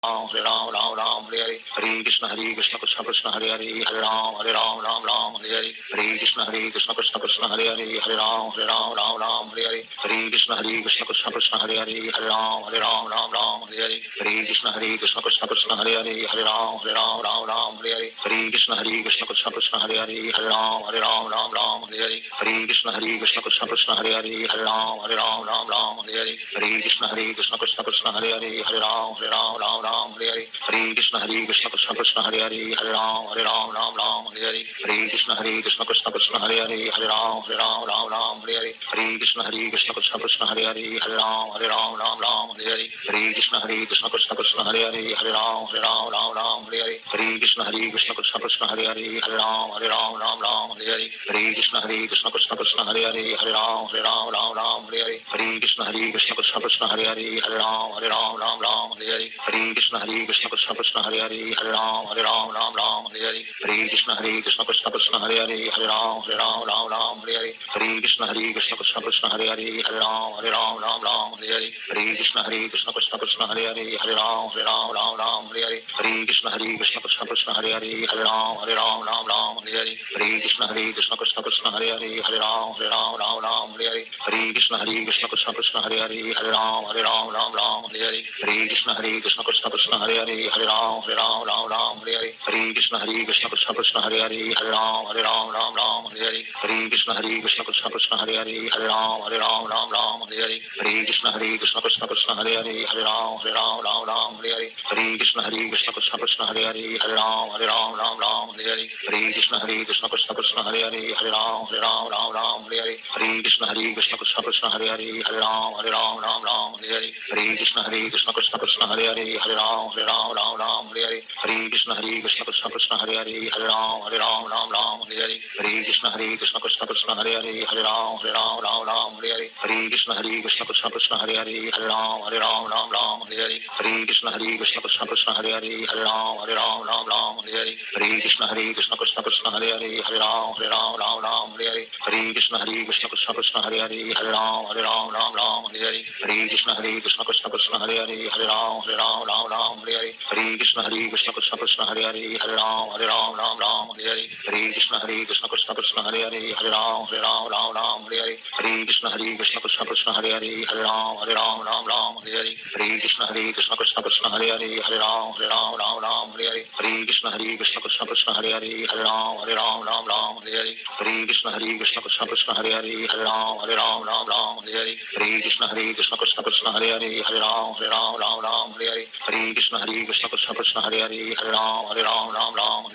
राम राम हरे हरे, हरे कृष्ण कृष्ण कृष्ण हरे हरे, हरे राम राम राम हरे हरे, हरे कृष्ण कृष्ण कृष्ण हरे हरे, हरे राम राम राम हरे हरे, हरे कृष्ण कृष्ण कृष्ण हरे हरे, हरे राम राम हरे हरे, हरे कृष्ण कृष्ण कृष्ण हरे हरे, हरे राम राम हरे हरे, हरे कृष्ण कृष्ण कृष्ण हरे हरे, हरे राम राम हरे हरे, हरे कृष्ण कृष्ण कृष्ण हरे हरे, हरे राम राम हरे हरे, हरे कृष्ण कृष्ण कृष्ण हरे हरे, हरे राम राम हरे हरे, हरे कृष्ण कृष्ण कृष्ण हरे हरे, हरे राम राम हरे हरे, हरे कृष्ण कृष्ण कृष्ण हरे हरे, हरे राम राम हरे हरे, हरे कृष्ण कृष्ण कृष्ण हरे हरे, हरे राम राम हरे हरे, हरे कृष्ण कृष्ण कृष्ण हरे हरे, हरे राम राम हरे हरे, हरे कृष्ण कृष्ण कृष्ण हरे हरे, हरे राम राम हरे हरे, हरे कृष्ण कृष्ण कृष्ण हरे हरे, हरे राम राम हरे हरे, हरे कृष्ण कृष्ण कृष्ण हरे हरे, हरे राम राम हरे हरे, हरे कृष्ण कृष्ण कृष्ण हरे हरे, हरे राम राम हरे हरे, हरे कृष्ण कृष्ण कृष्ण हरे हरे, हरे राम राम हरे हरे, हरे कृष्ण कृष्ण कृष्ण हरे हरे, हरे राम राम हरे हरे, हरे कृष्ण कृष्ण कृष्ण हरे हरे, हरे राम राम हरे हरे, हरे कृष्ण कृष्ण कृष्ण हरे हरे, हरे राम राम हरे हरे, हरे कृष्ण कृष्ण कृष्ण हरे हरे, हरे राम राम हरे हरे, हरे कृष्ण कृष्ण कृष्ण हरे हरे, हरे राम राम हरे हरे, हरे कृष्ण कृष्ण कृष्ण हरे हरे, हरे राम राम हरे हरे, हरे कृष्ण कृष्ण कृष्ण हरे हरे, हरे राम राम हरे हरे, हरे कृष्ण कृष्ण कृष्ण हरे हरे, हरे राम राम हरे हरे, हरे कृष्ण कृष्ण कृष्ण हरे हरे, हरे राम राम हरे हरे, हरे कृष्ण कृष्ण कृष्ण हरे हरे, हरे राम राम हरे हरे, हरे कृष्ण कृष्ण कृष्ण हरे हरे, हरे राम राम हरे हरे, हरे कृष्ण कृष्ण कृष्ण हरे हरे, हरे राम राम हरे हरे, हरे कृष्ण कृष्ण कृष्ण हरे हरे, हरे राम राम हरे हरे, हरे कृष्ण कृष्ण कृष्ण हरे हरे, हरे राम राम हरे हरे, हरे कृष्ण कृष्ण कृष्ण हरे हरे, हरे राम राम हरे हरे, हरे कृष्ण कृष्ण कृष्ण हरे हरे, हरे राम राम हरे हरे, हरे कृष्ण कृष्ण कृष्ण हरे हरे, हरे राम राम हरे हरे, हरे कृष्ण कृष्ण कृष्ण हरे हरे, हरे राम राम हरे हरे, हरे कृष्ण कृष्ण कृष्ण हरे हरे, हरे राम राम हरे हरे, हरे कृष्ण कृष्ण कृष्ण हरे हरे, हरे राम राम हरे हरे, हरे कृष्ण कृष्ण कृष्ण हरे हरे, हरे राम राम हरे हरे, हरे कृष्ण कृष्ण कृष्ण हरे हरे, हरे राम राम हरे हरे, हरे कृष्ण कृष्ण कृष्ण हरे हरे, हरे राम राम हरे हरे, हरे कृष्ण कृष्ण कृष्ण हरे हरे, हरे राम राम हरे हरे, हरे कृष्ण कृष्ण कृष्ण हरे हरे, हरे राम राम हरे हरे, हरे कृष्ण कृष्ण कृष्ण हरे हरे, हरे राम राम हरे हरे, हरे कृष्ण कृष्ण कृष्ण हरे हरे, हरे राम राम हरे हरे, हरे कृष्ण कृष्ण कृष्ण हरे हरे, हरे राम राम हरे हरे, हरे कृष्ण कृष्ण कृष्ण हरे हरे, हरे राम राम हरे हरे, हरे कृष्ण कृष्ण कृष्ण हरे हरे, हरे राम राम हरे हरे, हरे कृष्ण कृष्ण कृष्ण हरे हरे, हरे राम राम हरे हरे, हरे कृष्ण कृष्ण कृष्ण हरे हरे, हरे राम राम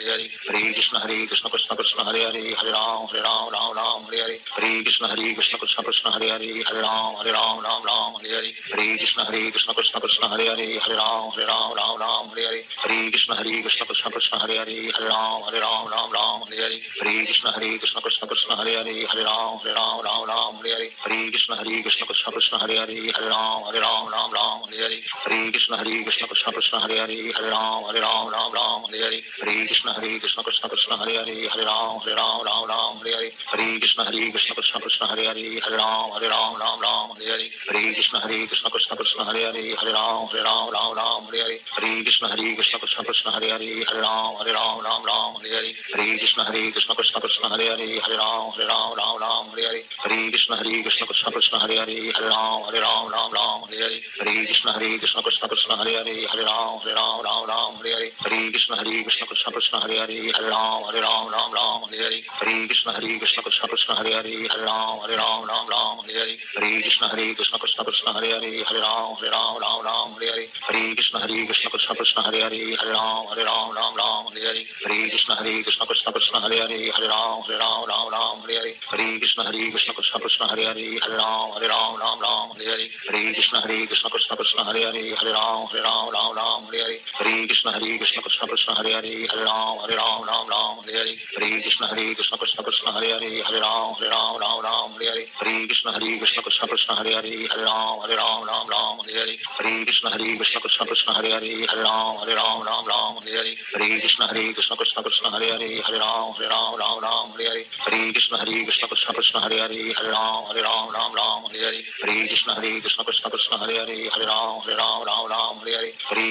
हरे हरे, हरे कृष्ण कृष्ण कृष्ण हरे हरे, हरे राम राम हरे हरे, हरे कृष्ण कृष्ण कृष्ण हरे हरे, हरे राम राम हरे हरे, हरे कृष्ण कृष्ण कृष्ण हरे हरे, हरे राम राम हरे हरे, हरे कृष्ण कृष्ण कृष्ण हरे हरे, हरे राम राम हरे हरे, हरे कृष्ण कृष्ण कृष्ण हरे हरे, हरे राम राम हरे हरे, हरे कृष्ण कृष्ण कृष्ण हरे हरे, हरे राम राम हरे हरे, हरे कृष्ण कृष्ण कृष्ण हरे हरे, हरे राम राम हरे हरे, हरे कृष्ण कृष्ण कृष्ण हरे हरे, हरे राम राम हरे हरे, हरे कृष्ण कृष्ण कृष्ण हरे हरे, हरे राम हरे हरे, हरे कृष्ण कृष्ण कृष्ण हरे हरे, हरे राम हरे हरे, हरे कृष्ण कृष्ण कृष्ण हरे हरे, हरे राम हरे हरे, हरे कृष्ण कृष्ण कृष्ण हरे हरे, हरे राम हरे हरे, हरे कृष्ण कृष्ण कृष्ण हरे हरे, हरे राम हरे हरे, हरे कृष्ण कृष्ण कृष्ण हरे हरे, हरे राम हरे हरे, हरे कृष्ण कृष्ण कृष्ण हरे हरे, हरे राम हरे हरे, हरे कृष्ण कृष्ण कृष्ण हरे हरे, हरे राम हरे हरे, हरे कृष्ण कृष्ण कृष्ण हरे हरे, हरे राम हरे हरे, हरे कृष्ण कृष्ण कृष्ण हरे हरे, हरे राम हरे हरे, हरे कृष्ण कृष्ण कृष्ण हरे हरे, हरे राम हरे हरे, हरे कृष्ण कृष्ण कृष्ण हरे हरे, हरे राम हरे हरे, हरे कृष्ण कृष्ण कृष्ण हरे हरे, हरे राम हरे हरे, हरे कृष्ण कृष्ण कृष्ण हरे हरे, हरे राम हरे हरे, हरे कृष्ण कृष्ण कृष्ण हरे हरे, हरे राम हरे हरे, हरे कृष्ण कृष्ण कृष्ण हरे हरे, हरे राम हरे हरे, हरे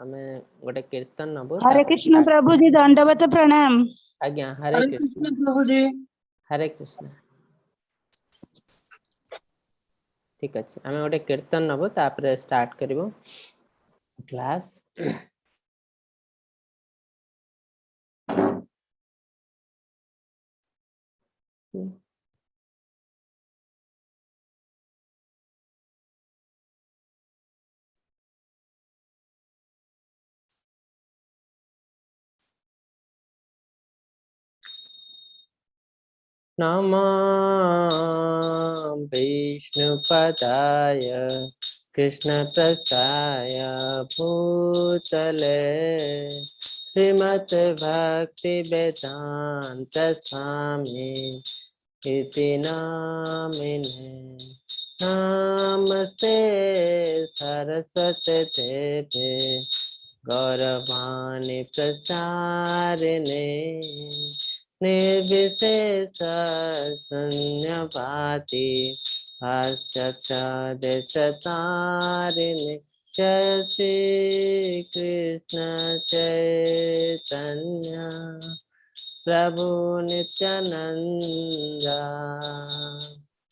आमे गोटे कीर्तन नबो हरे कृष्ण प्रभु जी दंडवत प्रणाम। आज्ञा हरे कृष्ण प्रभु जी। हरे कृष्ण ठीक अच्छे आमे गोटे कीर्तन नबो तापर स्टार्ट करिवो क्लास नमो विष्णुपदाय कृष्णप्रसाय भूतले श्रीमद् भक्ति वेदांत स्वामी इति नामिने नमस्ते सरस्वती देवे गौरवाणी प्रचारिणे निर्विशेष शून्यवादी देशतारिणे जय श्री कृष्ण चैतन्य प्रभु नित्यानंद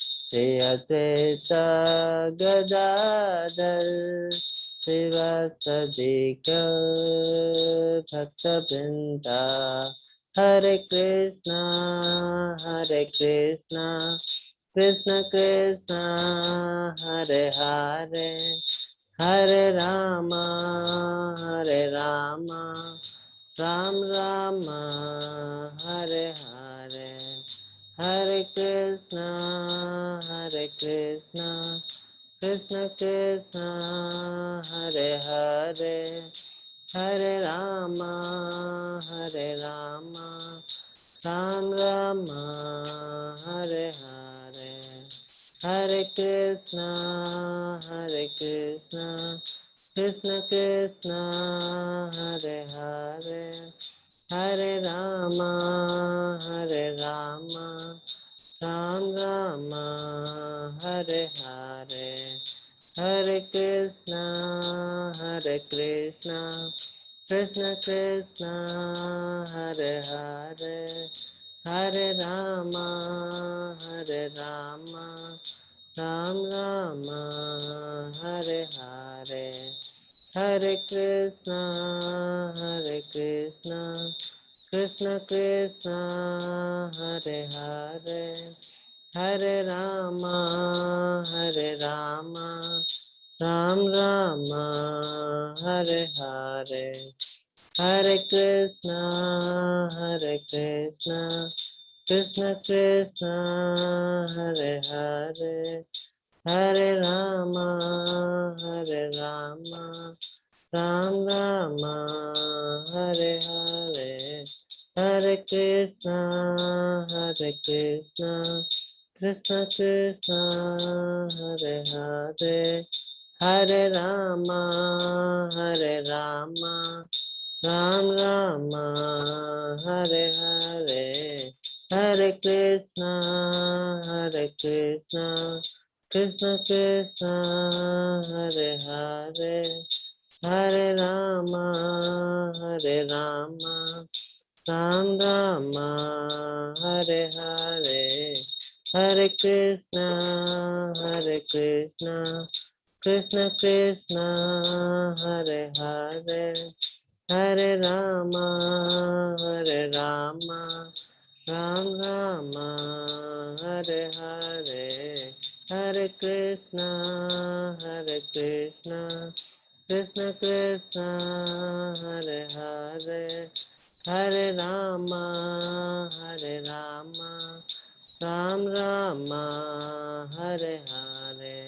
श्री अद्वैत गदाधर श्रीवासदि भक्तवृंदा हरे कृष्णा कृष्ण कृष्ण हरे हरे हरे राम राम राम हरे हरे हरे कृष्णा कृष्ण कृष्ण हरे हरे हरे राम राम हरे हरे हरे कृष्णा कृष्ण कृष्ण हरे हरे हरे राम राम हरे हरे हरे कृष्णा कृष्ण कृष्ण हरे हरे हरे राम राम हरे हरे हरे कृष्णा कृष्ण हरे हरे हरे राम राम हरे हरे हरे कृष्णा कृष्ण हरे हरे हरे राम राम हरे हरे हरे कृष्णा कृष्ण हरे हरे हरे राम राम हरे हरे हरे कृष्णा कृष्ण हरे हरे हरे राम राम हरे हरे हरे कृष्णा कृष्ण हरे हरे हरे राम राम हरे हरे हरे कृष्णा कृष्ण हरे हरे हरे राम राम हरे हरे।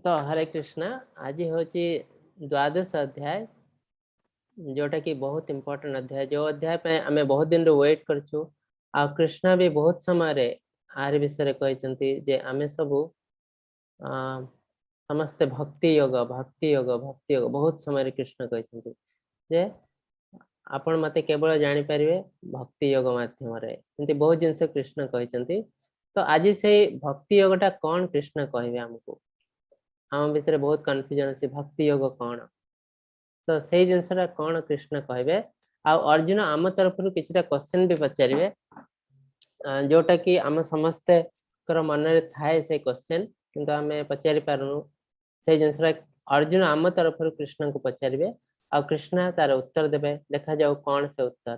तो हरे कृष्णा आज हूँ द्वादश अध्याय जोटा कि बहुत इम्पोर्टेंट अध्याय जो अध्याय पे आमे बहुत दिन वेट करछु आ कृष्णा भी बहुत समय रे आर विषय कहते जे आमे सबू समस्ते भक्ति योग बहुत समय कृष्ण कहते जे आपण मते केवल जानी परिवे भक्ति योग माध्यम रे एंती बहुत जिनस कृष्ण कहते तो आज से भक्ति योगटा कौन कृष्ण कहबे हमको आम भितर बहुत कन्फ्यूजन अच्छे भक्ति योग कौन तो से जिनसा कौन कृष्ण कहे अर्जुन आम तरफ किसी क्वेश्चन भी पचारे जोटा कि आम समस्ते मन में थाए से क्वेश्चन किंतु आम पचारि पारुनु से जिनसा अर्जुन आम तरफ कृष्ण को पचारे आ कृष्ण तार उत्तर देवे देखा जाऊ कौन से उत्तर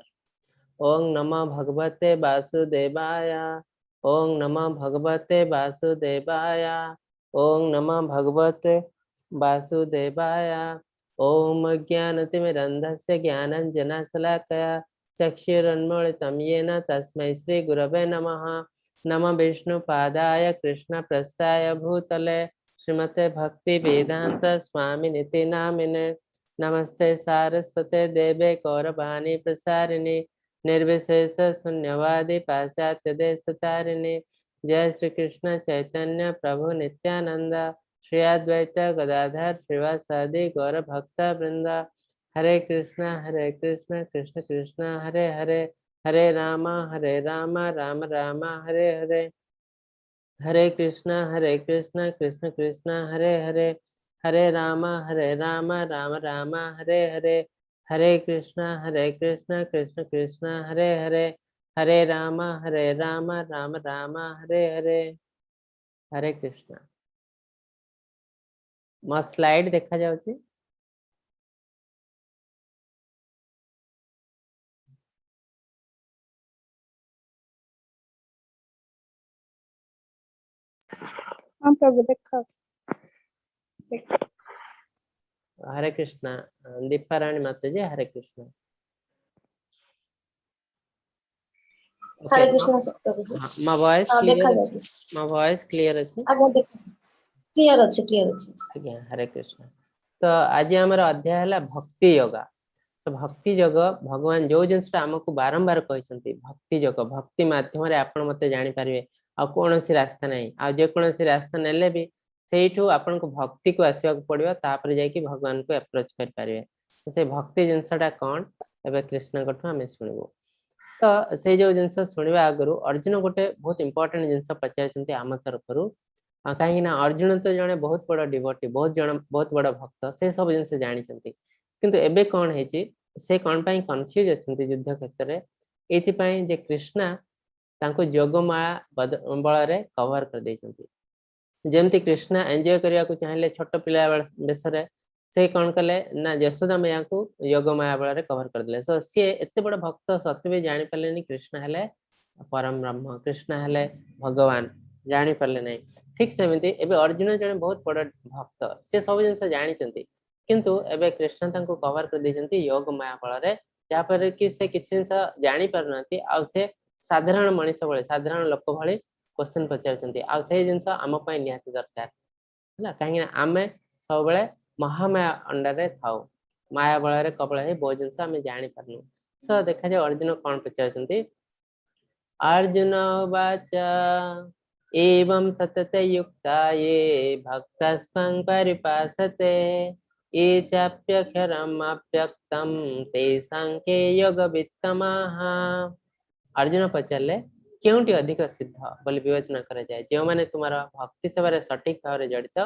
ओं नमः भगवते वासुदेवाय ओं नमः भगवते वासुदेवाय ओं नमः भगवते वासुदेवाय ओम ज्ञानतिमिरन्धस्य ज्ञानाञ्जनशलाकया चक्षुरुन्मीलितं येन तस्मै श्रीगुरवे नमः नमः विष्णुपादाय कृष्णप्रस्थाय भूतले श्रीमते भक्तिवेदान्त स्वामिनिति नामिने नमस्ते सारस्वते देवे गौरवाणी प्रसारिणी निर्विशेष शून्यवादी पाश्चात्य देशतारिणी जय श्री कृष्ण चैतन्य प्रभु नित्यानंद श्री अद्वैत गदाधर श्रीवासादि गौर भक्त वृंद हरे कृष्ण कृष्ण कृष्ण हरे हरे हरे राम राम राम हरे हरे हरे कृष्ण कृष्ण कृष्ण हरे हरे हरे राम राम राम हरे हरे हरे कृष्ण कृष्ण कृष्ण हरे हरे हरे राम राम राम हरे हरे हरे कृष्ण मो स्लाइड देखा जाउची हाँ प्रभु देखा हरे कृष्ण दीपाराणी माता जी हरे कृष्ण हरे कृष्ण प्रभु जी मा वॉइस हाँ देखा क्लियर जाए मा वॉइस क्लियर अछि आगे देख क्लियर अच्छे आज्ञा हरे कृष्ण तो आज आमर अध्याय है भक्ति योगा तो भक्ति योग भगवान जो जिनस आमको बारंबार कहते भक्ति योग भक्ति माध्यम आपण मत जानीपारे आ कौन सी रास्ता नहीं आ जेकोसी रास्ता नेले भी से आपन को भक्ति को आसवा पड़ो तापर जाकि भगवान को अप्रोच करें तो से भक्ति जिनसा कौन एवं कृष्ण आम शुणु तो से जो जिनस शुणा आगु अर्जुन गोटे बहुत इंपोर्टेंट जिनस पचार आम तरफ कहीं अर्जुन तो जड़े बहुत बड़ डिवोटी बहुत बड़ भक्त से सब जिन जानते किंतु एबे कौन है से कौन पाई कंफ्यूज अच्छा युद्ध क्षेत्र में जे कृष्णा तांको जोग माया बल कवर कर देइछंती जेमती कृष्णा एंजॉय करिया को चाहिले छोट पिला बेस से कौन कले ना यशोदा मैया को योग माया बल कवर कर देले सो सी एते बड़ भक्त सत्य भी जानी पाले कृष्ण हेले परम ब्रह्म कृष्ण हेले भगवान जानी पाले नहीं ठीक सेमती एबे अर्जुन जने बहुत बड़ भक्त से सब जिन जानी किंतु एबे कृष्ण तांको कवर कर देइछंती योग माया बल जहाँ पर कि से किसी जिन जानी पारनाती आ से साधारण मनीष भाई साधारण लोक भाई क्वेश्चन पचार आ से जिन आम निहाती दरकार है कहीं आम सब महामाया अंडर था माया बल कबल है बहुत जिन आम जापारू सो देखा जाए अर्जुन कौन पचार अर्जुन वाच एवं सतत युक्ता ये भक्तस्त्वं परिपासते ये चाप्यक्षरमप्यक्तं तेषां के योगवित्तमाः अर्जुन पचारे क्योंटी अधिक सिद्ध बोली विवेचना करा जाए जो माने तुम्हारा भक्ति सेवा सठिक भाव जड़ित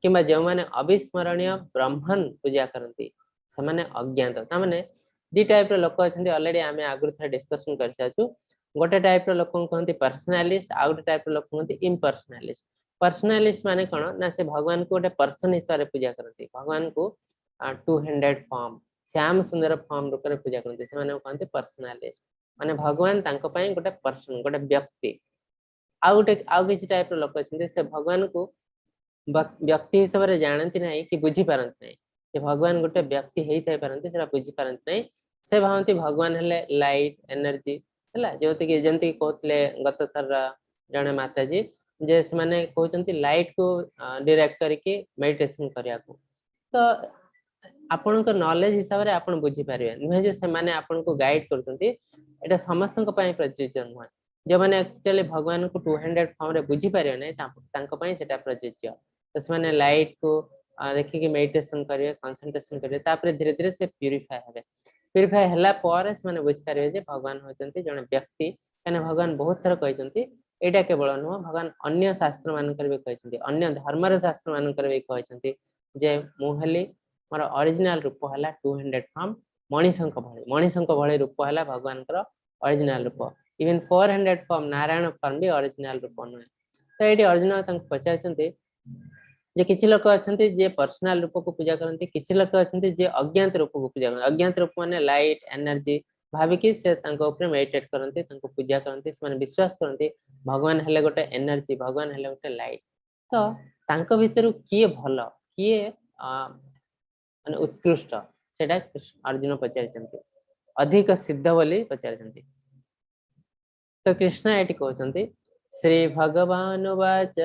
कि जो माने अविस्मरणीय ब्रह्मन पूजा करती से माने अज्ञात ताने दी टाइप लोक अच्छा अलरेडी आम आगुरी थे डिस्कसन कर सारू गोटे टाइप लोक कहते पर्सनालीस्ट आउ गोटे टाइप लोक कहते इम्पर्सनालीस्ट पर्सनालीस्ट माने कौन ना से भगवान को गोटे पर्सन हिसाब से पूजा करती भगवान को 200 फॉर्म श्याम सुंदर फॉर्म रूप में पूजा करती से कहते पर्सनालीस्ट माने भगवान गोटे पर्सन गोटे व्यक्ति आउ किसी टाइप लोक अच्छे से भगवान को व्यक्ति हिसाब से जानती ना कि बुझी पारती ना भगवान गोटे व्यक्ति होता पारती से बुझी पारती ना से भावती भगवान हेले लाइट एनर्जी है जो जमी कहते गत थर जड़े माताजी जे से माने कहते लाइट को डायरेक्ट करके मेडिटेशन करने को तो आपण नॉलेज हिसाब से आप बुझीपारे नुहे जो से आपन को गाइड कर समस्त प्रযোज्य नुहे जो मैंने एक्चुअली भगवान को 200 फॉर्म रे बुझीपारे ना प्रযোज्य तो से लाइट को देखिए मेडिटेशन करेंगे कंसंट्रेशन करेंगे धीरे धीरे से प्यूरिफाई है बुझीपारे भगवान होती जड़े व्यक्ति कहीं भगवान बहुत थर कहते एटा केवल नुह भगवान अन्य शास्त्र मानकर भी कहते अन्य धर्मर शास्त्र मानकर भी कहते जे मुहली मोर ओरिजिनल रूप है 200 फॉर्म मणिशंक भली रूप है भगवान ओरिजिनल रूप इवन 400 फॉर्म नारायण फॉर्म भी ओरिजिनल रूप नुहे तो ये अर्जुन पचार जे किसी लोक अच्छा जे पर्सनाल रूप को पूजा करते किसी लोक अच्छा जे अज्ञात रूप को पूजा करते अज्ञात रूप माने लाइट एनर्जी भाविकी से मेडिटेट करते पूजा करते विश्वास करते भगवान हेले गोटे एनर्जी भगवान हेले गोटे लाइट तो तांको भितर किए भल किए माने उत्कृष्ट सेटा अर्जुन पचार अधिक सिद्ध बोली पचार तो कृष्ण ये कहते श्री भगवान वाच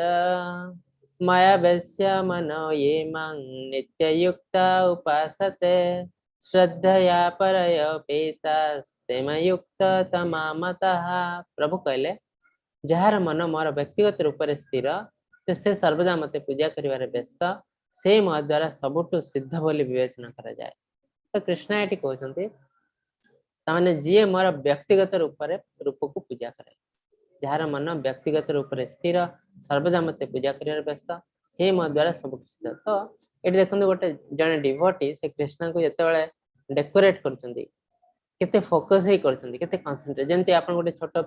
माया वैश्य मनो ये मां नित्ययुक्ता उपासते श्रद्धया परयोपेतास्तेमयुक्त तमामतः प्रभु कहले जार मन मोर व्यक्तिगत रूप से स्थिर से सर्वदा मते पूजा करिवारे व्यस्त से मो द्वारा सबुठु सिद्ध बोली विवेचना करा जाए तो कृष्ण ये कहते ताने जी मोर व्यक्तिगत रूप को पूजा करे जार मन व्यक्तिगत रूप से स्थिर सर्वदा मत पूजा कर व्यस्त से मो द्वारा सब सिद्ध तो ये देखते गोटे जड़े डिवोटी से कृष्ण को जिते डेकोरेट करते फोकस ही करते कन्संट्रेट जमी आप गोटे छोट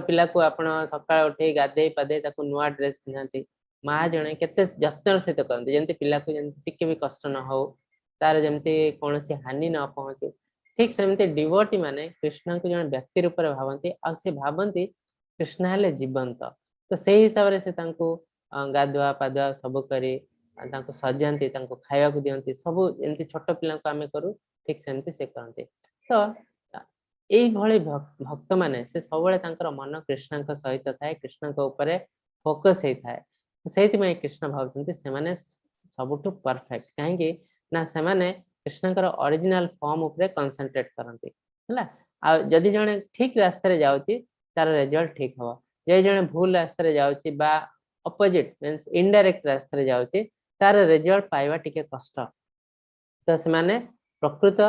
पिला को आप सका उठे गाधे पाधे नुआ ड्रेस पिंधाती माँ जड़े केते जत्न सहित करते जमी पिला को टिके भी कष्ट न हो तार जमी कौन हानि न पहुंचू ठीक सेमती डिवोटी माने कृष्ण को जन व्यक्ति रूप में भावती आ भावती कृष्ण हेले जीवंत तो से हिसाब से गाधुआ पाधुआ सब करी सजाती खावा को दिखती सब एमती छोट पिला को आम करूँ ठीक सेमती से करते तो यही भक्त माने से सब मन कृष्ण सहित थाए कृष्ण ऊपर फोकस होता है से कृष्ण भावती से सबुठु परफेक्ट कहीं ना से कृष्ण ओरिजिनल फॉर्म उपरे कंसंट्रेट करते जदि जने ठीक रास्ते जाउची तार रिजल्ट ठीक हो जे जने भूल रास्ते जाउची बा अपोजिट मींस इनडायरेक्ट रास्ते जाउची तार रिजल्ट पाइबा टिके कष्ट तो से माने प्रकृत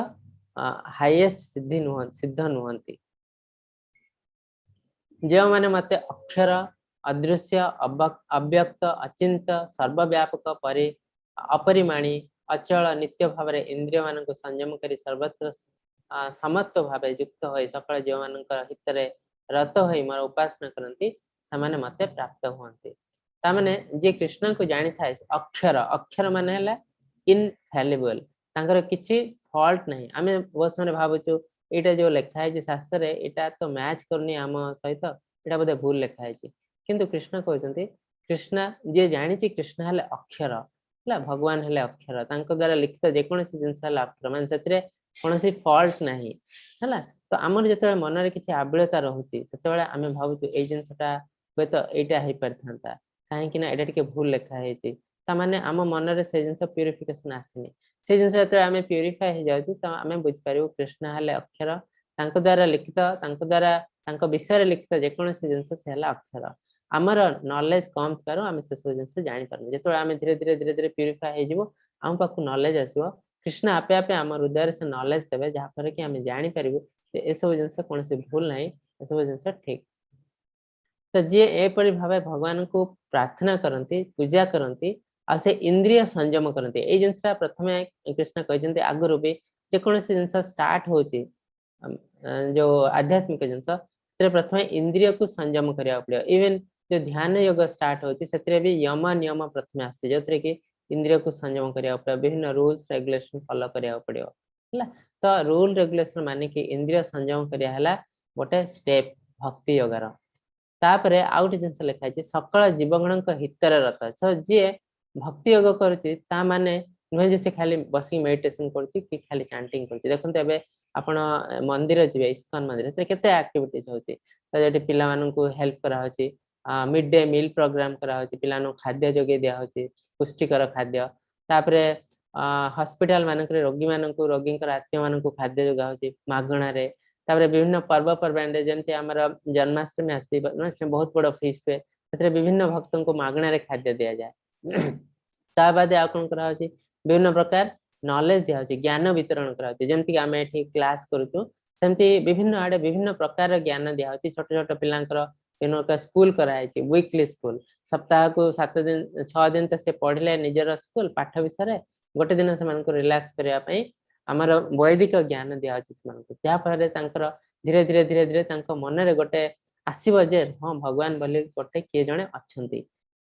हाईएस्ट सिद्ध नुहंती जो माने मते अक्षर अदृश्य अव्यक्त अचिंत सर्वव्यापक परि अपरिमाणी अचल नित्य भाव इंद्रिय मान संयम कर सर्वत्र समत्व भाव युक्त हो सकल जो मान हित रत हो मोर उपासना करती से मत प्राप्त हुए ताने जे कृष्ण को जानी था अक्षर अक्षर मान इनफैलिबल किसी फॉल्ट नहीं आम बहुत समय भावुँ यहाँ जो लिखा है शास्त्र यहाँ तो मैच करनी आम सहित यहाँ बोधे भूल लिखाई किंतु कृष्ण कहते कृष्ण जी जानी कृष्ण हेले अक्षर भगवान हेले अक्षर द्वारा लिखित जेकोसी जिनस अक्षर मान से कौन फॉल्ट नहीं है तो आमर जो मन में किसी आबिलता रोचे से आम भावुँ ये जिनसा हे तो यहाँ हो पारि था कहीं यहाँ भूल लिखाई ताने आम मन से जिन प्यूरिफिकेशन आसनी से जिन आम प्यूरीफाए हो जाऊँ तो आम बुझीपार कृष्ण हेले अक्षर द्वारा लिखित द्वारा विषय लिखित जेकोसी जिनस से अक्षर आमर नॉलेज कम थी आम से सब जिन जापर जो आम धीरे धीरे धीरे धीरे प्यूरीफाए हो आम पाक नॉलेज आसो कृष्ण आपे आपे आम हृदय से नॉलेज देवे जहाँफल कि आम जापर ये सब जिन कौन भूल ना ये सब जिन ठीक तो जी एपरी भाव भगवान को प्रार्थना करती पूजा करती आ से इंद्रिय संयम करती ये जिनसा प्रथम कृष्ण कहते आगुरी भी जेकोसी जिन स्टार्ट हो जो आध्यात्मिक जिनस प्रथम इंद्रिय को संयम करा पड़ो इवन जो ध्यान योग स्टार्ट होती भी यम नियम प्रथम आस जो कि इंद्रिय को संयम करा पड़ो विभिन्न रूल्स रेगुलेशन फॉलो करा पड़ो है तो रूल रेगुलेशन मानिक इंद्रिय संयम करा गोटे स्टेप भक्ति योगार तापर आउ गोटे जिन लिखाई सकल जीवगण हितर रत तो जी भक्ति योग करुँचा माने नुहे से खाली बस मेडिटेशन करुँच कि खाली चैंटिंग कर देखते आपण मंदिर जी इस्कन मंदिर केते एक्टिविटीज होची तो पिला मानू हेल्प करा मिड डे मील प्रोग्राम करा पिला खाद्य जोगे दिया होची पुष्टिकर खाद्य तापरे हॉस्पिटल मानक रोगी मानक रोगी आत्मीय मानक खाद्य जोगा होची मागणा रे तापरे विभिन्न पर्व पर्वाणी जमती आमर जन्माष्टमी आसी बहुत बड़ फीस्ट हुए से विभिन्न भक्त को मागणा रे खाद्य दि जाए ता बाद आ कौन करा विभिन्न प्रकार नॉलेज दिया ज्ञान वितरण करमती आम ये क्लास करूँ सेमती विभिन्न आड़े विभिन्न प्रकार ज्ञान दिया छोट छोट पिलांकर ବିଭିନ୍ନ ପ୍ରକାର ସ୍କୁଲ କରାଯାଇଛି ୱିकଲି स्कूल सप्ताह को 7 दिन 6 दिन तो से पढ़ले निजर स्कूल पाठ विषय गोटे दिन से रिलैक्स करने आमर वैदिक ज्ञान दिया जहाँफल धीरे धीरे धीरे धीरे मन में गोटे आसब जे हाँ भगवान बोली गोटे किए जड़े अच्छा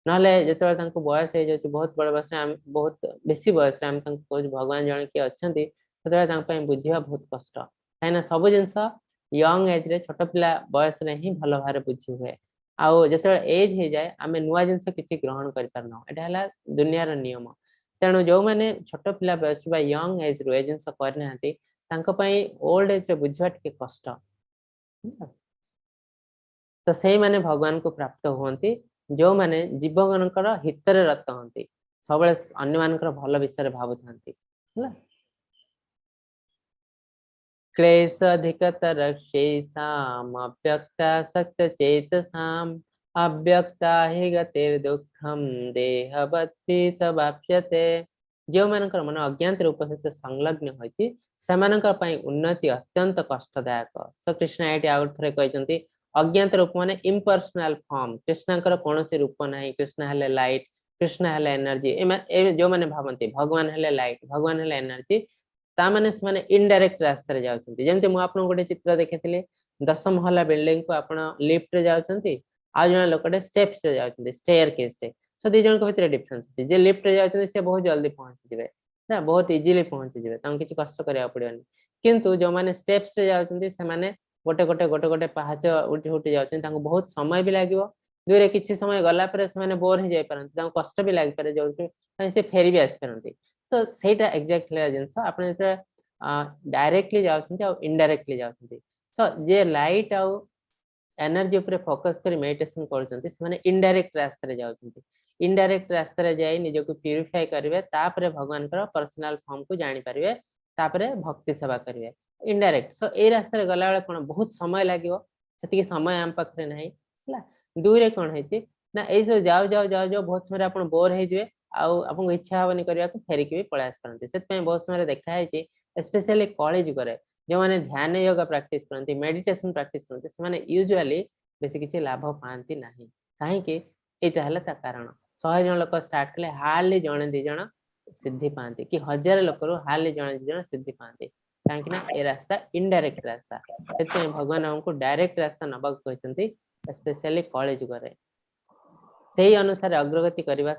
ना जो बयस हो बहुत बड़ बयस बहुत बेसी बयस आम भगवान जड़े किए अच्छा बुझा बहुत कष्ट कहीं सब जिनस यंग एज रे छोट पिला बयस ही भल भाव बुझी हुए आउ जो एज हो जाए आम नुआ जिनस किसी ग्रहण करना यहाँ दुनियार नियम तेणु जो मैंने छोट पिला बयस यंग एज रू ए जिनस करना ओल्ड एज बुझा टे कष्ट तो से माने भगवान को प्राप्त होती जो माने जीवन हितर रत होती सब अन्य मानकर भल विषय भावुता क्लेशाधिकतर शेषाम अव्यक्ता सत्य चेतसाम अव्यक्ता हि गतिर्दुःखम देहवत्ति वाप्यते जो मानकर मन अज्ञात रूप सहित संलग्न होती से उन्नति अत्यंत कष्टदायक सो कृष्ण ये आउ थे कहते अज्ञात रूप माने इम्पर्सनाल फॉर्म कृष्ण कौन रूप ना कृष्ण हेले लाइट कृष्ण हेले एनर्जी जो मैंने भावती भगवान हेले लाइट भगवान हेले एनर्जी ताने से इनडायरेक्ट रास्ता जाती जमी मुझे गोटे चित्र देखी 10 महला बिल्डिंग को आप लिफ्ट रे जाती आज जन लोकटे स्टेप्स रे जाती स्टेयर केस रे सो दी जन भितर डिफरेंस अच्छी जे लिफ्ट रे जाती से बहुत जल्दी पहुंची जाए ना बहुत इजिली पहुंची जाए किसी कष्ट करा पड़ेनि किंतु जो मैंने स्टेप्स रे जाती से गोटे गोटे गोटे गोटे पहाच उठी उठी जाती बहुत समय भी लगे दूर किसी समय गलापर से बोर हो जाए कष्ट भी लग पारे जो से फेरी भी आसपारती तो सहीटा एक्जाक्ट जिनस आप डायरेक्टली जाऊँ इनडायरेक्टली जाऊँ सो जे लाइट आउ एनर्जी उपर फोकस कर मेडिटेशन कर इनडायरेक्ट रास्ते जाऊँ इनडायरेक्ट रास्ते जाए निजक प्यूरिफाई करेंगे भगवान पर्सनल फॉर्म को जानीपर भक्ति सेवा करेंगे इनडायरेक्ट सो ये रास्ते गला बेले कौन बहुत समय लगे से समय आम पाखे ना दूर कौन है ना ये जाओ जाओ जाओ जाओ बहुत समय आप बोर हो आपको इच्छा हेनी करने को फेरिकी भी पलि आसपारती से बहुत समय देखाई स्पेशली कली जुगे जो मैंने ध्यान योगा प्रैक्टिस करती मेडिटेशन प्रैक्टिस करती से यूजुअली बेसी किसी लाभ पाती ना कहीं यहाँ कारण 100 जन लोक स्टार्ट कले हार्डली जड़े 2 जन सिद्धि पाती कि 1000 लोक हार्डली जड़े 2 जन सिद्धि पाती कहीं ये रास्ता इनडायरेक्ट रास्ता से भगवान हमको डायरेक्ट रास्ता नवा कहते स्पेशली कली जुगे से अनुसार अग्रगति करने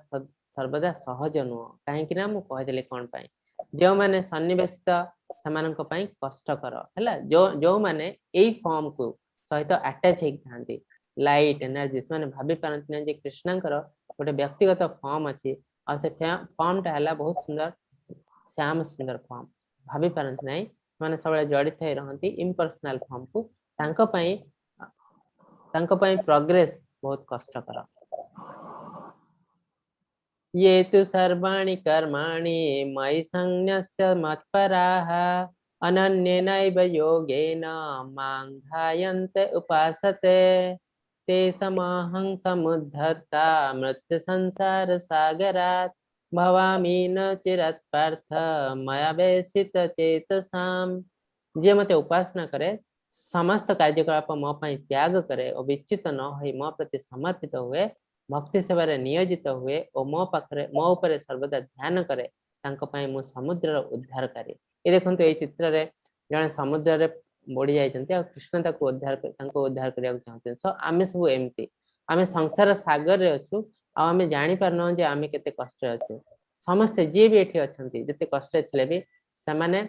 सर्वदा सहज नुह कहीं मुझे कौन जो मैंने सन्निवेशित से कष्टकर है जो मैंने यही फॉर्म को सहित अटैच होती लाइट एनर्जी से भाभी पारती ना कृष्णकर गोटे व्यक्तिगत फॉर्म अच्छी आ से फॉर्मटा है बहुत सुंदर श्याम सुंदर फॉर्म भाभी पारती ना सब जड़ित रहती इम्पर्सनाल फॉर्म को प्रोग्रेस बहुत कष्टकर ये तु सर्वाणि कर्माणि मयि संन्यस्य मत्पराः अनन्येनैव योगेन मां ध्यायन्ते उपासते तेषामहं समुद्धर्ता मृत्यु संसार सागरात् भवामि न चिरात् पार्थ मया वेशित चेतसाम् जे मते उपासना करे समस्त कार्यकलाप मो पई त्याग करे और विचित न होई मो प्रति समर्पित हुए भक्ति सेवा नियोजित हुए और मो पाखे मो उपर सर्वदा ध्यान करे मु समुद्र उद्धार करे ये देखो ये चित्र रे जने समुद्र रे बुड़ी जाइछन्ते कृष्ण ताको उद्धार करने चाहते सो आमे सब एमती आमे संसार सागर रे अछु आ आमे जानि पारनो जे आमे केते कष्ट अछु समस्त जे भी एठी अछन्ती जते कष्ट थिले भी से माने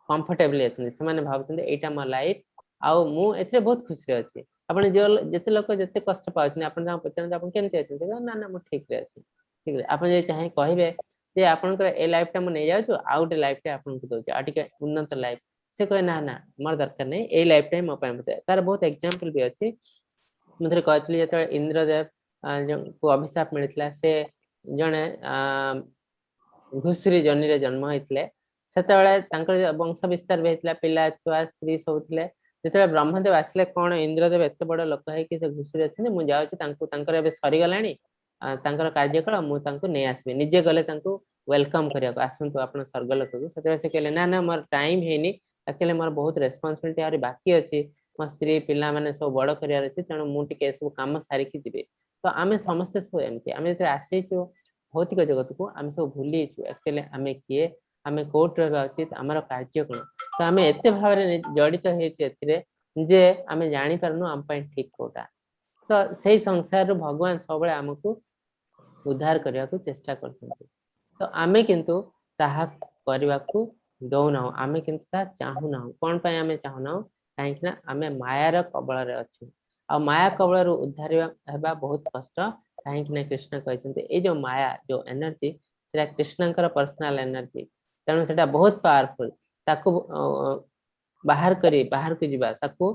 कंफर्टेबली अछन्ती से माने भाबछन्ते एटा म लाइफ आ मु एथे बहुत खुशी अछि आपण जो जते लोक जते कष्ट पाउछन आपण जा पछन आपण केनते अछि ना ना मु ठीक रे अछि ठीक रे आपण जे चाहे कहिबे जे आपण कर ए लाइफ टा मु नै जाउ आउट लाइफ टा आपण को दउ आ टिके उन्नत लाइफ से कहे ना ना मोर दरकार नै ए लाइफ टाइम मो पाए मते तार बहुत एग्जांपल भी अछि मुझे कहतली जते इंद्रदेव को अभिशाप मिलथिला से जने घुसरी जनी रे जन्म होइतले सेते बेले तांकर वंश विस्तार होइतला पिला छुआ स्त्री सब थिले जिते ब्रह्मदेव आसले कौन इंद्रदेव एत बड़ लोक है कि घुसुरी अच्छे मुझे सरी गलानी कार्यकल मुझे नहीं आसबी निजे गले वेलकम करने आसतु आप स्वर्गलोक को से कहले ना ना मोर टाइम है एक्चुअली मोर बहुत रेस्पॉन्सिबिलिटी बाकी अच्छी मो स्त्री पिला माने सब बड़ करियार अछि तेणु मु टिके सब काम सारिकी जिबे तो आमे समस्त सब एमती आमे जे आसीचु भौतिक जगत को आमे सब भूली छु एक्चुअली आमे किए आमे कोट रहबा उचित हमर कार्य कोन तो आमे एते भावरे जडित हेछि एथिरे जे आमे जानि परनु हम पय ठीक कोटा तो सेही संसार रो भगवान सबले हमकु उद्धार करिया को चेष्टा करछन्ति तो आमे किंतु ताहा करिवा को दौना आमे किंतु ता चाहू ना कोन पय आमे चाहू ना काहे कि ना आमे माया रो कबळ रे अछु आ माया कबळ रो उद्धार हेबा बहुत कष्ट काहे कि ना कृष्ण कहछन्ति ए जो माया जो एनर्जी सेटा कृष्णकर पर्सनल एनर्जी तेणु सेटा बहुत पावरफुल ताको बाहर को जिबा ताको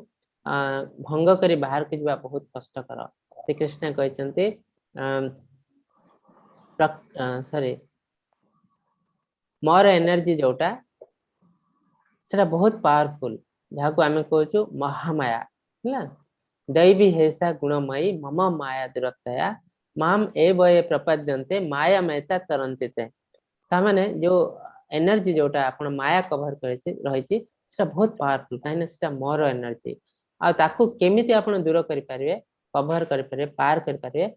भंग करी बाहर को जिबा बहुत कष्टकर श्री कृष्ण कहछन्ति सॉरी मोर एनर्जी जोटा सेटा बहुत पावरफुल जहाँ को आमे कहछु महामाया हला दैवी हेसा गुणमयी मम माया दुरतया माम एवये प्रपद्यन्ते माया मेता तरन्ते ता माने जो एनर्जी जोटा आपण माया कवर करछि रहिछि सेटा बहुत पावरफुल काहे सेटा मोर एनर्जी आ ताकू केमिति आपण दूर करि परिबे कवर करि परिबे पार करि परिबे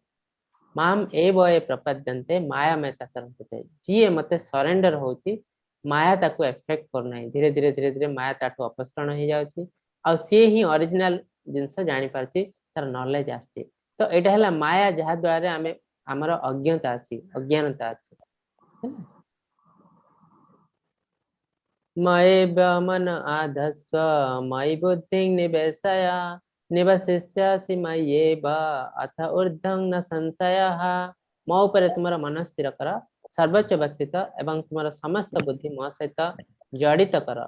माम एवये प्रपद्यन्ते माया मेता तरन्ते जी मते सरेंडर होछि माया ताकू एफेक्ट करना धीरे धीरे धीरे धीरे माया ताठू अपसरण हो जाउछि आ सी ही ओरिजिनल जिंस जानि पारछि तार नॉलेज आछि तो एटा हला माया जहा द्वारा हमें हमर अज्ञता अछि अज्ञानता अछि मये मन आधस्व मयि बुद्धिं निवेशय निवसिष्यासि मय्येव अथ ऊर्ध्वं न संशयः मो ऊपर तुमरा मन स्थिर कर सर्वोच्च व्यक्तित्व एवं तुमरा समस्त बुद्धि मो सहित जड़ित कर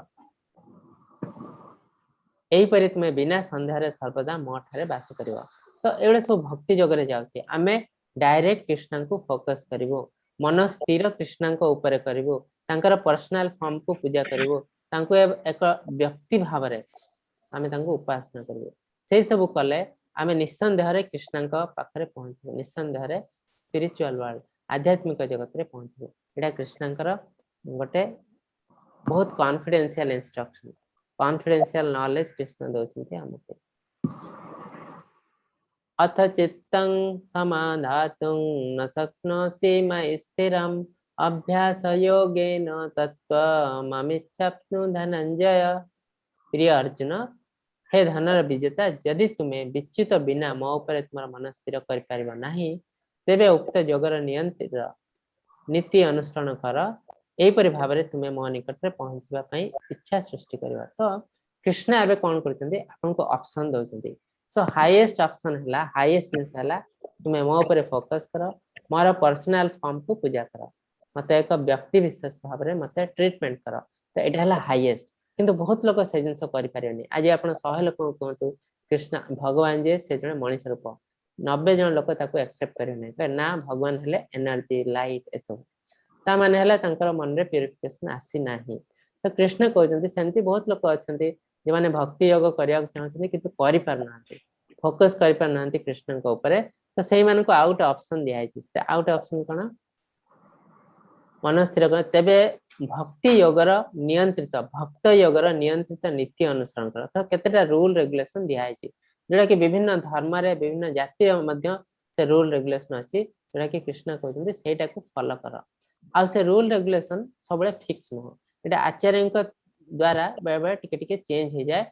एही परि तुमे बिना संध्यारे सर्वदा मो ठारे वास करिवो तो एबे सब भक्ति जगरे जाउछि आमे डायरेक्ट कृष्ण को फोकस करिवो मन स्थिर कृष्ण को ऊपर करिवो तांकर पर्सनल फॉर्म को पूजा करिवो तांको एक व्यक्ति भाव रे आमे तांको उपासना करिवो सेही सब कले आमे निसंदेह रे कृष्ण को पाखरे पहुंचबो निसंदेह रे स्पिरिचुअल वर्ल्ड आध्यात्मिक जगत रे पहुंचबो एटा कृष्णकर गोटे बहुत confidential instruction confidential knowledge Krishna दोचंती हमके अथ चित्तं समाधातुं न शक्नोषि मयि स्थिरम् अभ्यास योगेन तत्त्वममिच्छप्नु धनंजय प्रिय अर्जुन हे धनर विजेता यदि तुम्हें विचित बिना मो ऊपर तुम मन स्थिर कर पारिबो नाही तेबे उक्त योगर नियंत्रित नीति अनुसरण कर एपरि भाबरे तुम्हें मो निकट रे पहुंचबा पई इच्छा सृष्टि करबा तो कृष्ण आबे कोन करचंदी आपनको ऑप्शन दउचंदी सो हाईएस्ट ऑप्शन हला हाईएस्ट सेंस हला तुम्हें मो ऊपर फोकस करो मोर पर्सनल फॉर्म को पूजा करो मते एक व्यक्ति विशेष भाबरे मते ट्रीटमेंट करो तो एटा हला हाईएस्ट किंतु बहुत लोग से जिनस करि पारियोनी आज आपण 100 लोक कहतु कृष्ण भगवान जे से जने मनुष्य रूप 90 जन लोक ताको एक्सेप्ट करियो नै ना भगवान हले एनर्जी लाइट एसो ता माने हला तांकर मन रे प्यूरिफिकेशन आसी नाही तो कृष्ण कहजंती सेंती बहुत लोक अछंती जे माने भक्ति योग करिया चाहछंती किंतु करि पार नांती फोकस करि पार नांती कृष्ण को ऊपर तो सेही मान को आउट ऑप्शन दिया है से आउट ऑप्शन कोन मन स्थिर कर तेबे भक्ति योगर नियंत्रित भक्त योगर नियंत्रित नीति अनुसरण कर तो केतेटा रूल रेगुलेशन दिया है जेटा कि विभिन्न धर्म रे विभिन्न जाति रे मध्य से रूल रेगुलेशन अछि जेटा कि कृष्ण कहउछन्ती सेटा को फॉलो कर आ से रूल रेगुलेशन सबले फिक्स न हो एटा आचार्य द्वारा बे बे टिके टिके चेंज हो जाए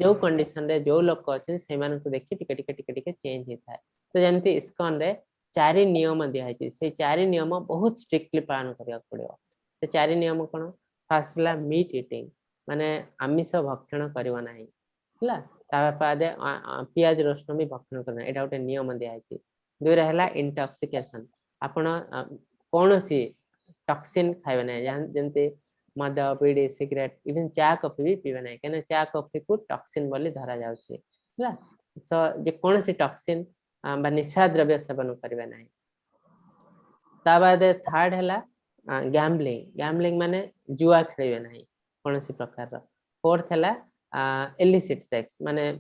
जो कंडीशन रे जो लोक अछि से मान को देखि टिके टिके चेंज होता है तो जेमति इस्कॉन रे चारि नियम दिया है से चारि नियम बहुत स्ट्रिक्टली पालन करिया पड़ियो से चारि नियम कोन फर्स्ट ला मीट ईटिंग माने आमिष भक्षण करबो नाही हला ता बादे प्याज रसुन भी भक्षण करना एटा उटे नियम दिया है दुरा हला इंटॉक्सिकेशन आपण कोनोसी टॉक्सिन खाइबे नाही जेंते मद बीड़ी सिगरेट इवन चा कॉफी भी पीबे नाही केने चा कॉफी को टॉक्सिन बोली धरा जाउछि हला सो जे कोनोसी टॉक्सिन बा निशा द्रव्य सेवन करबे नाही ता बाद थर्ड हला गैम्बलिंग माने जुआ खेलबे नाही कोनोसी प्रकार रो फोर्थ हला इलिसिट सेक्स माने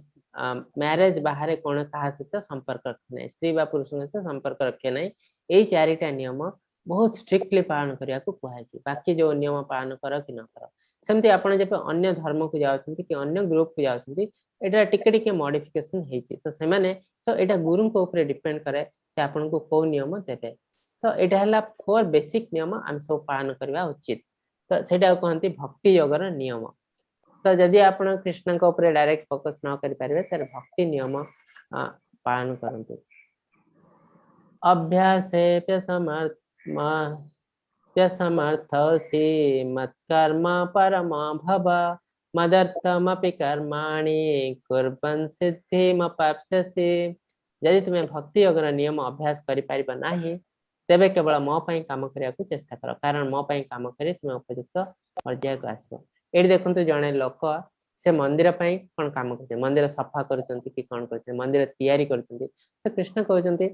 मैरिज बाहर कोन कहा सहित संपर्क रखने स्त्री बा पुरुष सहित संपर्क रखे नाही एई चारिटा नियम बहुत स्ट्रिक्टली पालन करिया को कहै छी बाकी जो नियम पालन कर कि न कर सेमती आपण जे अन्य धर्म को जाउछंती कि अन्य ग्रुप को जाउछंती एटा टिके टिके मॉडिफिकेशन हेची तो से माने सो एटा गुरु को ऊपर डिपेंड करे से आपन को को नियम देबे तो एटा हला 4 बेसिक नियम हम सब पालन करबा उचित तो सेटा कहंती भक्ति योगर नियम तो जदि आपण कृष्ण को ऊपर डायरेक्ट फोकस न कर पारे तर भक्ति नियम पालन करंतु अभ्यासेप्य समर्थसि मत्कर्म परमा भव मदर्थमपि कर्माणि कुर्वन् सिद्धिमवाप्स्यसि यदि तुम्हें भक्ति योगर नियम अभ्यास करि पारिबा नाही तेबे केवल मो पई काम करिया को चेष्टा करो कारण मो पई काम करी तुम उपयुक्त पर्याय को आसो एडी देखंतु जणे लोक से मंदिर पई कोन काम करते मंदिर सफा करचंती कि कोन करते मंदिर तैयारी करचंती तो कृष्ण कहउचंती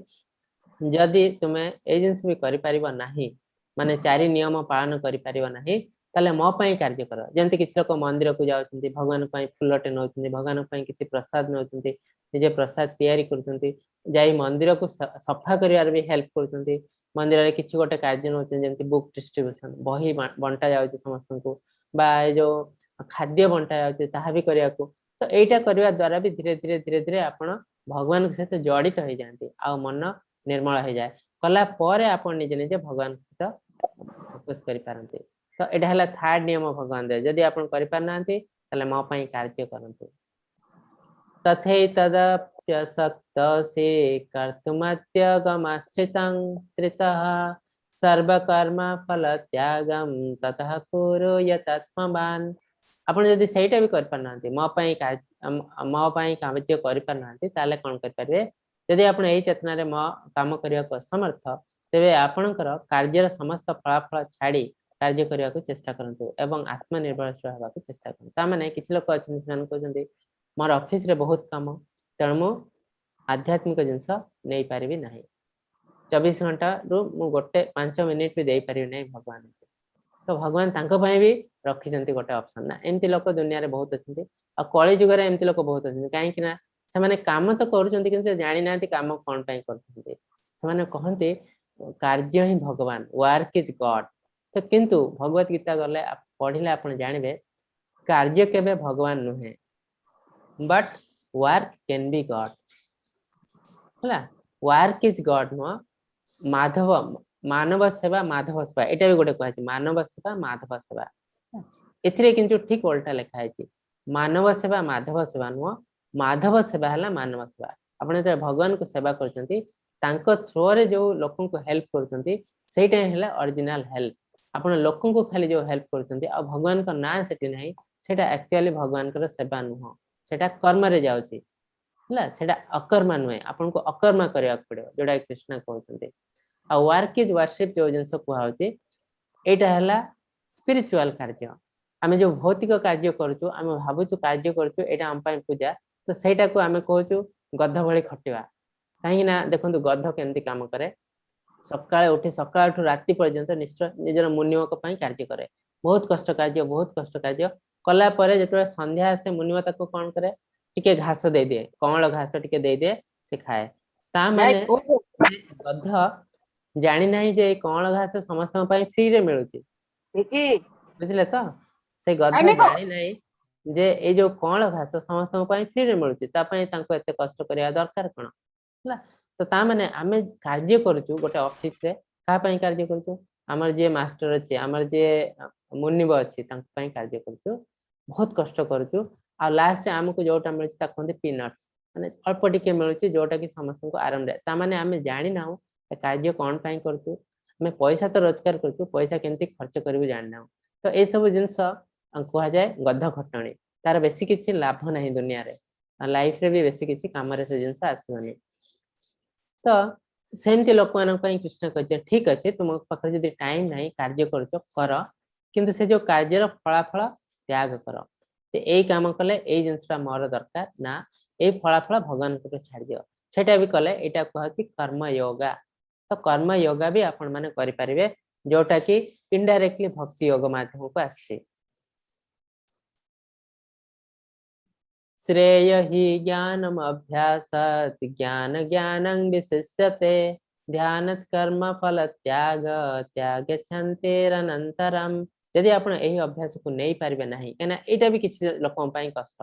जदि तुम्हें ए जिंस भी करि पारिबा नाही माने चारि नियम पालन करि पारिबा नाही ताले मो पई कार्य कर जेंति किछ लोक मंदिर को जाउचंती भगवान पई फुलटे नउचंती भगवान पई किछि प्रसाद नउचंती निजे प्रसाद तैयारी करचंती जाई मंदिर को सफा करियार भी हेल्प करचंती मंदिर रे किछि गोटे कार्य नउचंती जेंति बुक डिस्ट्रीब्यूशन बही बंटा जाउची समस्त को बा जो खाद्य बंटा जाउची ताहा भी करिया को तो एटा करिया द्वारा भी धीरे धीरे धीरे धीरे आपण भगवान के साथ जड़ित हो जाती आ मन निर्मल हो जाए कला परे आपण निजे निजे भगवान के साथ फोकस करि पारंती तो एटा हला थर्ड नियम भगवान दे जदि आपण करि पारनांती तले मो पई कार्य करंतु तथे तदप्यसक्तसे कर्तुमत्यगमाश्रितं त्रितः सर्वकर्म फलत्यागं ततः कुरु यतात्मवान् आपण यदि सेटा भी कर पारनांती मो पई कार्य करि पारनांती ताले कोन कर परबे यदि आपण एई चेतना रे मो काम करिया को समर्थ तेबे आपणकर कार्यर समस्त फलाफल छाड़ी कार्य करिया को चेष्टा करंतु एवं आत्मनिर्भरशील होबा को चेष्टा करंतु ता माने किछ लोक अछन सन कहजंती मोर ऑफिस रे बहुत काम तणमो आध्यात्मिक जिंस नै पारिबी नाही 24 घंटा रु मु गोटे 5 मिनिट भी दे पारिबी नै भगवान तो भगवान तांको पय भी रखि जंती गोटे ऑप्शन ना एमती लोक दुनिया रे बहुत अछंती आ कली जुग रे एमती लोक बहुत अछंती काहे कि ना से माने काम तो करूचंती किंतु जानि नांती काम कोन पय करथंती से माने कहंती कार्य ही भगवान वर्क इज गॉड तो किंतु भगवत गीता गले पढ़िले आपण जानिबे कार्य केबे भगवान नुहे but work can be god हला वर्क इज गॉड नो माधव मानव सेवा माधव सेवा एटा भी गोटे कहै मानव सेवा माधव सेवा एथिरे किंतु ठीक उल्टा लिखा है मानव सेवा माधव सेवा नो माधव सेवा हला मानव सेवा आपण जे भगवान को सेवा करचंती तांको थ्रो रे जो लोकन को हेल्प करचंती सेटा हला ओरिजिनल हेल्प आपण लोकन को खाली जो हेल्प करचंती आ भगवान का ना सेटी नहीं सेटा एक्चुअली भगवान कर सेवा नुह सेटा कर्म रे जाउची हला सेटा अकर्म नुहे आपण को अकर्म करिया पड़े जोडा कृष्ण कहउचंती आ वर्क इज वर्शिप जो जिंस कुहाउची एटा हला स्पिरिचुअल कार्य आमे जो भौतिक कार्य करचु आमे भाबुचु कार्य करचु एटा हम पय पूजा तो सेटा को आमे कहउचु गध भଳି खटिवा काहे ना देखंतु गध केनती काम करे सकाळे उठी सकाळ ठु राति पर्यंत निजर मुनिमक पय कार्य करे बहुत कष्ट कार्य कला परे जेतले संध्या से मुनिमता को कोन करे टिके घास दे दे कमल घास टिके दे दे से खाए ता माने गध जानि नाही जे कमल घास समस्त पय फ्री रे मिलुची बुझले तो से गध जानि नाही जे ए जो कमल घास समस्त पय फ्री रे मिलुची ता पय तांको एते कष्ट करिया दरकार कोन हला तो ता माने आमे कार्य करचु गोटे ऑफिस रे का पय कार्य करचु हमर जे मास्टर अछि हमर जे मुनिब अछि तांको पय कार्य करचु बहुत कष्ट करचु आ लास्ट हमको जोटा मिलछि ता कोन पीनट्स माने अल्प टिके मिलछि जोटा कि समस्त को आराम दे ता माने आमे जानि नाउ कार्य कोन पय करचु हमें पैसा तो रोजगार करचु पैसा केनती खर्च करबु जानि नाउ तो ए सब जिंस कहा जाय गध खटणी तार बेसी किछि लाभ नाही दुनिया रे लाइफ रे भी बेसी किछि काम रे से जिंस आसबनी तो सेमती लोक मान कृष्ण कहते ठीक अच्छे तुम पाखे जब टाइम ना कार्य कर किंतु से जो कार्यर फलाफल त्याग कर यही काम कले यही जिनसा मोर दरकार ना ये फलाफल भगवान को छाड़ दियो सेटा भी कले यहाँ कहती कर्म योगा तो कर्म योगा भी आपण मैंने करें जोटा कि इनडायरेक्टली भक्ति योग माध्यम को आसे श्रेय हि ज्ञानम अभ्यासात् ज्ञान ज्ञानं विशिष्यते ध्यान कर्म फल त्याग त्याग छन्तेरनन्तरम यदि आपण एही अभ्यास को नहीं पारिबे नाही केना एटा भी किछि लोकन पई कष्ट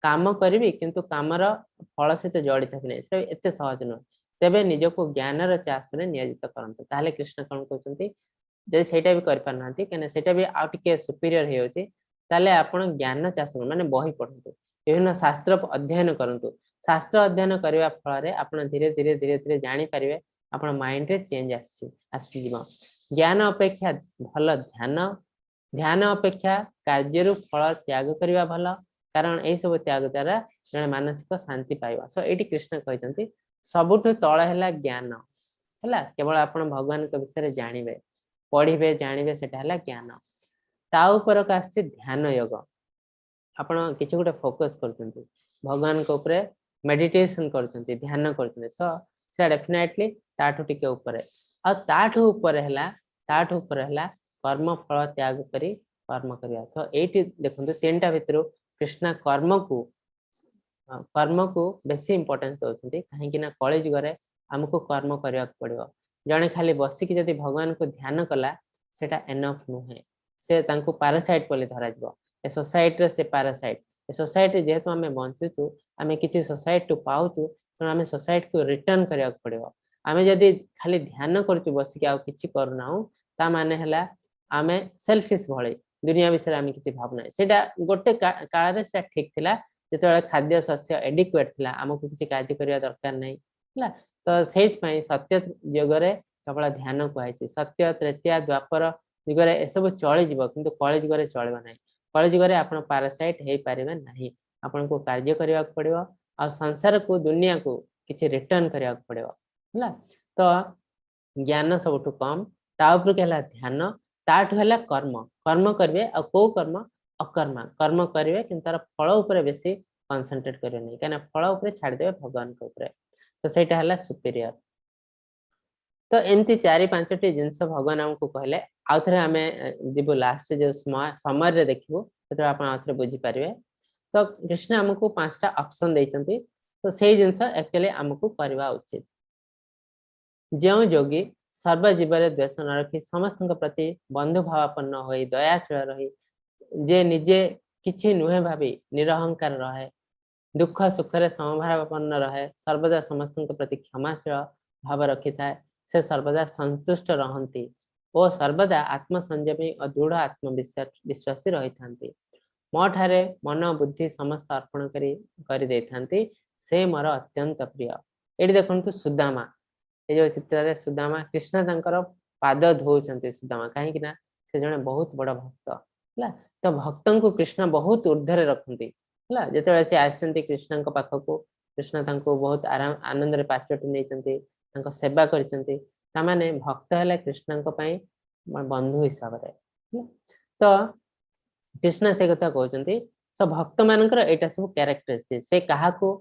काम करी किंतु कामर फल सहित जड़ित नहीं से एते सहज नुह तेबे निजको ज्ञानर चाष रे नियोजित करंतु ताले कृष्ण कोन कहउछंती जे सेटा भी कर पारनांती कने सेटा भी आ टिके सुपीरियर हे होची ताले आपण ज्ञान चाष माने बही पढंतु विभिन्न शास्त्र अध्ययन करंतु शास्त्र अध्ययन करबा फल रे आपण धीरे धीरे धीरे धीरे जानि परिबे आपण माइंड रे चेंज आसी जीव ज्ञान अपेक्षा भल ध्यान ध्यान अपेक्षा कार्य फल त्याग करबा भल कारण ए सब त्याग द्वारा जने मानसिक शांति पाइबा सो एटी कृष्ण कहते सबुठु तळ हैला ज्ञान हैला केवल आपण भगवान के विषय रे जानिबे पढ़िबे जानिबे सेटा हैला ज्ञान ता ऊपर का आछि ध्यान योग आपण किछु गुटे फोकस करछंती भगवान के ऊपर मेडिटेशन करछंती ध्यान करछंती सो से डेफिनेटली ताठु टिके ऊपर आ ताठु ऊपर हैला कर्म फल त्याग करी कर्म करिया तो एटी देखंतु तीनटा भितरु कृष्ण कर्म को बेसी इंपोर्टेंस दउछंती काहे कि ना कॉलेज गरे हमको कर्म करिया पड़िबो जने खाली बसिक जदि भगवान को ध्यान कला सेटा एनफ नुहे से तांको पैरासाइट पले धरा जबो ए सोसाइटी रे से पैरासाइट ए सोसाइटी जेहेतु हमें बंचुचु हमें किछि सोसाइटी टू पाउचु तो हमें सोसाइटी को रिटर्न करिया पड़िबो हमें जदि खाली ध्यान करचु बसिक आ किछि करनाउ ता माने हला हमें सेल्फिश भळे दुनिया विषय हमें किछि भावना सेटा गोटे काल रे सेटा ठीक थिला जेतबे खाद्य शस्य एडिक्वेट थिला हमको किछि कार्य करिया दरकार नै हला तो सेठ पई सत्य युग रे केवल ध्यान कहै सत्य तृतीया द्वापर युग रे ए सब चली जीवो किंतु कलि युग रे चलबा नै कलि युग रे आपण पैरासाइट हे पारिबे नाही आपण को कार्य करिया पड़िबो आ संसार को दुनिया को किछि रिटर्न करिया पड़िबो हला तो ज्ञान सबटु कम ता ऊपर केला ध्यान ताठ हैला कर्म कर्म करबे आ को कर्म अकर्म कर्म करबे किंतु तार फल ऊपर बेसी कंसंट्रेट करियो नै काना फल ऊपर छाड़ देबे भगवान के ऊपर तो सेटा हैला सुपीरियर तो एमती 4-5टी जिंस भगवान हमको कहले आउ थरे हमें दिबो लास्ट जो समर रे देखिबो तो आपण आउ थरे बुझी परिबे तो कृष्ण हमको 5टा ऑप्शन दैचंती तो सेही जिंस एक्चुअली हमको करबा उचित जो योगी सर्व जीव रे द्वेष न रखी समस्त प्रति बंधु भावापन्न होई दयाशील रही जे निजे किछि नुहे भाबी निरहंकार रहे दुख सुख रे समभावापन्न रहे सर्वदा समस्त प्रति क्षमाशील भाव रखी थाए से सर्वदा संतुष्ट रहंती और सर्वदा आत्म संयमी और दृढ़ आत्मविश्वासी रही थांती मो ठारे मन बुद्धि समस्त अर्पण करी दे थांती से मोर अत्यंत प्रिय एडी देखंतु सुदामा ए जो चित्र रे सुदामा कृष्ण तांकर पाद धोउचंती सुदामा काहे कि ना से जने बहुत बड़ भक्त हला तो भक्तन को कृष्ण बहुत ऊर्ध्व रखंती हला जेते से आसंती कृष्ण को पाख को कृष्ण तांको बहुत आराम आनंद रे पाचोटी नैचंती तांको सेवा करचंती ता माने भक्त हला कृष्ण को पई बंधु हिसाब रे तो कृष्ण से कथा कहउचंती सो भक्त मानकर एटा सब कैरेक्टरिस्टिक से काहा को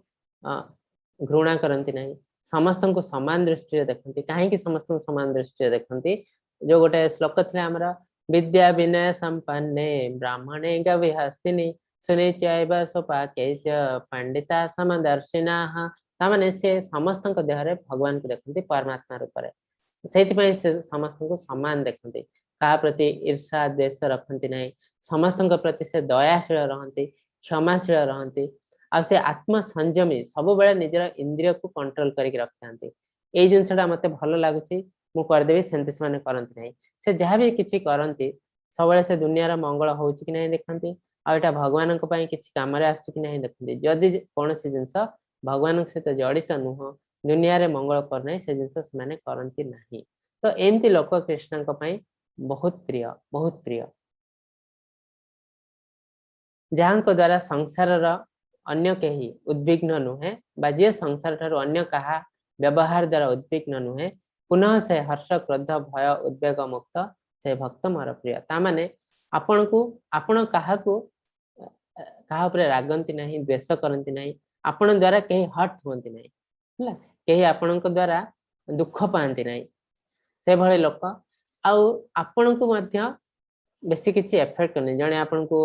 घृणा करंती नहीं समस्त को समान दृष्टि देखंती काहे कि समस्त को समान दृष्टि देखंती जो गोटे श्लोक थिला हमरा विद्या विनय संपन्ने ब्राह्मणे गविहस्तिनि सुने चैव सोपाके च पंडिता समदर्शिनाः तामाने से समस्त को देह रे भगवान को देखंती परमात्मा रूप रे सेति पई से समस्त को समान देखंती का प्रति ईर्ष्या द्वेष रखंती नहीं समस्त को प्रति से दयाशील रहंती क्षमाशील रहंती आ से आत्म संयमी सब बेले निजर इंद्रिय को कंट्रोल करके रखतांती ए जिंसटा मते भलो लागुची मु कर देबी सेंति माने करंती नहीं से जहां भी किछि करंती सब बेले से दुनिया रा मंगल होउची कि नहीं देखंती आ एटा भगवान को पई किछि काम रे आसु कि नहीं देखंती जदी कोनसी जिंस भगवान के सहित जड़ित नुह दुनिया रे मंगल कर नहीं से जिंस से माने करंती नहीं तो एमती लोक कृष्ण को पई बहुत प्रिय जहां को द्वारा संसार रा अन्य कहीं उद्विग्न नुहे बाजे संसार ठारो अन्य कहा व्यवहार द्वारा उद्विग्न नुहे पुनः से हर्ष क्रोध भय उद्वेग मुक्त से भक्त मोर प्रिय ता माने आपण को आपण कहा को कहा ऊपर रागंती नहीं द्वेष करंती नहीं आपण द्वारा कहीं हर्ट होंती नहीं हला कहीं आपण को द्वारा दुख पांती नहीं से भले लोक आउ आपण को मध्य बेसी किछि इफेक्ट करने जने आपण को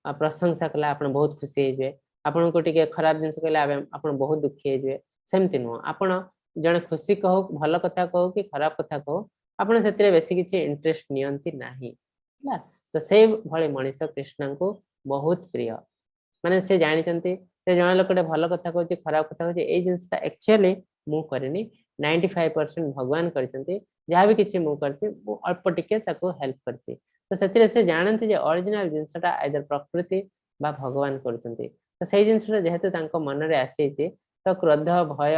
प्रशंसा कला आपण बहुत खुशी हे जे आपण को टिके खराब जिंस कहले आपण बहुत दुखी हे जे सेमति नो आपण जने खुशी कहो भलो कथा कहो कि खराब कथा कहो आपण सेतरे बेसी किछि इंटरेस्ट नियंती नाही हला तो से भले मनीष कृष्ण को बहुत प्रिय माने से जानि चंती से जण लोकटे भल कथा कहूँ खराब कथा कहूँ ये जिनसा एक्चुअली मु करनी 95% भगवान करछंती जहाँ भी किसी मु करछि मु अल्प टिके ताको हेल्प करछि तो सेतिरे से जानते जे ओरिजिनल जिनसटा आइदर प्रकृति बा भगवान करछंती तो सेही जिनसटा जेहेतु तांको मन रे आसी छि तो क्रोध भय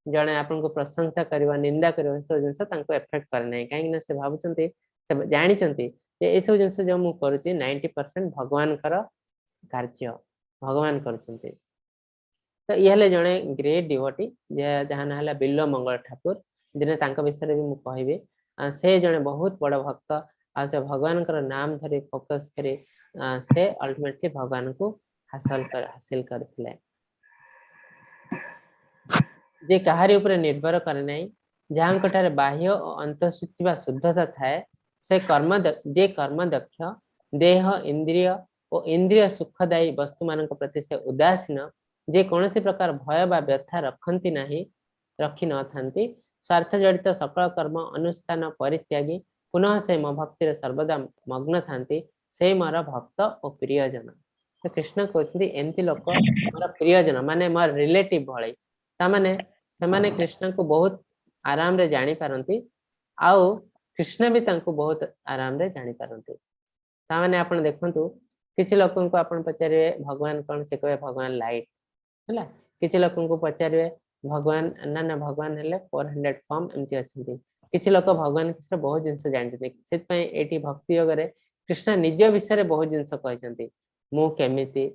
जणे आपन को प्रशंसा करबा निंदा करबा सब जिनस तांको इफेक्ट करे नै काहे कि से भाबुचंती से जानि चंती जे ए सब जिनस जो मु करूछि 90% भगवान कर कार्य भगवान करछंती तो ये हेले जणे ग्रेट डिवोटी जहाँ ना बिल्व मंगल ठाकुर दिने तांको विषय भी मु कहबी से जणे बहुत बड़ भक्त आ से भगवान कर नाम धरी फोकस करे से अल्टीमेटली भगवान को हासिल करथिले जे कहारी ऊपर निर्भर करे नहीं जहाँ कटारे बाह्य और अंतःसूची बा शुद्धता थाए से जे कर्म दक्ष देह इंद्रिय और इंद्रिय सुखदायी वस्तु मान प्रति से उदासीन जे कौन प्रकार भय बा व्यथा रखती नहीं रखी न थांती स्वार्थ जड़ित सकल कर्म अनुष्ठान परित्यागी पुनः से मो भक्ति सर्वदा मग्न थांती से मोर भक्त और प्रियजन तो कृष्ण कहते एमती लोक मोर प्रियजन माने मोर रिलेटिव भले तामाने से कृष्ण को बहुत आराम रे जानी पारंती आउ कृष्ण भी तांको बहुत आराम रे जानी पारंती तामाने आपण देखंतु किछि लोकन को आपण पचारे भगवान कौन से कहे भगवान लाइट हैला किछि लोकन को पचारे भगवान ना भगवान हेले 400 फॉर्म एमती अछंती किछि लोक भगवान किछ बहुत जिंस जानते सेत पई एटी भक्ति योग रे कृष्ण निज विषय रे बहुत जिंस कहचंती मु केमिति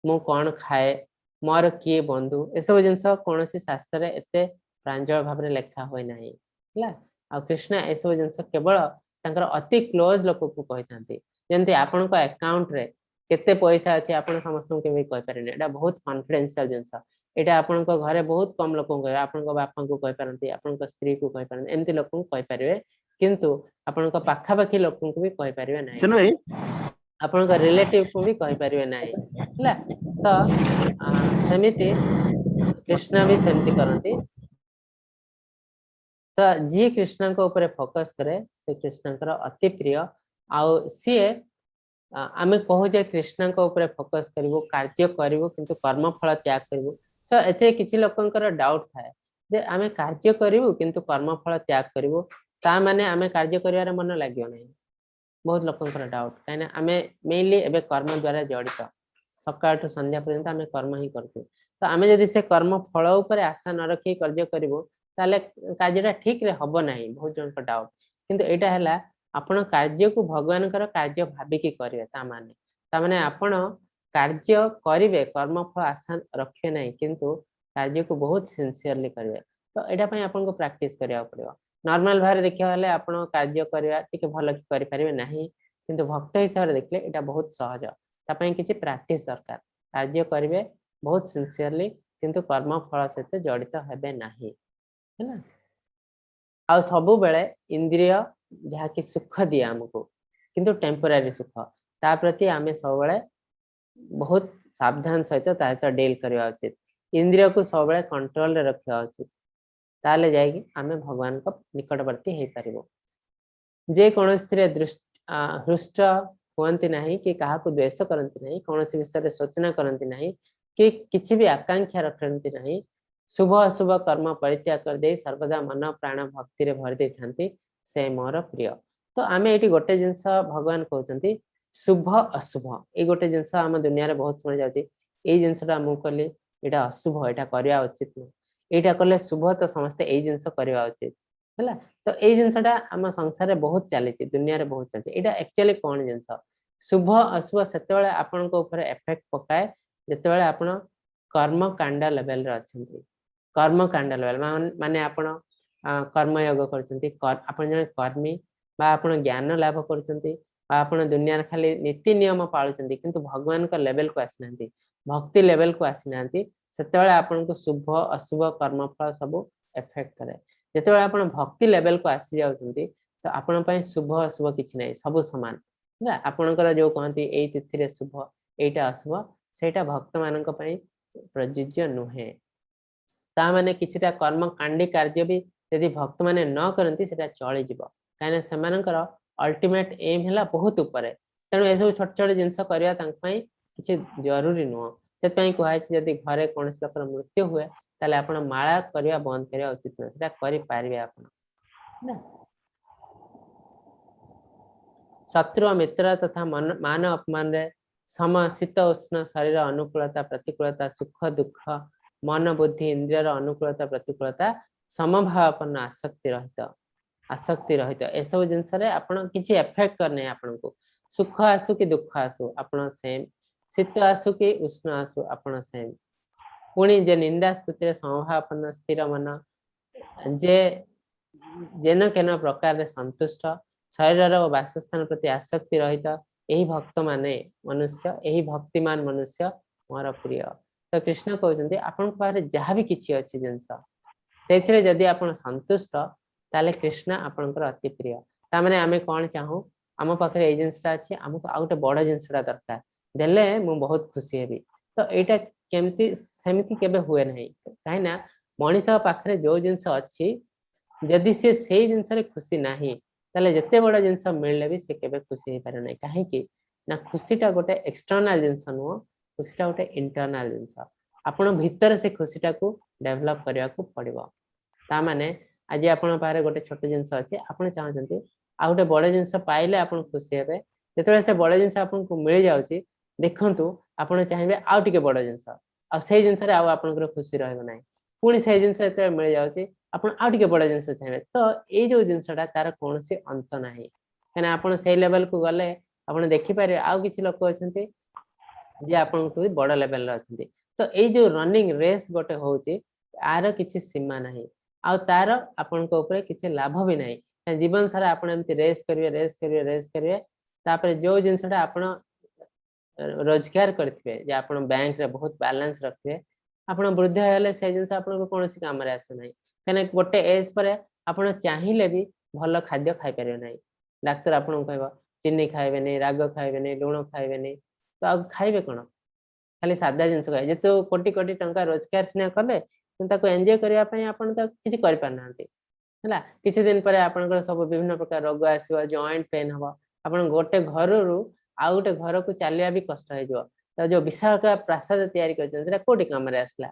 मु कोन खाए मोर किए बंधु ए सब जिनस कौन शास्त्र रे एते प्रांजल भाव में लेखा होय नाही हला आ कृष्ण ए सब जिनस केवल तांकर अति क्लोज लोक को कहतांती जेंति आपन को अकाउंट रे केते पैसा अछि आपन समस्त को केबे कह पारेनी एटा बहुत कॉन्फिडेंशियल जिनस एटा आपन को घरे बहुत कम लोक को आपन को बापा को कह पारंती आपन को स्त्री को कह पारंती एमति लोक को कह पारिबे किंतु आपन को पाखा पाखी लोक को भी कह पारिबे नाही आपन को रिलेटिव को भी कह पारिबे नाही हला तो समिति कृष्ण भी सेमती करती तो जी कृष्ण को ऊपर फोकस करे से कृष्ण अति प्रिय आउ सी आमे कहू जे कृष्ण को ऊपर फोकस करिवो कार्य करिवो किंतु कर्म फल त्याग करिवो सो एते किछि लोकंकर डाउट थाए जे आमे कार्य करिवो किंतु कर्म फल त्याग करिवो ता माने आमे कार्य करिवार मन लागियो नहीं बहुत लोकंकर डाउट काहे आमे मेनली एबे कर्म द्वारा जड़ित सकाळ टू संध्या पर्यंत आमे कर्म ही करते तो आमे यदि से कर्म फल ऊपर आशा न रखी कार्य करिवो ताले कार्यटा ठीक रे हबो नाही बहुत जन का डाउट किंतु एटा हला आपण कार्य को भगवान कर कार्य भाबी की करिवे ता माने आपण कार्य करिवे कर्म फल आशा रखे नाही किंतु कार्य को बहुत सिंसियरली करिवे तो एटा पई आपण को प्रैक्टिस करिया पड़िबो नॉर्मल भारे देखिया हले आपण कार्य करिया ठीक भल की करि परिवे नाही किंतु भक्त हिसाब रे देखले एटा बहुत सहज ता पई किछि प्रैक्टिस दरकार कार्य करिवे बहुत सिंसियरली किंतु कर्म फल सहित जड़ित हेबे नाही है ना आ सबु बेले इंद्रिय जहा कि सुख दिए हमको किंतु टेम्पररी सुख ता प्रति आमे सब बेले बहुत सावधान सहित ता डील करवा उचित इंद्रिय को सब बेले कंट्रोल रे रखिया उचित ताले जाई आमे भगवान को निकटवर्ती हे परिबो जे कोनस्थिरे हृष्ट होंती नहीं कि कहा को द्वेष करंती नहीं कोनोसी विषय रे सोचना करंती नहीं कि किछि भी आकांक्षा रखंती नहीं शुभ अशुभ कर्म परित्याग कर दे सर्वदा मन प्राण भक्ति रे भर दे थांती से मोर प्रिय तो आमे एटी गोटे जिंस भगवान कहउचंती शुभ अशुभ ए गोटे जिंस हम दुनिया रे बहुत सुन जाउची ए जिंसटा मु कहली एटा अशुभ एटा करिया उचित न एटा करले शुभ तो समस्त ए जिंस करिया उचित हला तो ए जिंसटा हम संसार रे बहुत चलीची दुनिया रे बहुत चलीची एटा एक्चुअली कोन जिंस शुभ अशुभ सेतेबेले आपन को ऊपर इफेक्ट पकाए जेतेबेले आपन कर्म कांड लेवल रे अछंती कर्म कांड लेवल माने आपण कर्म योग करचंती आपण जने कर्मी बा आपण ज्ञान लाभ करचंती बा आपण दुनिया रे खाली नीति नियम पाळचंती किंतु भगवान का लेवल को आसीनांती भक्ति लेवल को आसीनांती सेतेबेले आपण को शुभ अशुभ कर्म फल सब इफेक्ट करे जेतेबेले आपण भक्ति लेवल को आसी जाउचंती तो आपण पय शुभ अशुभ किछि नै सब समान ना आपणकर जो कहती एई तिथि रे शुभ एटा अशुभ सेटा भक्त मानक पय प्रयोज्य नुहे ता माने किछिटा कर्म कांडी कार्य भी यदि भक्त माने न करंती सेटा चली जिवो काने समानकर अल्टीमेट एम हैला बहुत ऊपर तेणु ए सब छोट छोट जिंस करिया तांक पय किछि जरूरी नुह से कहुई जदि घरे कौन लोकर मृत्यु हुए ताले आपण माला करवा बंद करवा उचित नुह सेटा करि पारिबे आपण ना। शत्रु मित्र तथा मान अपमान रे सम शीत उष्ण शरीर अनुकूलता प्रतिकूलता सुख दुख मन बुद्धि इंद्रियर अनुकूलता प्रतिकूलता समभावापन्न आसक्ति रहित एसबू जिनस किसी एफेक्ट करने आपन को सुख आसु कि दुख आसु आपण सेम शीत आसु कि उष्ण आसु आपण सेम पुणी जे निंदा स्तुति समभावापन्न स्थिर मन जे जेन केन प्रकार संतुष्ट शरीर और वासस्थान प्रति आसक्ति रहित यही भक्त माने मनुष्य यही भक्तिमान मनुष्य मोर प्रिय। तो कृष्ण कहते आपण पारे जहाँ भी किछि अछि जिंस सेथिरे जदि आपण संतुष्ट ताले कृष्ण आपनकर अति प्रिय ता माने आमे कोन चाहू आम पाखरे ए जिंसटा अछि हमको आ गोटे बड़ जिंसटा दरकार देले मु बहुत खुशी हेबी। तो एटा केमती सेमती केबे हुए नहीं काहे ना मनीष पाखरे जो जिंस अछि जदि से सेही जिंस रे खुशी नाही ताले जते बड़ जिंस मिलले भी से केबे खुशी हे पारे नहीं काहे कि ना खुशीटा गोटे एक्सटर्नल जिंस नुह खुशीटा गोटे इंटरनल जिंस आपण भीतर से खुशीटा को डेवलप करया को पड़िबो। ता माने आज आपण पारे गोटे छोट जिंस अछि आपण चाहछंती आ गोटे बड़ जिंस पाइले आपण खुशी हेबे जेतले से बड़ जिंस आपण को मिल जाउची देखंतु आपण चाहेबे आ टिके बड़ जिंस आ सेही जिंस रे आ आपनकर खुशी रहबो नाही पुणी सेही जिंस एते मिल जाउची आपण आ टिके बड़ जिंस चाहेबे तो ए जो जिंसटा तार कोनसे अंत नाही कने आपण सेही लेवल को गले आपण देखि पारे आ किछि लोक अछंती जे आपण को बड़ लेवल रे अछंती। तो ए जो रनिंग रेस गोटे होउची आर किछि सीमा नाही आ तार आपण को ऊपर किछि लाभ भी नाही जीवन सारा आपण एमती रेस करिवे तापर जो जिंसटा आपण रोजगार करथिबे जे आपण बैंक रे बहुत बैलेंस रखिबे आपण वृद्ध हेले से जिंस आपण को कोनोसी काम रे आसे नाही कने गोटे एज पर आपण चाहिले भी भल खाद्य खाइ परियो नाही डॉक्टर आपण कहबो चीनी खाइबे नहीं राग खाइबे नहीं लूण खाइबे नहीं तो आ खाइबे कोन खाली सादा जिंस खाइ जे तो कोटी कोटी टंका रोजगार सिना कले ताको एन्जॉय करिया पई आपण त किछि करि पारनांती हला किछि दिन पर आपनकर सब विभिन्न प्रकार रोग आसीबो जॉइंट पेन हबो आपण गोटे घररू आ गोटे घर को चलिया भी कष्ट हो जो तो जो विशाल का प्रासाद तैयारी करछन सेटा कोटी काम रे आसला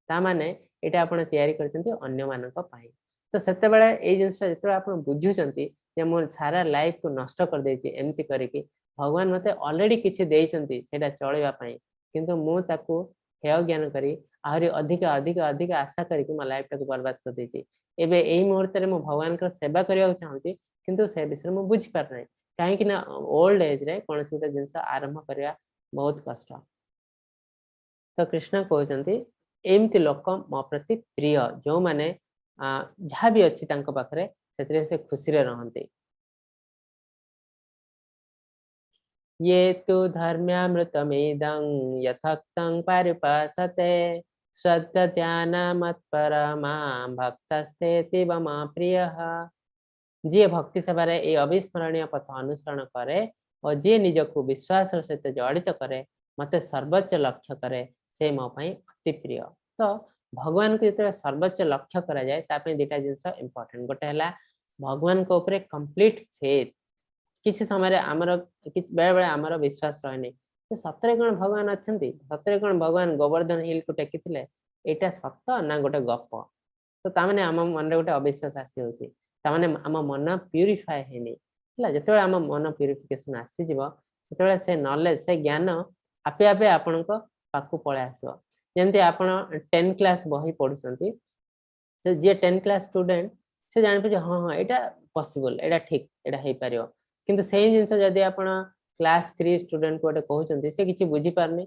ता माने एटा आपण तैयारी करछन्ती अन्य मानक पाई। तो सेते बेले ए जिंसटा जेतरा आपण बुझुचंती जे मोर सारा लाइफ को नष्ट कर देछि एमती करिकि भगवान मते ऑलरेडी किछि देइचंती सेटा चलेबा पई किंतु मु ताको हेय ज्ञान करी आहरी अधिक अधिक अधिक आशा करिकि म लाइफ टाको बर्बाद कर देछि एबे एही मुहूर्त रे मु भगवान कर सेवा करिया चाहूची किंतु से विषय मु बुझि पार नै काहे कि ना ओल्ड एज रे कोनसी गोटे जिंस आरंभ करिया बहुत कष्ट। तो कृष्ण कहउचंती एमती लोक मो प्रति प्रिय जो माने जहाँ भी अच्छी तांको पाखरे सेतरे से खुशी रे रहंती। ये तु धर्म्यामृतमेदं यथोक्तं परिपासते श्रद्धा ध्यान मत्परमां भक्तस्तेति मम प्रियः। जे भक्ति सेवारे ए अविस्मरणीय पथ अनुसरण करे और जे निजको विश्वास सहित जड़ित करे मते सर्वोच्च लक्ष्य करे से मो पई अति प्रिय। तो भगवान को जेते सर्वोच्च लक्ष्य करा जाए तापे दुटा जिंस इंपोर्टेंट गोटे हला भगवान को ऊपर कंप्लीट फेथ किछि समय रे हमर बेले बेले हमर विश्वास रहने तो सतरे कोन भगवान अछंती सतरे कोन भगवान गोवर्धन हिल को टेकिथिले एटा सत्य ना गोटे गप तो ता माने हम मन रे गोटे अविश्वास आसी होची ता माने हम मन प्यूरिफाई हेनी हला जतबे हम मन प्यूरिफिकेशन आसी जिवो ततबे से नॉलेज से ज्ञान आपे आपे आपन को पाकु पळे आसो जेंति आपण 10 क्लास बही पढुचंती से जे 10 क्लास स्टूडेंट से जानि पे हां हां एटा पॉसिबल एटा ठीक एटा हे पारियो किंतु सेम जिंस जदि आपण क्लास 3 स्टूडेंट को कहउचंती से किछि बुझी पारनी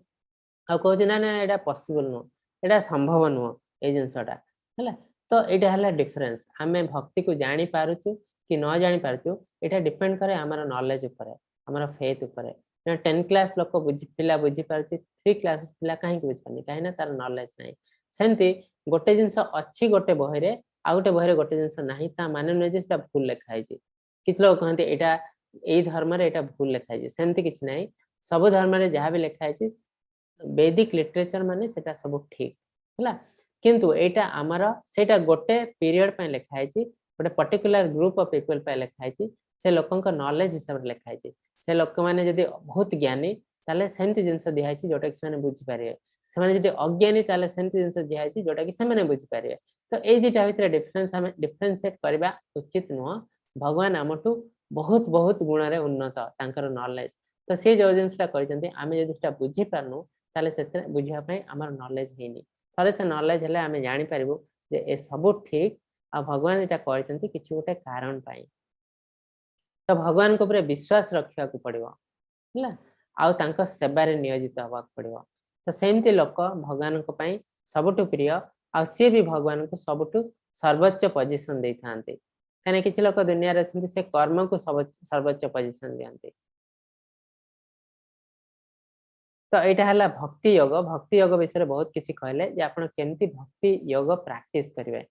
आ कहउछ ना ना एटा पॉसिबल नो एटा संभव नो ए जिंसटा हला तो एटा हला डिफरेंस हमें भक्ति को जानि पारुछु कि न जानि पारुछु एटा डिपेंड करे हमर नॉलेज ऊपर हमर फेथ ऊपर 10 क्लास लोक पिला बुझी पारती 3 क्लास पिला काहे बुझी पानी काहे ना तार नॉलेज नाही सेंती गोटे जिंस अछि गोटे बहिरे आ गोटे बहिरे गोटे जिंस नाही ता माने न जे सेटा भूल लिखा है किछ लोग कहते एटा ए धर्म रे एटा भूल लिखा है सेंती किछ नाही सब धर्म रे जहा भी लिखा है वैदिक लिटरेचर माने सेटा सब ठीक हला किंतु एटा हमर सेटा गोटे पीरियड पे लिखा है गोटे पर्टिकुलर ग्रुप ऑफ पीपल पे लिखा है से लोकन का नॉलेज हिसाब लिखा है से लोक माने जदी बहुत ज्ञानी ताले सेंती जिंस दिया है जोटा कि माने बुझी पारे ସେମାନେ ଯଦି अज्ञानी ताले सेमती जिंस दिया है जोटा कि सेमाने बुझी पारे तो ए दिटा भितर डिफरेंस हमें डिफरेंशिएट करबा उचित नुह भगवान हमटू बहुत बहुत गुण रे उन्नत तांकर नॉलेज तो से जो जिंसटा करजंती आमे जदी सेटा बुझी पारनु ताले सेते बुझिया पई हमर नॉलेज हेनी थरे से नॉलेज हले आमे जानि पारिबो जे ए सब ठीक आ भगवान एटा करजंती किछु गोटे कारण पाई तो भगवान को ऊपर विश्वास रखिया को पड़िबो हला आउ तांका सेवा रे नियोजित हवा पड़िबो तो सेमती लोक भगवान को पई सबटु प्रिय आ से भी भगवान को सबटु सर्वोच्च पोजीशन दे थांते कने किछि लोक दुनिया रे अछंती से कर्म को सर्वोच्च पोजीशन दियंते तो एटा हला भक्ति योग विषय बहुत किछि कहले जे आपण केमती भक्ति योग प्रैक्टिस करिवे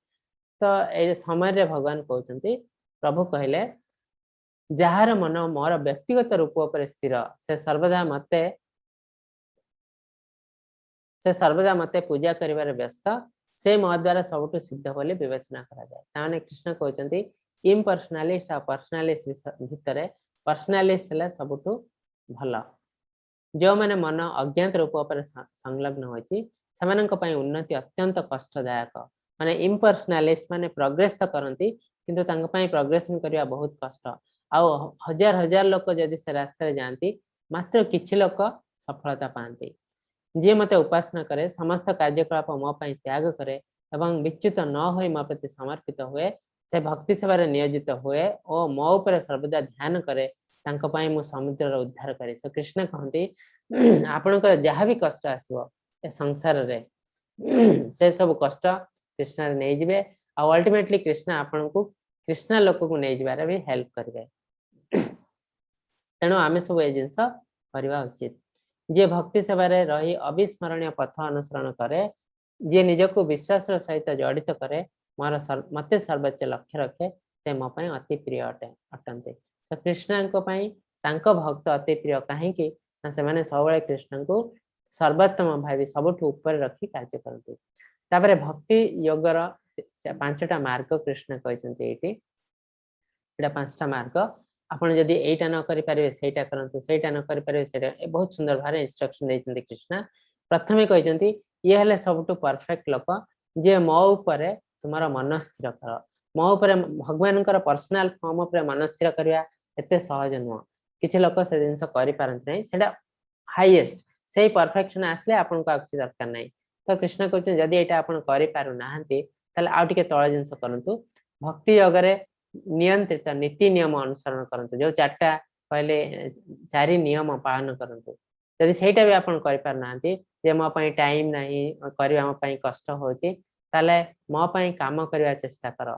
तो ए समय रे भगवान कहउचंती प्रभु कहले जहार मन मोर व्यक्तिगत रूप पर स्थिर से सर्वदा मते पूजा करिवार व्यस्त से मो द्वारा सबटु सिद्ध बोली विवेचना करा जाए ताने कृष्ण कहउचंती इम्पर्सनलिस्ट आ पर्सनलिस्ट भितरे पर्सनलिस्ट हला सबटु भला जो माने मन अज्ञात रूप पर संलग्न होची समानक पई उन्नति अत्यंत कष्टदायक माने इम्पर्सनलिस्ट माने प्रोग्रेस तो करंती किंतु तांग पई प्रोग्रेशन करिया बहुत कष्ट आ हजार हजार लोक जदि से रास्ता रे जानती मात्र किछि लोक सफलता पांती जे मते उपासना करे समस्त कार्यकलाप मो पई त्याग करे एवं विच्युत न होई मो प्रति समर्पित हुए से भक्ति सेवा रे नियोजित हुए ओ मो ऊपर सर्वदा ध्यान करे तांको पई मु समुद्र रो उद्धार करे सो कृष्ण कहंती आपनकर जहा भी कष्ट आसीबो ए संसार रे से सब कष्ट कृष्ण रे नै जिवे आ अल्टीमेटली कृष्ण आपन को कृष्ण लोक को नै जिबारे भी हेल्प करबे तेणु आमे सब ए जिंस करबा उचित जे भक्ति सेवा रे रही अविस्मरणीय पथ अनुसरण करे जे निजको विश्वास सहित जड़ित करे मते सर्वोच्च लक्ष्य रखे से मो पई अति प्रिय अटंते तो कृष्ण को पई तांको भक्त अति प्रिय काहे कि से माने सबले कृष्ण को सर्वोत्तम भावी सबठु ऊपर रखी कार्य करते तापरे भक्ति योगर पांचटा मार्ग कृष्ण कहचंती एटी एटा पांचटा मार्ग आपण जदि एटा न करि पारे सेटा करंतु सेटा न करि पारे सेटा बहुत सुंदर भारे इंस्ट्रक्शन दैचंती कृष्ण प्रथमे कहचंती ये हले सबटु परफेक्ट लोक जे मो ऊपर तुम्हारा मन स्थिर कर मो ऊपर भगवानकर पर्सनल फॉर्म ऊपर मन स्थिर करिया एते सहज नुह किछि लोक से जिंस करि पारंत नै सेटा हाईएस्ट सेही परफेक्शन आसले आपण को किछि दरकार नै तो कृष्ण कहचन जदि एटा आपण करि पारु नाहंती तले आ टिके तळ जिंस करंतु भक्ति योगरे नियंत्रित नीति नियम अनुसरण करंतु जो चारटा पहले चारि नियम पालन करंतु यदि सेटा भी आपण करि पार नांती जे मो पई टाइम नाही करबा मो पई कष्ट होची ताले मो पई काम करबा चेष्टा कर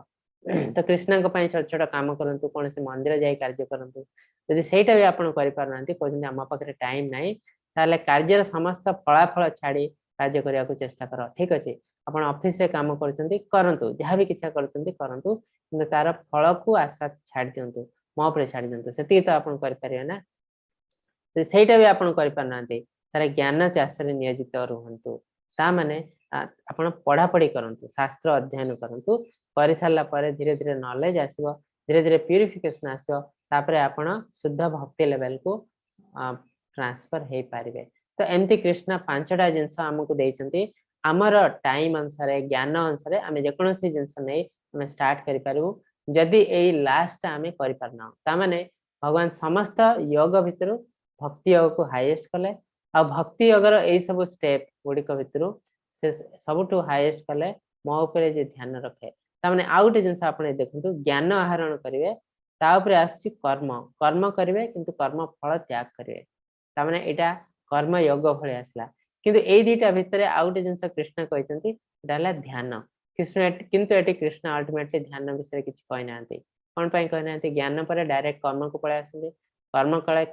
तो कृष्ण को पई छोट छोट काम करंतु कोन से मंदिर जाई कार्य करंतु यदि सेटा भी आपण करि पार नांती कोजन हम पाखरे टाइम नाही ताले कार्यर समस्त फलाफल छाडी कार्य करिया को चेष्टा कर ठीक अछि आपण ऑफिस रे काम करचंती करंतु जहा भी किछा करचंती करंतु किंतु तार फल को आशा छाड़ दियंतु मो पर छाड़ दियंतु सेति तो आपण कर परिया ना तो सेटा भी आपण कर पारनांती तार ज्ञान चाष रे नियोजित रहंतु ता माने आपण पढ़ा पढ़ी करंतु शास्त्र अध्ययन करंतु करि साला परे धीरे धीरे नॉलेज आसीबो धीरे धीरे प्यूरिफिकेशन आसीबो तापरे आपण शुद्ध भक्ति लेवल को ट्रांसफर हे पारिबे तो एमती कृष्ण पांचटा जिंस हमकु देइचंती हमर टाइम अनुसार ज्ञान अनुसार आमे जेकोनोसी जिंस नै हमें स्टार्ट करि पारु जदि ए लास्ट आमे करि पारना ता माने भगवान समस्त योग भितरु भक्ति योग को हाईएस्ट कले आ भक्ति योगर ए सब स्टेप गुडी को भितरु से सबटु हाईएस्ट कले मो ऊपर जे ध्यान रखे ता माने आउट जिंस आपने देखंतु ज्ञान आहरण करिवे ता ऊपर आछि कर्म कर्म करिवे किंतु कर्म फल त्याग करिवे ता माने एटा कर्म योग भले आसला किंतु ए दीटा भितरे आउट जिंस कृष्ण कहचंती डाला ध्यान कृष्ण किंतु एटी कृष्ण अल्टीमेटली ध्यान विषय किछि कहि नांती कोन पई कहि नांती ज्ञान पर डायरेक्ट कर्म को पळे आसंती कर्म कळे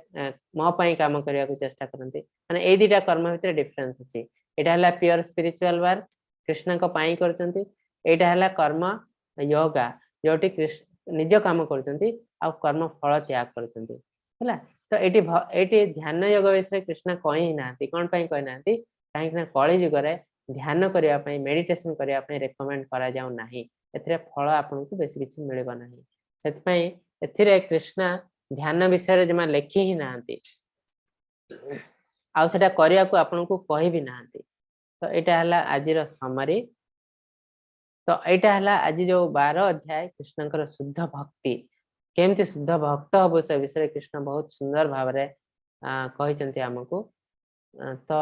मो पई काम करिया को चेष्टा करंती माने ए दीटा कर्म भितरे डिफरेंस अछि एटा हला प्योर स्पिरिचुअल वर्क कृष्ण को पई करचंती एटा हला कर्म योगा जोटी कृष्ण निज काम करचंती आ कर्म फल त्याग करचंती हला तो एटी ध्यान योग विषय कृष्ण कहि नांती कोन पई कहि नांती काहे कि कଳି युग रे ध्यान करिया पई मेडिटेशन करिया पई रेकमेंड करा जाउ नाही एथरे फल आपन को बेसी किछि मिलबा नाही सेत पई एथिरे कृष्ण ध्यान विषय रे जमा लेखि ही नांती आ सेटा करिया को आपन को कहि भी नांती तो एटा हला आज रो समरी। तो एटा हला आज जो 12 अध्याय कृष्णकर शुद्ध भक्ति केमती शुद्ध भक्त हबो से विषय कृष्ण बहुत सुंदर भाव रे कहिसंती हमकु। तो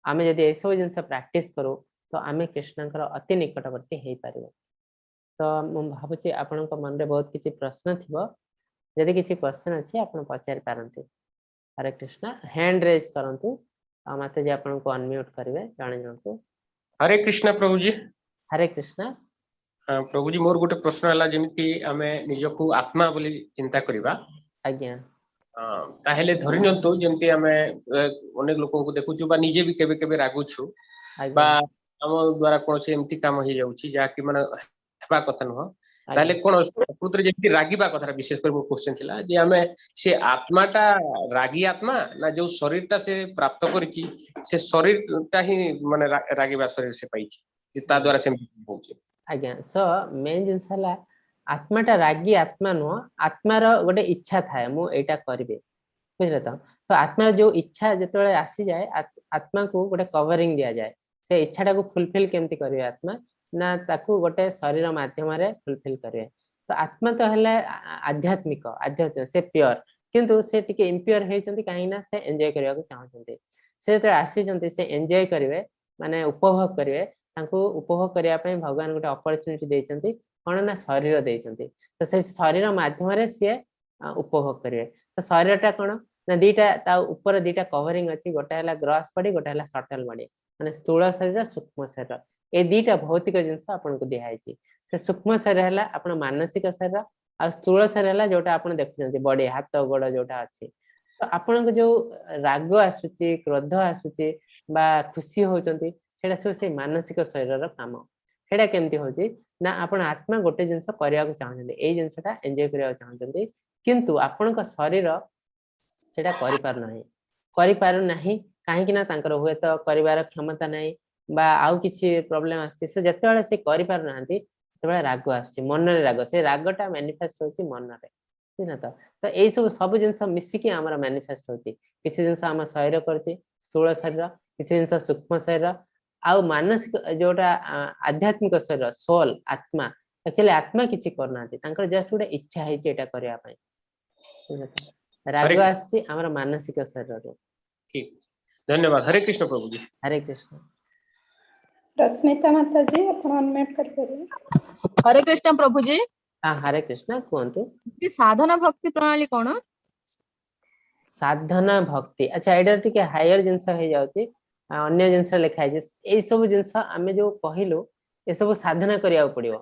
आमे यदि ए सब जिंस प्रैक्टिस करू तो आमे कृष्णकर अति निकटवर्ती हे पारिबो। तो मु भाबुची आपनक मन रे बहुत किछि प्रश्न थिबो, यदि किछि क्वेश्चन अछि आपन पचारि पारंती। हरे कृष्ण हैंड रेज करंतु आ माते जे आपन को अनम्यूट करिवे जाने जानतु। हरे कृष्ण प्रभु जी। हरे कृष्ण। प्रभु जी मोर गोटे प्रश्न हला जेमिति आमे निजको आत्मा बोली चिंता करिबा आज्ञा ताहेले धरि नंतु जेमिति आमे अनेक लोक को देखुछु बा निजे भी केबे केबे रागुछु बा हम द्वारा कोन से एमती काम हो जाउछि जा कि माने हेबा कथा न ताले कोन प्रकृति जेमिति रागीबा कथा विशेष कर मो क्वेश्चन थिला जे आमे से आत्माटा रागी आत्मा ना जो शरीरटा से प्राप्त करिछि से शरीरटा ही माने रागीबा शरीर से पाइछि जे ता द्वारा से होछि। आज्ञा सो मेन जिंस हला आत्माटा रागी आत्मा नो आत्मार गोटे इच्छा थाए मु एटा करबे बुझले। तो आत्मा जो इच्छा जेतले आसी जाए आत्मा को गोटे कवरिंग दिया जाए से इच्छाटा को फुलफिल केमती करबे आत्मा ना ताकू गोटे शरीर माध्यम रे फुलफिल करबे। तो आत्मा तो हला आध्यात्मिक आध्यात्मिक से प्योर किंतु से टिके इंप्योर हेचंती काहे ना से एन्जॉय करबा को चाहचंती से तो आसी जंती से एन्जॉय करबे माने उपभोग करबे तांको उपभोग करिया पय भगवान गोटे अपॉर्चुनिटी देचंती कोन ना शरीर देचंती। तो से शरीर माध्यम रे से उपभोग करिवे। तो शरीरटा कोन ना दीटा ता ऊपर दीटा कवरिंग अछि गोटे हला ग्रॉस बॉडी गोटे हला सटल बॉडी माने स्थूल शरीर सूक्ष्म शरीर ए दीटा भौतिक जिंस आपन को दिहाइछि। से सूक्ष्म शरीर हला आपन मानसिक शरीर आ स्थूल शरीर हला जोटा आपन देखुचंती बॉडी हाथ गोड़ जोटा अछि। तो आपन को जो राग आसुची क्रोध आसुची बा खुशी होचंती सेटा सब से मानसिक शरीर काम सेटा केमती होची ना आपण आत्मा गोटे जिंस करिया को चाहछंती ए जिंसटा एन्जॉय करिया को चाहछंती किंतु आपण का शरीर सेटा करि पार नाही काहे कि ना तांकर होय तो करिवार क्षमता नाही बा आउ किछि प्रॉब्लम आछि से जतेबेले से करि पार नाहंती तबेले राग आछि मन रे राग से रागटा मैनिफेस्ट होची मन रे ठीक ना। तो ए सब जिंस मिसी कि हमरा मैनिफेस्ट होची किछि जिंस हम शरीर करछि स्थूल शरीर किछि जिंस सूक्ष्म शरीर आउ मानसिक जोटा आध्यात्मिक शरीर सोल आत्मा एक्चुअली आत्मा किछि करनाती तांकर जस्ट गोटे इच्छा है एटा करिया पय राग आछि हमर मानसिक शरीर रो। ठीक धन्यवाद। हरे कृष्ण प्रभु जी। हरे कृष्ण। रश्मिता माता जी अपन अनम्यूट कर परिए। हरे कृष्ण प्रभु जी। हां हरे कृष्ण कोंतु कि साधना भक्ति प्रणाली कोन साधना भक्ति अच्छा एडर टिके हायर जिंस हे जाउची अन्य जिंस लिखा है ए सब जिंस आमे जो कहिलु ए सब साधना करिया पड़ियो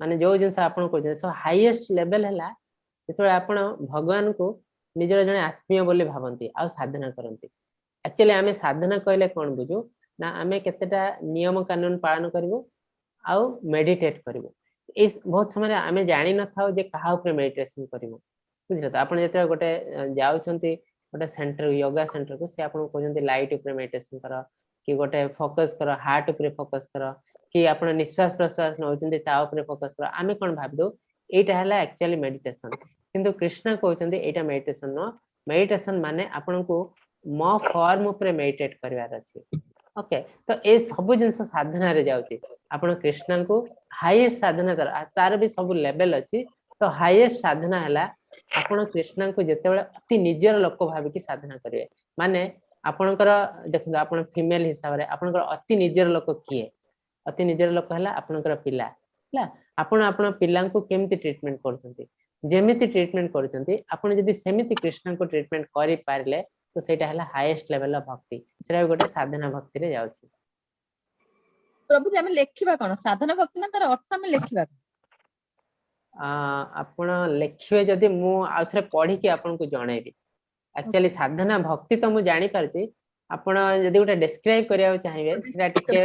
माने जो जिंस आपन को सो हाईएस्ट लेवल हला जेतो आपण भगवान को निजर जने आत्मीय बोली भाबंती आ साधना करंती। एक्चुअली आमे साधना कहले कोन बुझू ना आमे केतेटा नियम कानून पालन करबो आ मेडिटेट करबो। इस बहुत समय आमे जानि न थाउ जे कहा ऊपर मेडिटेशन करबो बुझले। तो आपण जेते गोटे जाउछंती गोटे सेंटर योगा सेंटर को से आपण कहजंती लाइट ऊपर मेडिटेशन करो कि गोटे फोकस करो हार्ट ऊपर फोकस करो कि आपण निश्वास प्रश्वास नउछंती ता ऊपर फोकस करो आमे कोन भाब दो एटा हला एक्चुअली मेडिटेशन किंतु कृष्ण कहउछंती एटा मेडिटेशन न मेडिटेशन माने आपण को मो फॉर्म ऊपर मेडिटेट करबार अछि। ओके तो ए सब जिंस साधना रे जाउची आपण कृष्ण को हाईएस्ट साधना कर तार भी सब लेवल अछि। तो हाईएस्ट साधना हला आपण कृष्ण को जेतेबेले अति निजर लोक भाबी की साधना करिवे माने आपणकर देखो आपण फीमेल हिसाब रे आपणकर अति निजर लोक किए अति निजर लोक हला आपणकर पिला हला आपण पिला को केमती ट्रीटमेंट करछंती जेमिति ट्रीटमेंट करछंती आपण जदी सेमिति कृष्ण को ट्रीटमेंट करि पारले तो सेटा हला हाईएस्ट लेवल ऑफ भक्ति सेटा गोटे साधना भक्ति रे जाउची। प्रभु जी हमें लेखिबा कोन साधना भक्ति ना तार अर्थ हमें लेखिबा आपण लेखिबे जदी मु आथरे पढी के आपण को जणैबी। एक्चुअली साधना भक्ति तो मु जानि परची आपण जदी गोटे डिस्क्राइब करिया चाहिबे सेटा टिके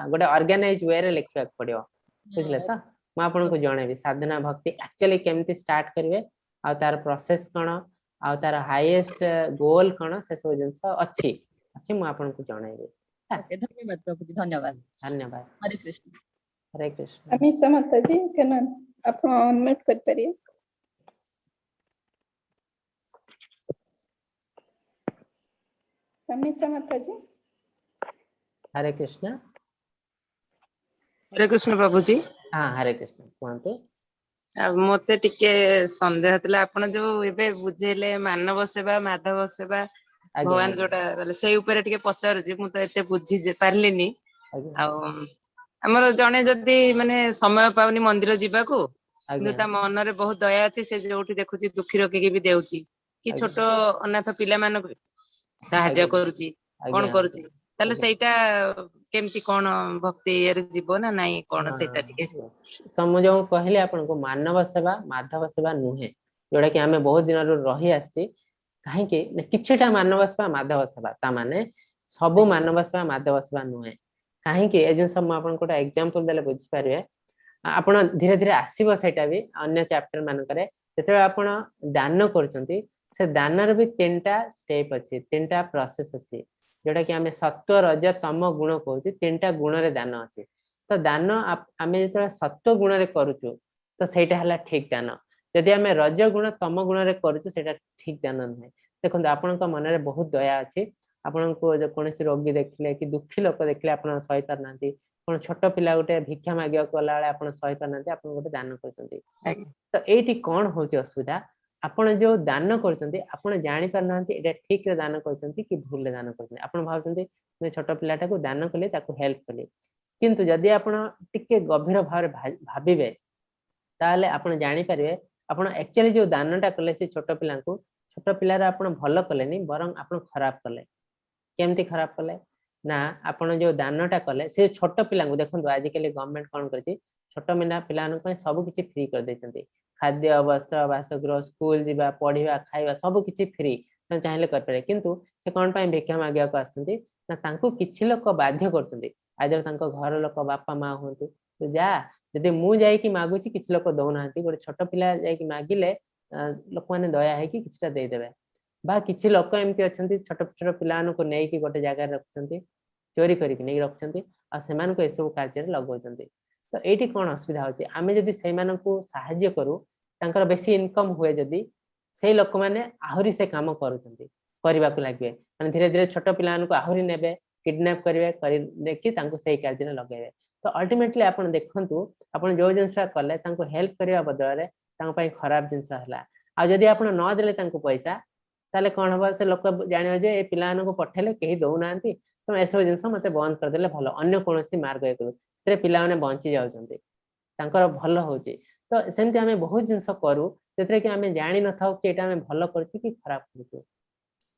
गोटे ऑर्गेनाइज वे रे लेखिबा पड़ियो बुझले। तो मु आपण को जणैबी साधना भक्ति एक्चुअली केमती स्टार्ट करिवे आ तार प्रोसेस कोन आ तार हाईएस्ट गोल कोन से सब जिंस अछि मु आपण को जणैबी। ओके धन्यवाद प्रभु जी धन्यवाद। धन्यवाद। हरे कृष्ण। हरे कृष्ण। अमीषा माता जी केना अपन अनम्यूट कर परिए। समीषा माता जी। हरे कृष्ण। हरे कृष्ण प्रभु जी। हाँ हरे कृष्ण कहतु। मते टिके संदेह थिला आपण जो एबे बुझेले मानव सेवा माधव सेवा आज्ञा भगवान आज्ञा जोटा गले सेई ऊपर टिके पचारुची मु तो एते बुझी जे पारलिनी। आज्ञा आ हमर जणे जदी माने समय पाउनी मंदिर जीवाकू आज्ञा ता मनरे बहुत दया अछि से जोठी देखुची दुखी रखी भी देउची कि आज्ञा छोट अनाथ पिला मान साहाय्य आज्ञा करूची कोन आज्ञा करूची ताले आज्ञा सेटा केमती कोन भक्ति एर जीव ना नाही कोन सेटा टिके समझ कहले आपन को मानव सेवा माधव सेवा नुहे जोड़ा कि आमे बहुत दिन रही आसी कहीं किछटा मानव सेवा माधव सेवा ता माने सब मानव सेवा माधव सेवा नुहे कहीं ए जिन मु आपन कोटा एग्जांपल देले बुझी पारे आपण धीरे धीरे आसीबो सेटा भी अन्य चैप्टर मान करे जेते आपण दान करचंती से दानर भी तीनटा स्टेप अछि तीनटा प्रोसेस अछि जोटा कि आमे सत्व रज तम गुण कहूची तीनटा गुण रे दान अछि तो दान आमे जेते सत्व गुण रे करूचु तो सेटा हला ठीक दान यदि आमे रज गुण तम गुण रे करूचु सेटा ठीक दान नै देखो आपन को मन रे बहुत दया अछि आपन को कोनसी रोगी देखले कि दुखी लोक देखले आपन सही पार नांती कोन छोट पिला गोटे भिक्षा मागिया कोला वाले आपन सही पार नांती आपन गोटे दान करचंती तो एटी कोन होची असुविधा आपण जो दान करचंती आपण जानि पार नांती एटा ठीक रे दान करचंती कि भूल रे दान करचंती आपण भावचंती मैं छोट पिलाटा को दान कले ताको हेल्प कले किंतु जदि आपण टिके गभीर भाव भाबिबे ताले आपण जानि पारिबे आपण एक्चुअली जो दानटा कले से छोट पिला को छोट पिलार आपण भलो कलेनी बरं आपण खराब कले केमती खराब कले ना आपण जो दानटा कले से छोट पिला को देखंतु आज कले गवर्नमेंट कोन करची छोट मिना पिलान को सब किछि फ्री कर देचंती खाद्य वस्त्र बासगृह स्कूल जीवा पढ़िबा खाइबा सब किछि फ्री त चाहिले कर पारे किंतु से कोन पय भिक्षा मागिया को आसंती ना तांको किछि लोक बाध्य करतंती आजर तांको घर लोक बापा मां होंतु तो जा जदि मु जाई कि मागुची किछि लोक दउनांती गोटे छोट पिला जाई कि मागिले लोक माने दया है कि किछिटा दे देबे बा किछि लोक एमती अछंती छोट छोट पिलान को नै कि गोटे जगह रखचंती चोरी करी कि नै रखचंती आ सेमान को एसो कार्य रे लगौचंती तो एटी कोन असुविधा होची आमे जदि सेमान को सहाय्य करू तांकर बेसी इनकम हुए जदि से लोक माने आहुरी से काम करूचंती करबा को लागबे माने धीरे धीरे छोट पिलान को आहुरी नेबे किडनैप करिवे करि देखि तांको सही कार्य रे लगेबे तो अल्टीमेटली आपण देखंतु आपण जो जिनसा कले तांको हेल्प करिया बदल रे तांको पय खराब जिनसा हला आ जदि आपण न देले तांको पैसा ताले कोन हबा से लोक जानियो जे ए पिलान को पठेले केही दउनांती तो एसो जिनस मते बंद कर देले भलो अन्य कोनोसी मार्ग ए करू ते पिला माने बंची जाउचंती तांकर भलो होची तो सेमती हमें बहुत जिनस करू जेतरे कि हमें जानि न थाउ कि एटा हमें भलो करछु कि खराब करछु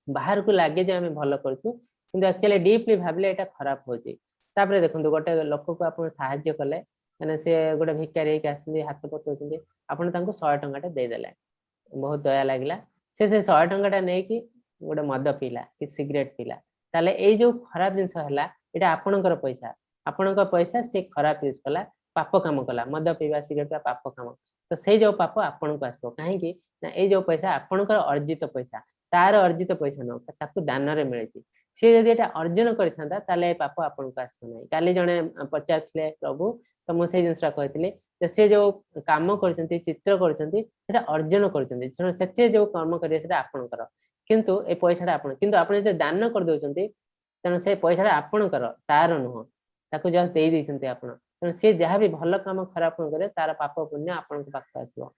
बाहर को लागे जे हमें भलो करछु किंतु एक्चुअली डीपली भाबले एटा खराब होची तापरे देखंतु गोटे लोक को आपण सहाय्य कले माने से गोटे भिखारी के आसी हाथ पतोचंती आपण तांको 100 टंकाटा दे देले बहुत दया लागला से 100 टंकाटा नै कि गोटे मद पीला कि सिगरेट पीला ताले ए जो खराब जिंस हला एटा आपणकर पैसा से खराब यूज कला पाप काम कला मद पीवा सिगरेट पाप काम तो से जो पाप आपन को आसो काहे कि ना ए जो पैसा आपणकर अर्जित पैसा तार अर्जित पैसा न ताकू दान रे मिलेची से यदि एटा अर्जन करथांदा ताले पाप आपन को आसो नै काली जणे पचासले प्रभु तो मु से जिंसरा कहतिले जे से जो काम करचंती चित्र करचंती सेटा अर्जन करचंती सेते जो कर्म करिया सेटा आपणकर किंतु ए पैसाटा आपन किंतु आपन जे दान कर दोचंती तन से पैसाटा आपणकर तार नुह ताकू जस्ट देई दैसंती आपन तन से जहा भी भलो काम खराब करे तार पाप पुण्य आपन को पाख आसीबो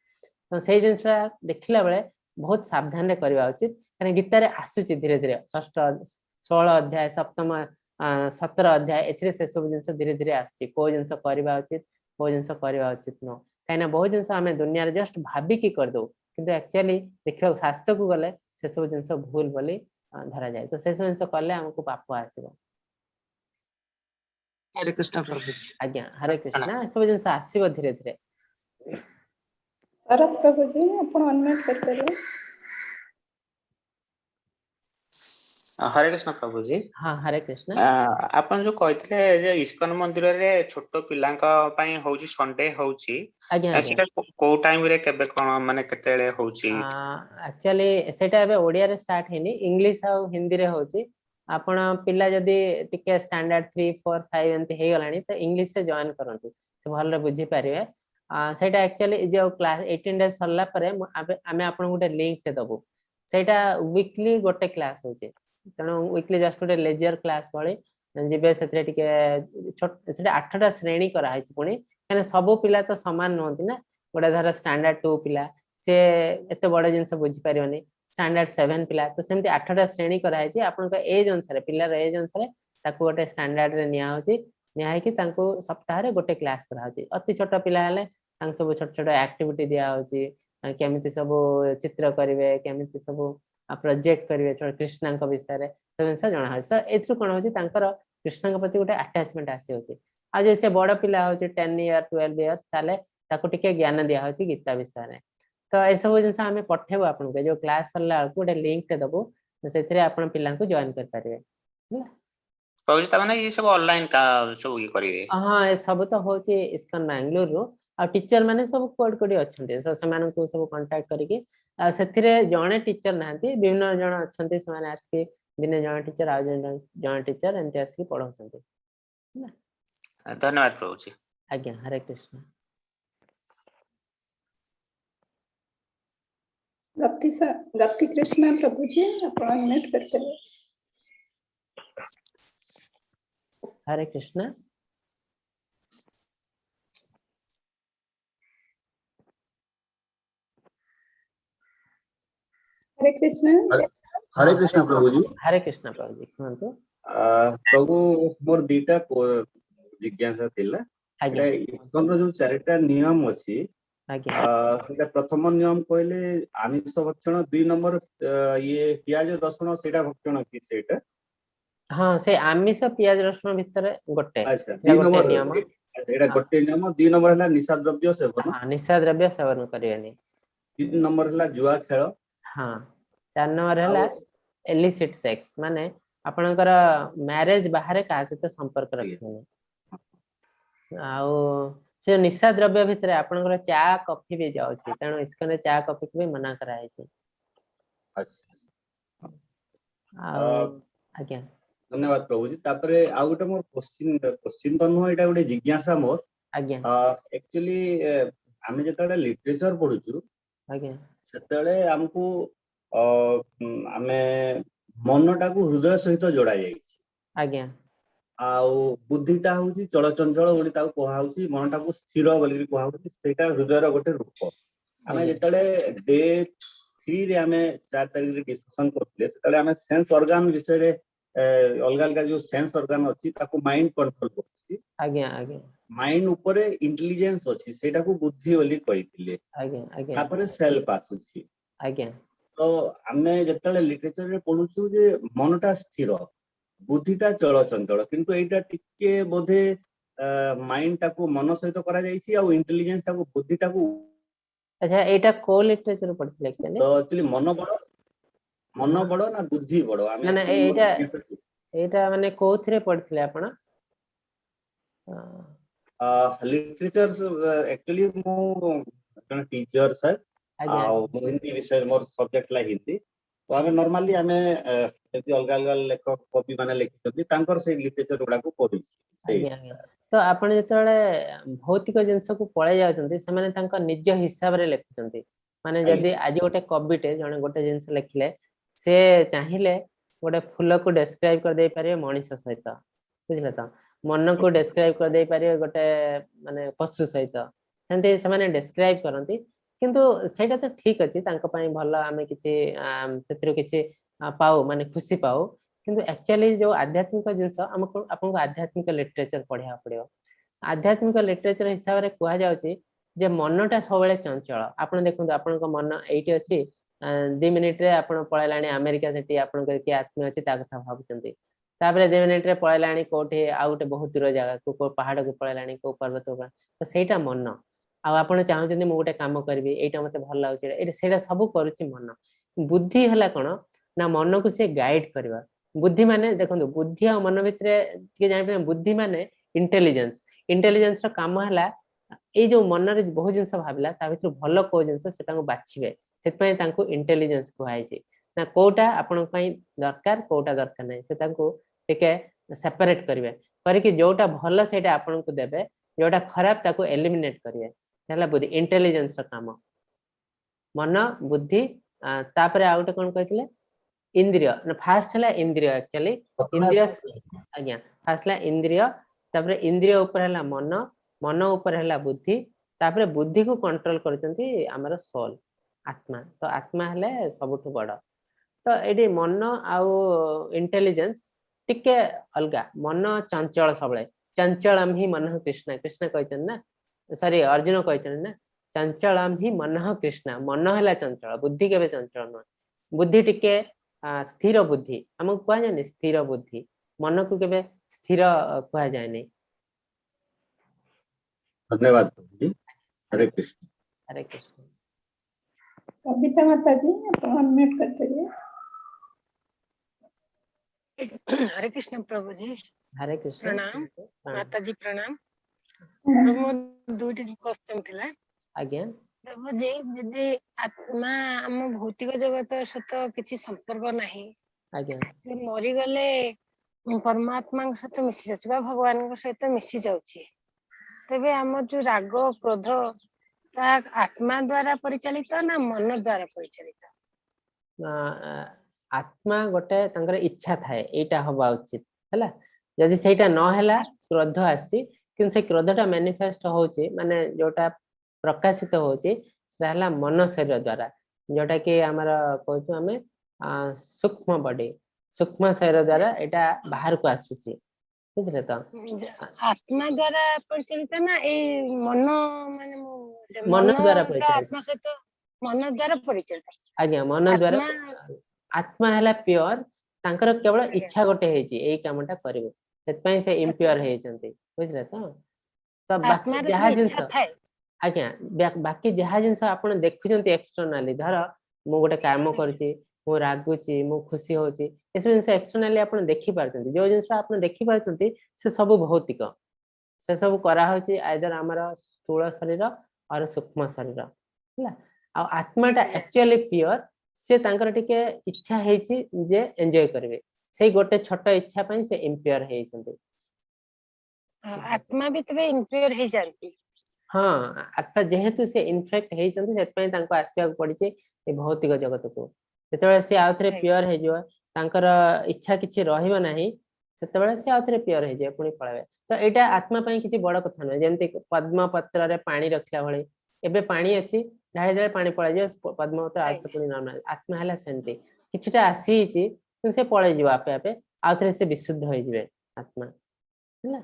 तो से जिंसरा देखिला बेले बहुत सावधान रे करबा उचित कारण गीता रे आसुची धीरे धीरे षष्ठ 16 अध्याय सप्तम 17 अध्याय एथिरे से सब जिंस धीरे धीरे आसची को जिंस करबा उचित को जिंस करबा उचित न काइना बहुत जिंस हमें दुनिया रे जस्ट भाबी की कर दो किंतु एक्चुअली देखियो शास्त्र को गले से सब जिंस भूल बोली धरा जाए तो से सब जिंस करले हमको पाप आसीबो हरे कृष्ण प्रभु आज्ञा हरे कृष्ण सब जिंस आसीबो धीरे धीरे शरद प्रभु जी आपण अनम्यूट कर परिए हरे कृष्ण प्रभु जी हां हरे कृष्ण आपण जो कहथिले जे इस्कन मंदिर रे छोटो पिलांका पई होउची संडे होउची सेटा को टाइम रे केबे कोन माने केतेले होउची एक्चुअली सेटा एबे ओडिया रे स्टार्ट हेनी इंग्लिश आ हिंदी रे होउची आपण पिला जदी टिके स्टैंडर्ड 3 4 5 एंते हे गलानी तो इंग्लिश से जॉइन करंतु तो भल रे बुझी पारिबे सेटा एक्चुअली जो क्लास 18 डेज सरला परे हमें आपण गोटे लिंक ते दबो सेटा वीकली गोटे क्लास होचे तनो वीकली जस्ट गोटे लेजर क्लास वाले ଯିବେ ସେଥିରେ ଟିକେ ସେଟା 8ଟା ଶ୍ରେଣୀ କରାହେଇଛି ପୁଣି କାହିଁକିନା ସବୁ ପିଲା ତ ସମାନ ନୁହନ୍ତି ନା ଗୋଟେ ଧର ଷ୍ଟାଣ୍ଡାର୍ଡ 2 ପିଲା ସେ ଏତେ ବଡ ଜିନିଷ ବୁଝିପାରିବନି ଷ୍ଟାଣ୍ଡାର୍ଡ 7 ପିଲା ତ ସେମିତି 8ଟା ଶ୍ରେଣୀ କରାହେଇଛି ଆପଣଙ୍କ ଏଜ୍ ଅନୁସାରେ ପିଲାର ଏଜ୍ ଅନୁସାରେ ତାକୁ ଗୋଟେ ଷ୍ଟାଣ୍ଡାର୍ଡ ରେ ନିଆ ହଉଛି ନିଆ ହେଇକି ତାଙ୍କୁ ସପ୍ତାହରେ ଗୋଟେ କ୍ଲାସ କରାହଉଛି ଅତି ଛୋଟ ପିଲା ହେଲେ ତାଙ୍କୁ ସବୁ ଛୋଟ ଛୋଟ ଆକ୍ଟିଭିଟି ଦିଆ ହଉଛି କେମିତି ସବୁ ଚିତ୍ର କରିବେ କେମିତି ସବୁ ପ୍ରୋଜେକ୍ଟ କରିବେ କୃଷ୍ଣଙ୍କ ବିଷୟରେ ସବୁ ଜିନିଷ ଜଣା ହଉଛି ତ ଏଥିରୁ କଣ ହଉଛି ତାଙ୍କର କୃଷ୍ଣଙ୍କ ପ୍ରତି ଗୋଟେ ଆଟାଚମେଣ୍ଟ ଆସିଯାଉଛି ଆଉ ଯଦି ସେ ବଡ ପିଲା ହଉଛି 10 ଇୟର 12 ଇୟର ତାହେଲେ ତାକୁ ଟିକେ ଜ୍ଞାନ ଦିଆ ହଉଛି ଗୀତା ବିଷୟରେ ତ ଏସବୁ ଜିନିଷ ଆମେ ପଠେଇବୁ ଆପଣଙ୍କୁ ଯୋଉ କ୍ଲାସ ସରିଲା ବେଳକୁ ଗୋଟେ ଲିଙ୍କ ଟେ ଦବୁ ସେଥିରେ ଆପଣ ପିଲାଙ୍କୁ ଜଏନ କରିପାରିବେ କହୁଛି ତାମାନେ ये सब ऑनलाइन का सब ये करिवे ହଁ ଏ ସବୁ ତ ହଉଛି ଇସ୍କନ ବାଙ୍ଗାଲୋରରୁ ଆଉ ଟିଚର ମାନେ ସବୁ କୋଡି କୋଡି ଅଛନ୍ତି ସେମାନଙ୍କୁ ସବୁ କଣ୍ଟାକ୍ଟ କରିକି ସେଥିରେ ଜଣେ ଟିଚର ନାହାନ୍ତି ବିଭିନ୍ନ ଜଣ ଅଛନ୍ତି ସେମାନେ ଆସିକି ଦିନେ ଜଣେ ଟିଚର ଆଉ ଜଣେ ଟିଚର ଏମିତି ଆସିକି ପଢାଉଛନ୍ତି धन्यवाद प्रभु जी ଆଜ୍ଞା ହରେ କୃଷ୍ଣ गति कृष्ण प्रभु जी आप अनम्यूट करते हैं हरे कृष्ण हरे कृष्ण हरे कृष्ण प्रभु जी हरे कृष्ण प्रभु जी कहंतु प्रभु मोर दीटा जिज्ञासा थिला एटा इस्कन रो जो चारिटा नियम अछि सेटा प्रथम नियम कहले आमिष भक्षण 2 नंबर ये प्याज रसुण सेटा भक्षण कि सेटा हां से आमिष प्याज रसुण भीतर गोटे अच्छा 2 नंबर नियम एटा गोटे नियम 2 नंबर हला निशा द्रव्य सेवन हां निशा द्रव्य सेवन करियनि 3 नंबर हला जुआ खेल हां 4 नंबर हला एलिसिट सेक्स माने आपनकर मैरिज बाहर का सहित संपर्क रखियनि आउ से निशा द्रव्य भितर आपनकर चा कॉफी भी जाउछि तेणु इसकने चा कॉफी भी मना कराय छै अच्छा आज्ञा धन्यवाद प्रभु जी तापरे आ गोटे मोर क्वेश्चन तो नो एटा गोटे जिज्ञासा मोर आज्ञा एक्चुअली आमे जेतडा लिटरेचर पढुछु आज्ञा सेतडे हमकु आमे मनटा को हृदय सहित जोड़ा जाई आज्ञा आउ बुद्धिटा होची चलचंचल बोली ताको कोहा होची मनटा को स्थिर बोली कोहा होची सेटा हृदयर गोटे रूप आमे जेतडे डे 3 रे आमे 4 तारिख रे डिस्कशन करथले सेतडे आमे सेंस ऑर्गन विषय रे अलग अलग जो सेंस ऑर्गन अछि ताको माइंड कंट्रोल करछि आज्ञा आज्ञा माइंड ऊपर इंटेलिजेंस अछि सेटा को बुद्धि बोली कहिथिले आज्ञा आज्ञा तापर सेल्फ आछुछि आज्ञा तो आमे जेतले लिटरेचर रे पढुछु जे मनटा स्थिर बुद्धिटा चलचंचल किंतु एटा टिके बोधे माइंड टाको मन सहित करा जाईछि आ इंटेलिजेंस टाको बुद्धि टाको अच्छा एटा को लिटरेचर पढथिले एक्चुअली तो एक्चुअली मन बड़ ना बुद्धि बड़ आमे माने एटा माने कोथरे पढथिले आपण लिटरेचर एक्चुअली मो जन टीचर सर आ हिंदी विषय मोर सब्जेक्ट ला हिंदी तो आमे नॉर्मली आमे जति अलग अलग लेखक कवि माने लिखितथि तांकर से लिटरेचर गुडा को पढि तो आपण जेतले भौतिक जिंस को पळे जाउछन्ती से माने तांका निज हिसाब रे लिखुछन्ती माने जदी आज गोटे कविटे जने गोटे जिंस लिखले से चाहिले गोटे फूल को डिस्क्राइब कर दे पारे मनीष सहित बुझले त मन को डिस्क्राइब कर दे पारे गोटे माने पशु सहित सेंते से माने डिस्क्राइब करंती किंतु सेटा तो ठीक अछि तांका पई भलो आमे किछि सेतिरो किछि पाऊ माने खुशी पाऊ किंतु एक्चुअली जो आध्यात्मिक जिंस हमको आपन आध्यात्मिक लिटरेचर पढिया पड़ियो आध्यात्मिक लिटरेचर हिसाब रे कुआ जाउची जे मनटा सबले चंचल आपन देखंतु आपन को मन एठी अछि 2 मिनिट रे आपन पळैलाणी अमेरिका सेठी आपन के आत्मा अछि ता कथा भाबुचंती तापरे 2 मिनिट रे पळैलाणी कोठे आ उटे बहुत दूर जगह को पहाड़ को पळैलाणी को पर्वत को तो सेटा मन आ आपन चाहउचंती मु गोटे काम करबी एटा मते भल लागुची एटा सेटा सब करूची मन बुद्धि हला कोन ना मन को से गाइड करबा बुद्धि माने देखंतु बुद्धि आ मन भितरे के जानि बुद्धि माने इंटेलिजेंस रो काम हला ए जो मन रे बहुत जिंस भाबला ता भितर भलो को जिंस सेटा को बाछिबे सेत पय तांको इंटेलिजेंस को हाइजे ना कोटा आपन पय दरकार कोटा दरकार नै से तांको टिके सेपरेट करबे करि कि जोटा भलो सेटा आपन को देबे जोटा खराब ताको एलिमिनेट करिवे हला बुद्धि इंटेलिजेंस रो काम मन बुद्धि तापरे आउटे कोन कहतिले इंद्रिय फास्ट हला इंद्रिय एक्चुअली इंद्रिय आज्ञा फास्ट ला इंद्रिय तापर इंद्रिय ऊपर है मन मन ऊपर है बुद्धि तापर बुद्धि को कंट्रोल करचंती हमर सोल आत्मा तो आत्मा है सबुठ बड़ तो ये मन आउ इंटेलिजेंस टिके अलगा मन चंचल सब चंचलम ही मन कृष्ण कृष्ण कहचन ना सॉरी अर्जुन कहचन ना चंचलम ही मन कृष्ण मन है चंचल बुद्धि के चंचल न बुद्धि टिके स्थिर बुद्धि हमको कह जाए स्थिर बुद्धि मन को के स्थिर कह जाए नहीं। धन्यवाद प्रभु जी। हरे कृष्ण। हरे कृष्ण। कविता माता जी आप अनम्यूट कर करिए। हरे कृष्ण प्रभु जी। हरे कृष्ण। प्रणाम माता जी प्रणाम। प्रभु दुईटी क्वेश्चन थिला आज्ञा प्रभु जी जदि आत्मा हम भौतिक जगत सहित किसी संपर्क नाही आज्ञा मरी गले परमात्मा सहित मिसी जाउछि बा भगवान सहित मिसी जाउछि तबे हम जो राग क्रोध ता आत्मा द्वारा परिचालित ना मन द्वारा परिचालित? आत्मा गोटे तंकर इच्छा थाए एटा हवा उचित हैला यदि सेटा न हैला क्रोध आसी किन से क्रोधटा मैनिफेस्ट होची माने जोटा प्रकाशित होची सेला मन शरीर द्वारा जोटा कि हमर कहू हमें सूक्ष्म बॉडी सूक्ष्म शरीर द्वारा एटा बाहर को आसुची बुझले तो आत्मा द्वारा परिचालित ना ए मन माने मन द्वारा परिचालित आत्मा सहित मन द्वारा परिचालित आज्ञा मन द्वारा आत्मा हैला प्योर तांकर केवल इच्छा गोटे हेची एई कामटा करबो सेत पई से इम्प्योर हे जंती बुझले तो बाकी जहा जिंस आज्ञा बाकी जहा जिंस आपण देखु जंती एक्सटर्नली धर मु गोटे काम करची मु रागुची मु खुशी होची एस जिंस एक्सटर्नली आपण देखि पारचंती जो जिंस आपण देखि पारचंती से सब भौतिक से सब करा होची आइदर हमर स्थूल शरीर और सूक्ष्म शरीर हैला आ आत्माटा एक्चुअली प्योर से तांकर टिके इच्छा हेची जे एन्जॉय करबे से गोटे छोट इच्छा पई से इम्प्योर हे छंती आत्मा भी तबे इम्प्योर हे जानती हां आत्मा जेहेतु से इनफेक्ट हे छंती सेत पई तांको आसिया पड़िचे ए भौतिक जगत को जेतबे से आउथरे प्योर हे जो तांकर इच्छा किछि रहिबो नाही सेतबे से आउथरे प्योर हे जे पुनी पळावे तो एटा आत्मा पई किछि बड़ कथा न जेंति पद्म पत्र रे पानी रखला भळे एबे पानी अछि ढाळे ढाळे पानी पळा जे पद्म पत्र आउथरे पुनी नॉर्मल आत्मा हला सेंती किछटा आसी छि से पळे जिवो आपे आपे आउथरे से विशुद्ध होई जिवे आत्मा हैला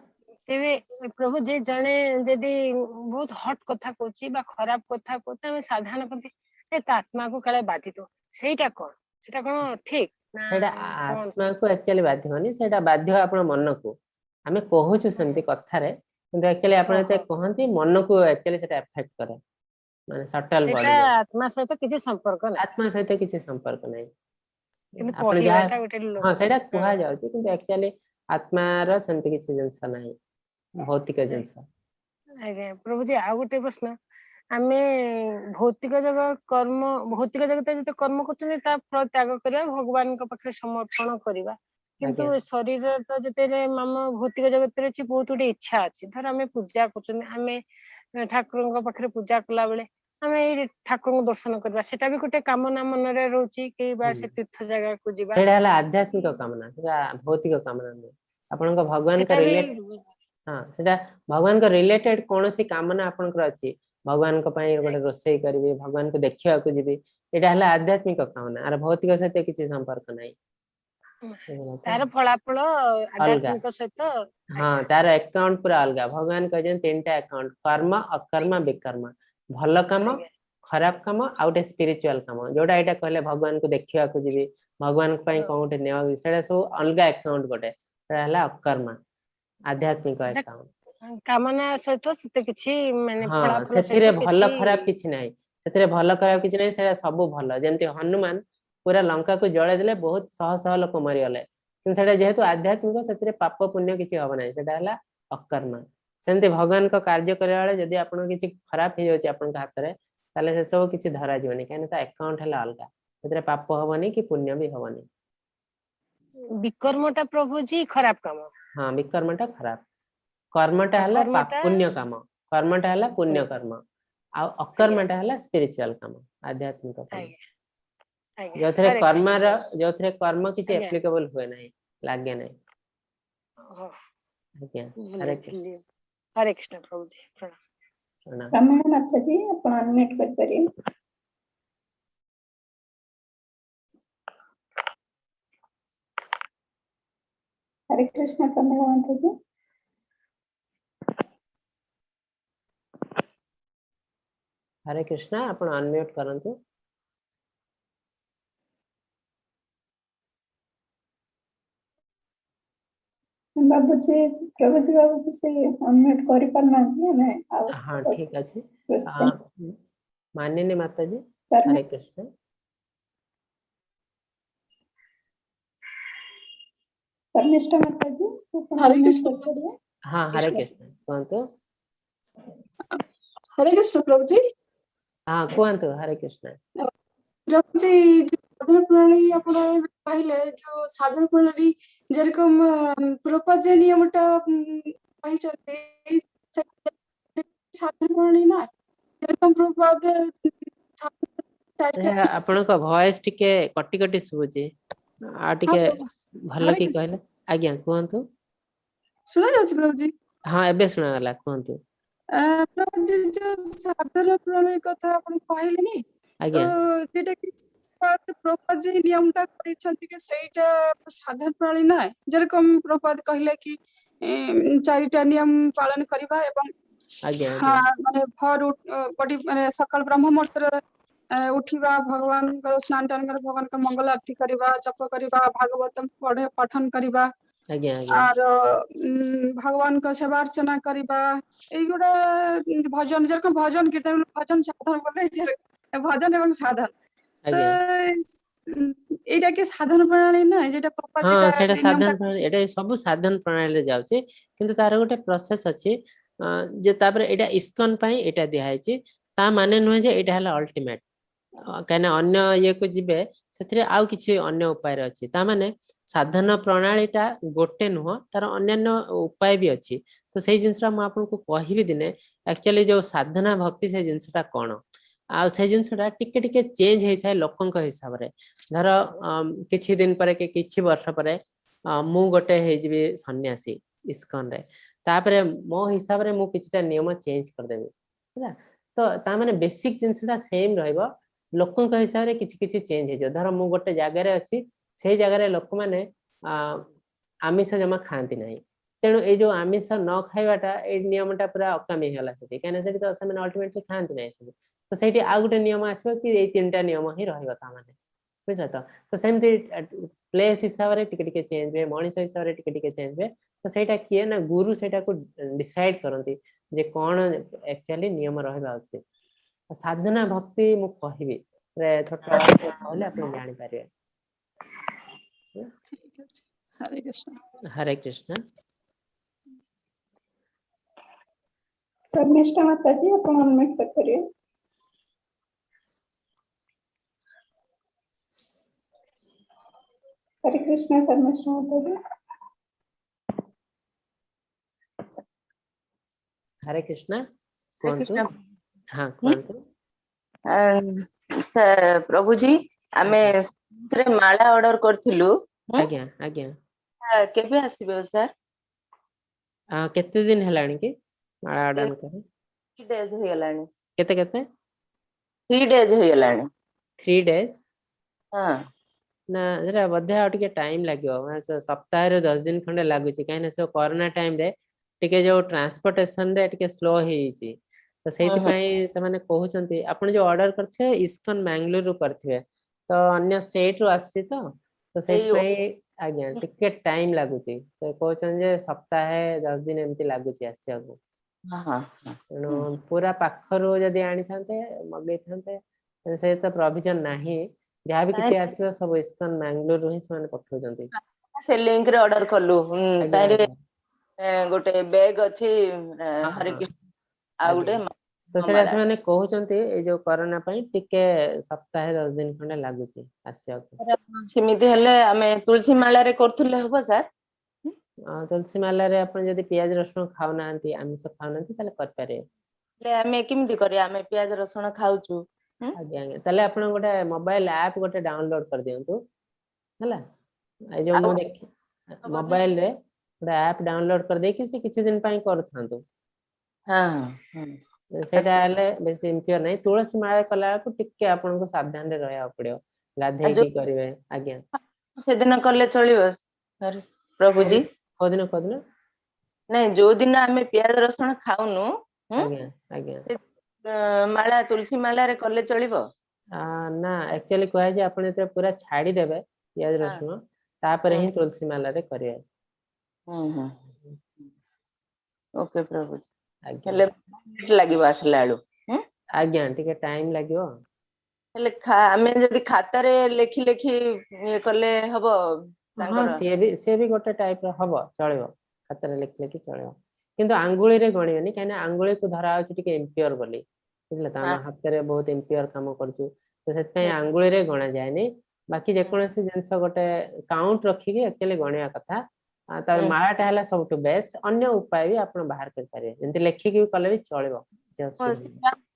तेबे प्रभु जे जणे जदी बहुत हॉट कथा कोची बा खराब कथा कोची हम साधारण पति ए आत्मा को काले बाधितो सेटा कोन ठीक ना सेटा आत्मा को एक्चुअली बाध्यवनी सेटा बाध्य आपण मन को हमें कहूछु सेमती कथा रे किंतु एक्चुअली आपण ते कहंती मन को एक्चुअली सेटा इफेक्ट करे माने सटल बॉडी आत्मा सहित किसी संपर्क नहीं आत्मा सहित किसी संपर्क नहीं किंतु कोहिबाटा गोटे हां सेटा कुहा जाउची किंतु एक्चुअली आत्मा रा सेमती किसी जिंस नहीं भौतिक जिंस आगे प्रभु जी आ गोटे प्रश्न आमे भौतिक जगत कर्म भौतिक जगत जते कर्म करते ता फल त्याग करबा भगवान के पाखरे समर्पण करबा किंतु शरीर तो जते माम भौतिक जगत रे बहुत गोटे इच्छा अछि धर आमे पूजा करछन आमे ठाकुर के पाखरे पूजा कला बेले आमे ठाकुर को दर्शन करबा सेटा भी गोटे कामना मन रे रहउची के बा से तीर्थ जगह को जिबा सेटा हला आध्यात्मिक कामना सेटा भौतिक कामना नहीं आपण को भगवान का रिलेट हां सेटा भगवान का रिलेटेड कोनोसी कामना आपण को अछि भगवान को पई गोटे रोसई करबे भगवान को देखिया को जिबे एटा हला आध्यात्मिक कामना आर भौतिक सहित किछि संपर्क नहीं तार फलाफल आध्यात्मिक सहित हां तार अकाउंट पूरा अलगा भगवान कहजन तीनटा अकाउंट कर्म अकर्म विकर्म भल काम खराब काम आउटे स्पिरिचुअल काम जोडा एटा कहले भगवान को देखिया को जिबे भगवान पई कोउटे नेवा सेडा सब अलगा अकाउंट गोटे सेडा हला अकर्म आध्यात्मिक अकाउंट कामना सहित सते किछि माने फलाफल सेतिरे भल खराब किछि नाही सेतिरे भल खराब किछि नाही सेडा सब भल जेंति हनुमान पूरा लंका को जळे देले बहुत सह सह लोक मरि गले किन सेडा जेहेतु आध्यात्मिक सेतिरे पाप पुण्य किछि होबा नाही सेडा हला अकर्म सेंति भगवान को कार्य करे वाले जदी आपण किछि खराब हे जाउची आपण का हाथ रे ताले से सब किछि धरा जीवनी काहे ता अकाउंट हला अलगा सेतिरे पाप होबनी कि पुण्य भी होबनी विकर्मटा प्रभु जी खराब काम हां विकर्मटा खराब कर्मटा हला पाप पुण्य काम कर्मटा हला पुण्य कर्म आ अकर्मटा हला स्पिरिचुअल काम आध्यात्मिक काम जोथरे कर्म रा जोथरे कर्म किछि एप्लीकेबल होय नाही लागे नाही ଆଜ୍ଞା ଭଲ ଥିଲି। ହରେ କୃଷ୍ଣ ପ୍ରଭୁଜୀ ପ୍ରଣାମ। ପ୍ରଣାମ। ରମଣ ନାଥ जी ଆପଣ ଅନମ୍ୟୁଟ କରିପାରିବେ। हरे कृष्ण प्रमोद माता जी। हरे कृष्णा आपण अनम्यूट करंतु। बाबूजी प्रभुजी बाबूजी से अनम्यूट करि पारना ना हाँ ठीक अछि। माननीय माता जी हरे कृष्ण। परमेश्वर माता जी हरे कृष्ण। हाँ हरे कृष्ण कहंतु। हरे कृष्ण प्रभु जी। हाँ कहंतु हरे कृष्ण। प्रभु जी साधन प्रणाली आपण कहले जो साधन प्रणाली जेरकम प्रभुपाद जे नियमटा कहि चलते साधन प्रणाली ना जेरकम प्रभुपाद आपण का वॉइस टिके कटि कटि सुबुची आ टिके भलो की कहले आज्ञा कहंतु। सुना जाଉଛି प्रभु जी। हाँ एबे सुना गला कहंतु। प्रभु जी जो साधन प्रणाली कथा आपण कहले नी तो जेटा कि प्रभुपाद जी नियमटा କରିଛନ୍ତି कि ସେଇଟା ସାଧାରଣ ପ୍ରଣାଳୀ ନା ଯେରକମ ପ୍ରଭୁପାଦ କହିଲେ कि ଚାରିଟା ନିୟମ ପାଳନ କରିବା ଏବଂ ମାନେ ଭୋର ମାନେ ସକାଳ ବ୍ରହ୍ମ ମୁହୂର୍ତ୍ତରେ ଉଠିବା ଭଗବାନଙ୍କର ସ୍ନାନ ଟାନ କରି ଭଗବାନଙ୍କର ମଙ୍ଗଳ ଆରତି କରିବା ଜପ କରିବା ଭାଗବତ ପଠନ କରିବା ଆର ଭଗବାନଙ୍କ ସେବା ଅର୍ଚ୍ଚନା କରିବା এইগুলা ভজন যেরকম ভজন কীর্তন ভজন সাধন বলে ভজন এবং সাধন তো এইটা কি সাধন প্রণালী না যেটা हाँ सेटा साधन प्रणाली एटा सब साधन प्रणाली रे जाउची किंतु तार गोटे प्रोसेस अछि जे तापर एटा इस्कन पई एटा दिहाइची ता माने नहे जे एटा हला अल्टीमेट कहना अन्य ये को जिबे सेथरे आउ किछि अन्य उपाय रे अछि ता माने साधन प्रणालीटा गोटे नुह तार अन्य उपाय भी अछि तो सेही जिंसरा म आपन को कहिबि दिने एक्चुअली जो साधना भक्ति से जिंसटा कोन आ से जिंसटा टिके टिके चेंज हेइ थाए लोकंक हिसाब रे धर किछि दिन परे के किछि वर्ष परे मु गोटे हे जिबि सन्यासी इस्कन रे तापरे मो हिसाब रे मु किछटा नियम चेंज कर देबी हैला तो ता माने बेसिक जिंसटा सेम रहइबो लोकंक हिसाब रे किछि किछि चेंज हे जो धर मु गोटे जागा रे अछि सेही जागा रे लोक माने आमिष जमा खांती नाही तेणु ए जो आमिष न खाइबाटा ए नियमटा पूरा अकामी होला सेठी कहना सेठी तो से माने अल्टीमेटली खांती नाही तो सेठी आ गोटे नियम आसीबो कि ए तीनटा नियम ही रहइबो ता माने बुझला तो सेमती प्लेस हिसाब रे टिके टिके चेंज वे मनीष हिसाब रे टिके टिके चेंज वे तो सेटा किए ना गुरु सेटा को डिसाइड करंती जे कोन एक्चुअली नियम रहबा उचित साधना भक्ति मु कहिबी रे छोटा कहले आपण जानि पारे। हरे कृष्ण। हरे कृष्ण। शर्मिष्ठा माता जी आपण अनम्यूट करिए। हरे कृष्ण शर्मिष्ठा माता जी। हरे कृष्ण कहंतु। हाँ कहंतु। प्रभु जी आमे रे माला ऑर्डर करथिलु आज्ञा आज्ञा केबे आसीबे सर केते दिन हेलानी कि माला ऑर्डर करे 3 डेज हो गेलानी केते केते 3 डेज हो गेलानी 3 डेज हां ना जरा बध्या टिके टाइम लागियो सप्ताह रे 10 दिन खंडे लागुची काहे से कोरोना टाइम रे टिके जो ट्रांसपोर्टेशन रे टिके स्लो हेइची तो सेति पई से माने कहउचंती आपण जो ऑर्डर करथे इस्कन मैंगलोर रु करथिबे तो अन्य स्टेट रु आसी तो सेति पई आज्ञा टिके टाइम लागुची तो कहउचन जे सप्ताह 10 दिन एमती लागुची आसी आगु हां पूरा पाखरु जदी आनी थांते मगै थांते से तो प्रोविजन नाही जहाँ भी किसी आसीबो सब इस्कन मैंगलोर रु ही माने पठौजंती से लिंक रे ऑर्डर करलु तारे गोटे बैग अछि हरे कृष्ण आ गोटे तो सेटा से माने कहउचंती ए जो कोरोना पई टिके सप्ताह 10 दिन खंडे लागुची आसीया सिमिति हेले हमें तुलसी माला रे करथुले होबो सर तुलसी माला रे आपण जदी प्याज रसुन खाउ नांती आमिष खाउ नांती तले कर पारे ले हमें किमति करिया हमें प्याज रसुन खाउछु आज्ञा तले आपण गोटे मोबाइल ऐप गोटे डाउनलोड कर दियंतु हला ए जो मो देख मोबाइल रे ଗୋଟେ ଆpp डाउनलोड कर देकी से किछि दिन ପାଇଁ करथांतु सेटा हेले बेसी इम्प्योर नहीं तुलसी माला कला को टिके आपन को सावधान रे रहया पड़ियो गाधे की करिवे आज्ञा से दिन करले चलिबो प्रभु जी कोदिन नहीं जो दिन हमें प्याज रसुण खाउनु आज्ञा आज्ञा माला तुलसी माला रे करले चलिबो ना एक्चुअली कहै जे आपन एते पूरा छाड़ी देबे प्याज रसुण तापर ही तुलसी माला रे करिवे ओके प्रभु जी हेले लागिबो आसला आलू आज्ञा ठीक टाइम लागियो हेले हमें जदी खाता रे लेखि लेखि ये करले हबो हां से भी गोटे टाइप रो हबो चलिबो खाता रे लेखि लेखि चलिबो किंतु आंगुली रे गणियोनी काने आंगुली को धरा होची टिके इम्प्योर बोली बुझले त हम हाथ रे बहुत इम्प्योर काम करछु तो सेत पे आंगुली रे गणा जाय नै बाकी जे कोनसी जिंस गोटे काउंट रखी के एक्चुअली गणिया कथा त माळा टा हला सब टू बेस्ट अन्य उपाय भी आपण बाहर कर पारे जंती लेखि के कले भी चलिबो